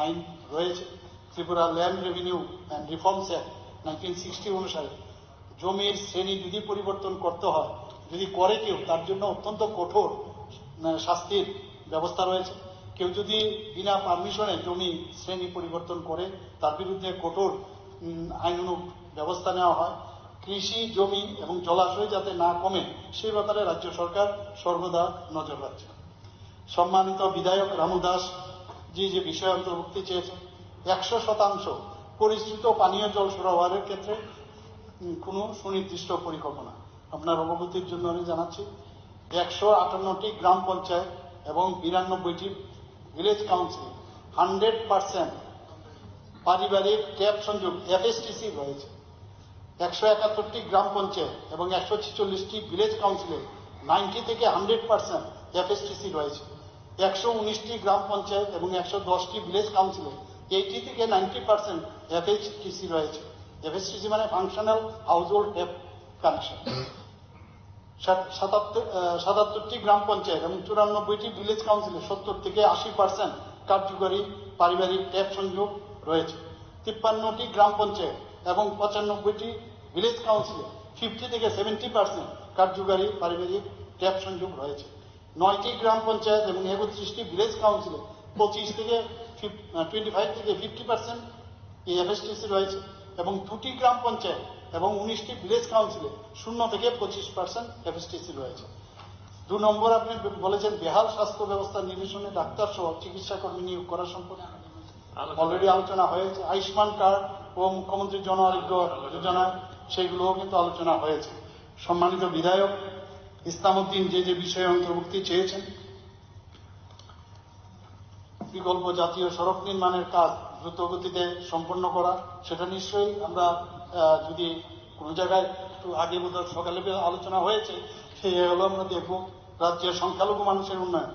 আইন রয়েছে। Tripura land revenue and reforms act 1960 অনুসারে জমির শ্রেণী যদি পরিবর্তন করতে হয়, যদি করে কেউ, তার জন্য অত্যন্ত কঠোর শাস্তির ব্যবস্থা রয়েছে। কেউ যদি বিনা পারমিশনে জমি শ্রেণী পরিবর্তন করে তার বিরুদ্ধে কঠোর আইনানুগ ব্যবস্থা নেওয়া হয়। কৃষি জমি এবং জলাশয় যাতে না কমে সে ব্যাপারে রাজ্য সরকার সর্বদা নজর রাখছে। সম্মানিত বিধায়ক রামু দাস যে বিষয় অন্তর্ভুক্তি চেয়েছেন, 100% পরিশ্রুত পানীয় জল সরবরাহের ক্ষেত্রে কোনো সুনির্দিষ্ট পরিকল্পনা। আপনার অবগতির জন্য আমি জানাচ্ছি 158টি গ্রাম পঞ্চায়েত এবং 92টি ভিলেজ কাউন্সিল 100% পারিবারিক ট্যাপ সংযোগ এফএসটিসি রয়েছে। 171টি গ্রাম পঞ্চায়েত এবং 146টি ভিলেজ কাউন্সিলে 90 থেকে 100% এফএসটিসি রয়েছে। 119টি গ্রাম পঞ্চায়েত এবং 110টি ভিলেজ কাউন্সিলে 80 থেকে 90% এফএসটিসি রয়েছে। এফএসটিসি মানে ফাংশনাল হাউসহোল্ড ট্যাপ কানেকশন। 77টি গ্রাম পঞ্চায়েত এবং 94টি ভিলেজ কাউন্সিলে 70 থেকে 80% কার্যকরী পারিবারিক ট্যাপ সংযোগ রয়েছে। 53টি গ্রাম পঞ্চায়েত এবং 95টি ভিলেজ কাউন্সিলে 50 থেকে 70% কার্যকরী পারিবারিক ট্যাপ সংযোগ রয়েছে। 9টি গ্রাম পঞ্চায়েত এবং 31টি ভিলেজ কাউন্সিলে 25 থেকে 50% এফএসটিসি রয়েছে এবং 2টি গ্রাম পঞ্চায়েত এবং 19টি ভিলেজ কাউন্সিলে 0 থেকে 25% এফএসটিসি রয়েছে। 2 নম্বর, আপনি বলেছেন বেহাল স্বাস্থ্য ব্যবস্থা নিরসনে ডাক্তার সহ চিকিৎসা কর্মী নিয়োগ করা সম্পর্কে অলরেডি আলোচনা হয়েছে। আয়ুষ্মান কার্ড ও মুখ্যমন্ত্রী জন আরোগ্য যোজনা সেগুলোও কিন্তু আলোচনা হয়েছে। সম্মানিত বিধায়ক ইসলামউদ্দিন যে বিষয়ে অন্তর্ভুক্তি চেয়েছেন, বিকল্প জাতীয় সড়ক নির্মাণের কাজ দ্রুত গতিতে সম্পন্ন করা, সেটা নিশ্চয়ই আমরা যদি কোনো জায়গায় একটু আগে বোধহয় সকালে আলোচনা হয়েছে, সেই হলো আমরা দেখব রাজ্যের সংখ্যালঘু মানুষের উন্নয়ন।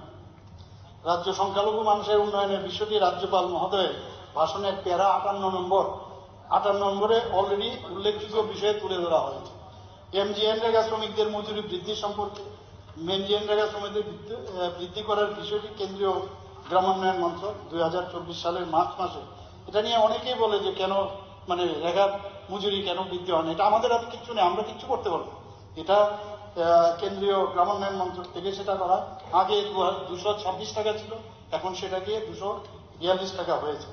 রাজ্য সংখ্যালঘু মানুষের উন্নয়নের বিষয়টি রাজ্যপাল মহোদয়ের ভাষণের প্যারা 58 নম্বরে অলরেডি উল্লেখযোগ্য বিষয়ে তুলে ধরা হয়েছে। এমজিএনরেগা শ্রমিকদের মজুরি বৃদ্ধি সম্পর্কে এমজিএনরেগা শ্রমিকদের বৃদ্ধি করার বিষয়টি কেন্দ্রীয় গ্রামোন্নয়ন মন্ত্রক 2024 সালের মার্চ মাসে এটা নিয়ে অনেকেই বলে যে কেন মানে রেগার মজুরি কেন বৃদ্ধি হয় না। এটা আমাদের হাতে কিচ্ছু নেই, আমরা কিচ্ছু করতে পারবো। এটা কেন্দ্রীয় গ্রামোন্নয়ন মন্ত্রক থেকে সেটা করা। আগে 226 টাকা ছিল, এখন সেটা গিয়ে 242 টাকা হয়েছে।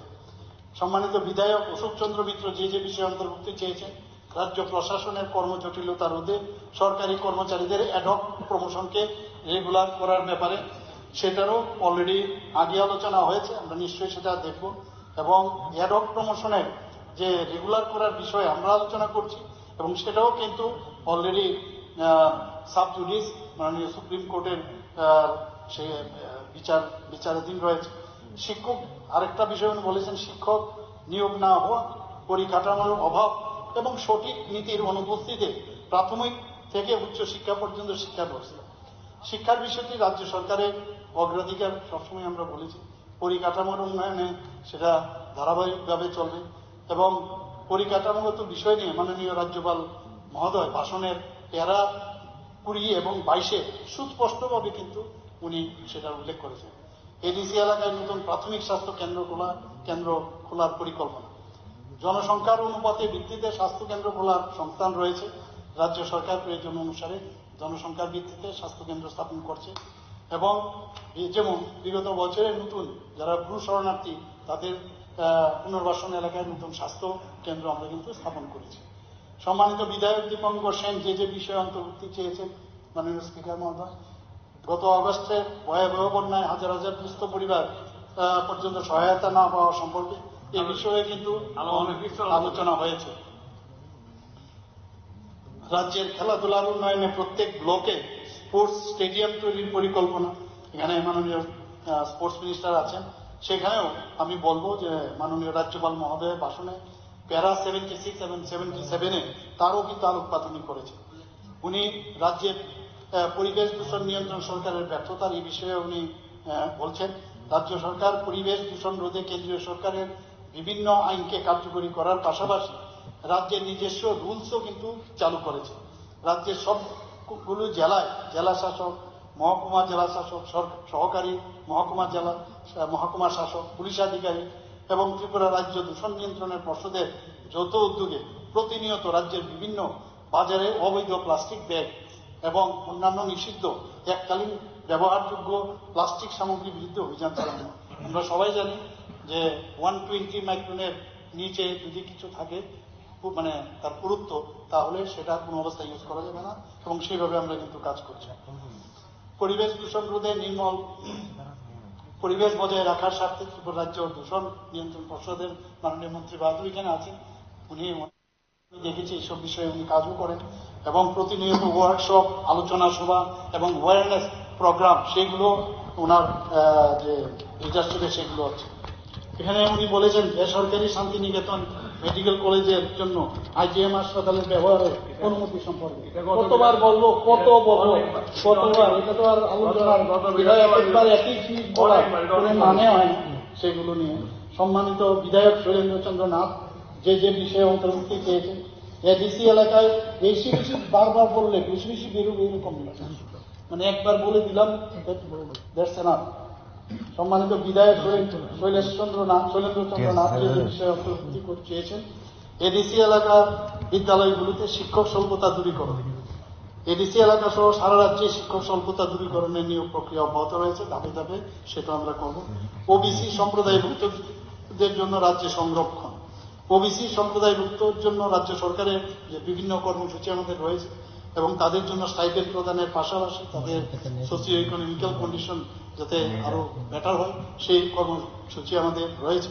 সম্মানিত বিধায়ক অশোক চন্দ্র মিত্র যে বিষয়ে অন্তর্ভুক্তি চেয়েছেন, রাজ্য প্রশাসনের কর্মজটিলতা রোধে সরকারি কর্মচারীদের অ্যাডহক প্রমোশনকে রেগুলার করার ব্যাপারে সেটারও অলরেডি আগে আলোচনা হয়েছে, আমরা নিশ্চয়ই সেটা দেখব। এবং অ্যাডহক প্রমোশনের যে রেগুলার করার বিষয়ে আমরা আলোচনা করছি এবং সেটাও কিন্তু অলরেডি সাব জুডিস মাননীয় সুপ্রিম কোর্টের সে বিচারাধীন রয়েছে। শিক্ষক আরেকটা বিষয় উনি বলেছেন, শিক্ষক নিয়োগ না হওয়া, পরিকাঠামোর অভাব এবং সঠিক নীতির অনুপস্থিতিতে প্রাথমিক থেকে উচ্চ শিক্ষা পর্যন্ত শিক্ষা ব্যবস্থা। শিক্ষার বিষয়টি রাজ্য সরকারের অগ্রাধিকার সবসময় আমরা বলেছি। পরিকাঠামোর উন্নয়নে সেটা ধারাবাহিকভাবে চলবে এবং পরিকাঠামোগত বিষয় নিয়ে মাননীয় রাজ্যপাল মহোদয় ভাষণের প্যারা 20 এবং 22 সুস্পষ্টভাবে কিন্তু উনি সেটা উল্লেখ করেছেন। এডিসি এলাকায় নতুন প্রাথমিক স্বাস্থ্য কেন্দ্র খোলার পরিকল্পনা। জনসংখ্যার অনুপাতের ভিত্তিতে স্বাস্থ্য কেন্দ্র খোলার সংস্থান রয়েছে। রাজ্য সরকার প্রয়োজন অনুসারে জনসংখ্যার ভিত্তিতে স্বাস্থ্য কেন্দ্র স্থাপন করছে এবং যেমন বিগত বছরে নতুন যারা ব্রু শরণার্থী তাদের পুনর্বাসন এলাকায় নতুন স্বাস্থ্য কেন্দ্র আমরা কিন্তু স্থাপন করেছি। সম্মানিত বিধায়ক দীপঙ্কর সেন যে বিষয়ে অন্তর্ভুক্তি চেয়েছেন, মাননীয় স্পিকার মহোদয়, গত অগস্টে ভয়াবহ বন্যায় হাজার হাজার দুস্থ পরিবার পর্যন্ত সহায়তা না পাওয়া সম্পর্কে এ বিষয়ে কিন্তু আলোচনা হয়েছে। রাজ্যের খেলাধুলার উন্নয়নে প্রত্যেক ব্লকে স্পোর্টস স্টেডিয়াম তৈরির পরিকল্পনা, এখানে মাননীয় স্পোর্টস মিনিস্টার আছেন, সেখানেও আমি বলবো যে মাননীয় রাজ্যপাল মহোদয়ের ভাষণে প্যারা 76 এবং 77-এ তারও কিন্তু আলোকপাত উনি করেছেন। উনি রাজ্যের পরিবেশ দূষণ নিয়ন্ত্রণ সরকারের ব্যর্থতার এই বিষয়ে উনি বলছেন। রাজ্য সরকার পরিবেশ দূষণ রোধে কেন্দ্রীয় সরকারের বিভিন্ন আইনকে কার্যকরী করার পাশাপাশি রাজ্যের নিজস্ব রুলসও কিন্তু চালু করেছে। রাজ্যের সবগুলো জেলায় জেলা শাসক, মহকুমা জেলা শাসক, সহকারী মহকুমা শাসক, পুলিশ আধিকারিক এবং ত্রিপুরা রাজ্য দূষণ নিয়ন্ত্রণের পর্ষদের যৌথ উদ্যোগে প্রতিনিয়ত রাজ্যের বিভিন্ন বাজারে অবৈধ প্লাস্টিক ব্যাগ এবং অন্যান্য নিষিদ্ধ এককালীন ব্যবহারযোগ্য প্লাস্টিক সামগ্রীর বিরুদ্ধে অভিযান চালানো। আমরা সবাই জানি যে 120 মাইক্রনের নিচে যদি কিছু থাকে মানে তার পুরুত্ব, তাহলে সেটা কোনো অবস্থায় ইউজ করা যাবে না এবং সেইভাবে আমরা কিন্তু কাজ করছি। পরিবেশ দূষণ রোধে নির্মল পরিবেশ বজায় রাখার স্বার্থে ত্রিপুরা রাজ্য দূষণ নিয়ন্ত্রণ পর্ষদের মাননীয় মন্ত্রী বাহাদুর এখানে আছেন, উনি দেখেছি এইসব বিষয়ে উনি কাজও করেন এবং প্রতিনিয়ত ওয়ার্কশপ, আলোচনা সভা এবং অ্যাওয়ারনেস প্রোগ্রাম সেগুলো ওনার যে লিডারশিপে সেগুলো আছে। এখানে উনি বলেছেন বেসরকারি শান্তিনিকেতন মেডিকেল কলেজের জন্য আইজিএম হাসপাতালের ব্যবহারের অনুমতি সম্পর্কে কতবার বলবো, কতবার, এটা তো আর আলোচনার একবার একই জিনিস বলার কোনো মানে হয় না। সেগুলো নিয়ে সম্মানিত বিধায়ক সুরেন্দ্র চন্দ্র নাথ যে বিষয়ে অন্তর্ভুক্তি চেয়েছেন, এডিসি এলাকায় বেশি বেশি বারবার বললে বেশি বেশি বেরোবে এরকম না, মানে একবার বলে দিলাম দ্যাটস এনাফ। সম্মানিত বিধায়ক শৈলেন্দ্র চন্দ্র নাথ যে বিষয়ে অন্তর্ভুক্তি চেয়েছেন, এডিসি এলাকা বিদ্যালয়গুলিতে শিক্ষক স্বল্পতা দূরীকরণ। এডিসি এলাকা সহ সারা রাজ্যে শিক্ষক স্বল্পতা দূরীকরণের নিয়োগ প্রক্রিয়া অব্যাহত রয়েছে, ধাপে ধাপে সেটা আমরা করব। ওবিসি সম্প্রদায়ভুক্তদের জন্য রাজ্যে সংরক্ষণ। ওবিসি সম্প্রদায়ভুক্তর জন্য রাজ্য সরকারের যে বিভিন্ন কর্মসূচি আমাদের রয়েছে এবং তাদের জন্য স্টাইপেন্ড প্রদানের পাশাপাশি তাদের সোশিও ইকোনমিক্যাল কন্ডিশন যাতে আরো বেটার হয় সেই কর্মসূচি আমাদের রয়েছে।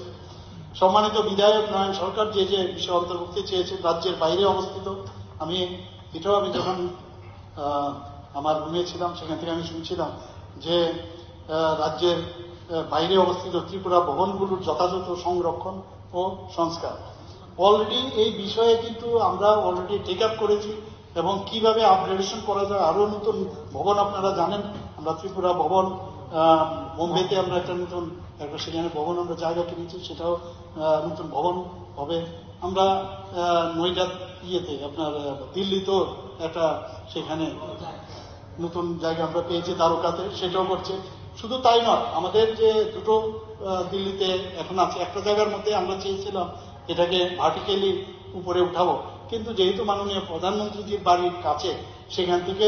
সম্মানিত বিধায়ক নয়ন সরকার যে বিষয়ে অন্তর্ভুক্তি চেয়েছেন, রাজ্যের বাইরে অবস্থিত, এটাও আমি যখন আমার রুমে ছিলাম সেখান থেকে আমি শুনছিলাম যে রাজ্যের বাইরে অবস্থিত ত্রিপুরা ভবনগুলোর যথাযথ সংরক্ষণ ও সংস্কার। অলরেডি এই বিষয়ে কিন্তু আমরা অলরেডি টেক আপ করেছি এবং কিভাবে আপগ্রেডেশন করা যায়, আরো নতুন ভবন আপনারা জানেন, আমরা ত্রিপুরা ভবন বোম্বেতে আমরা একটা সেখানে ভবন আমরা জায়গা কিনেছি, সেটাও নতুন ভবন হবে। আমরা নয়ডা আপনার দিল্লিতেও একটা সেখানে নতুন জায়গা আমরা পেয়েছি দ্বারকাতে, সেটাও করছে। শুধু তাই নয়, আমাদের যে দুটো দিল্লিতে এখন আছে, একটা জায়গার মধ্যে আমরা চেয়েছিলাম এটাকে ভার্টিক্যালি উপরে উঠাবো, কিন্তু যেহেতু মাননীয় প্রধানমন্ত্রীজির বাড়ির কাছে সেখান থেকে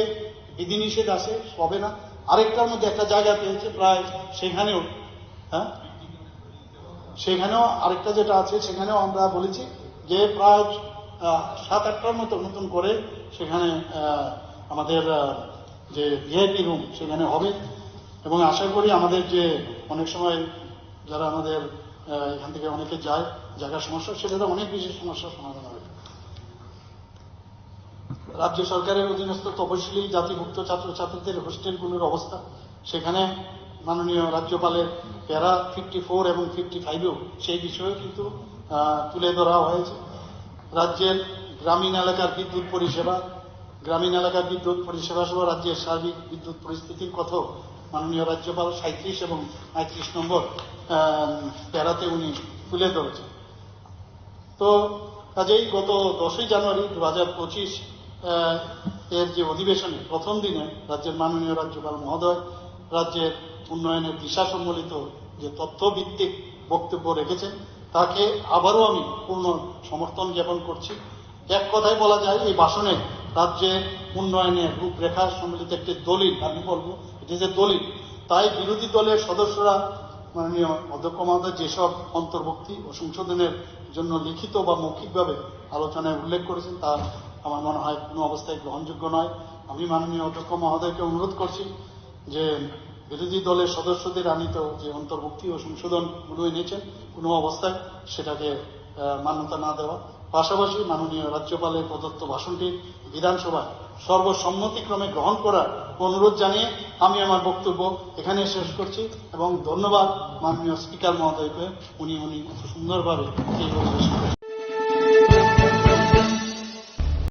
বিধিনিষেধ আসে, হবে না। আরেকটার মধ্যে একটা জায়গা পেয়েছে প্রায় সেখানেও, সেখানেও আরেকটা যেটা আছে সেখানেও আমরা বলেছি যে প্রায় 7-8টার মতো নতুন করে সেখানে আমাদের যে ভিআইপি রুম সেখানে হবে এবং আশা করি আমাদের যে অনেক সময় যারা আমাদের এখান থেকে অনেকে যায় জায়গার সমস্যা, সেটাতে অনেক বেশি সমস্যার সমাধান হবে। রাজ্য সরকারের অধীনস্থ তপশিলি জাতিভুক্ত ছাত্রছাত্রীদের হোস্টেলগুলোর অবস্থা, সেখানে মাননীয় রাজ্যপালের প্যারা 54 এবং 55-এও সেই বিষয়ে কিন্তু তুলে ধরা হয়েছে। রাজ্যের গ্রামীণ এলাকার বিদ্যুৎ পরিষেবা সহ রাজ্যের সার্বিক বিদ্যুৎ পরিস্থিতির কথা মাননীয় রাজ্যপাল 37 এবং 35 নম্বর প্যারাতে উনি তুলে ধরেছেন। তো কাজেই গত 10ই জানুয়ারি 2025 এর যে অধিবেশনে প্রথম দিনে রাজ্যের মাননীয় রাজ্যপাল মহোদয় রাজ্যের উন্নয়নের দিশা সম্বলিত যে তথ্যভিত্তিক বক্তব্য রেখেছেন তাকে আবারও আমি পূর্ণ সমর্থন জ্ঞাপন করছি। এক কথায় বলা যায় এই ভাষণে রাজ্যের উন্নয়নের রূপরেখা সম্বলিত একটি দলিল, আমি বলবো এটি যে দলিল, তাই বিরোধী দলের সদস্যরা মাননীয় অধ্যক্ষ মহোদয় যেসব অন্তর্ভুক্তি ও সংশোধনের জন্য লিখিত বা মৌখিকভাবে আলোচনায় উল্লেখ করেছেন তা আমার মনে হয় কোনো অবস্থায় গ্রহণযোগ্য নয়। আমি মাননীয় অধ্যক্ষ মহোদয়কে অনুরোধ করছি যে বিরোধী দলের সদস্যদের আনিত যে অন্তর্ভুক্তি ও সংশোধনগুলো এনেছেন কোনো অবস্থায় সেটাকে মান্যতা না দেওয়া, পাশাপাশি মাননীয় রাজ্যপালের প্রদত্ত ভাষণটি বিধানসভায় সর্বসম্মতিক্রমে গ্রহণ করার অনুরোধ জানিয়ে আমি আমার বক্তব্য এখানে শেষ করছি এবং ধন্যবাদ মাননীয় স্পিকার মহোদয়কে, উনি সুন্দরভাবে এই পরিবেশ করেছেন।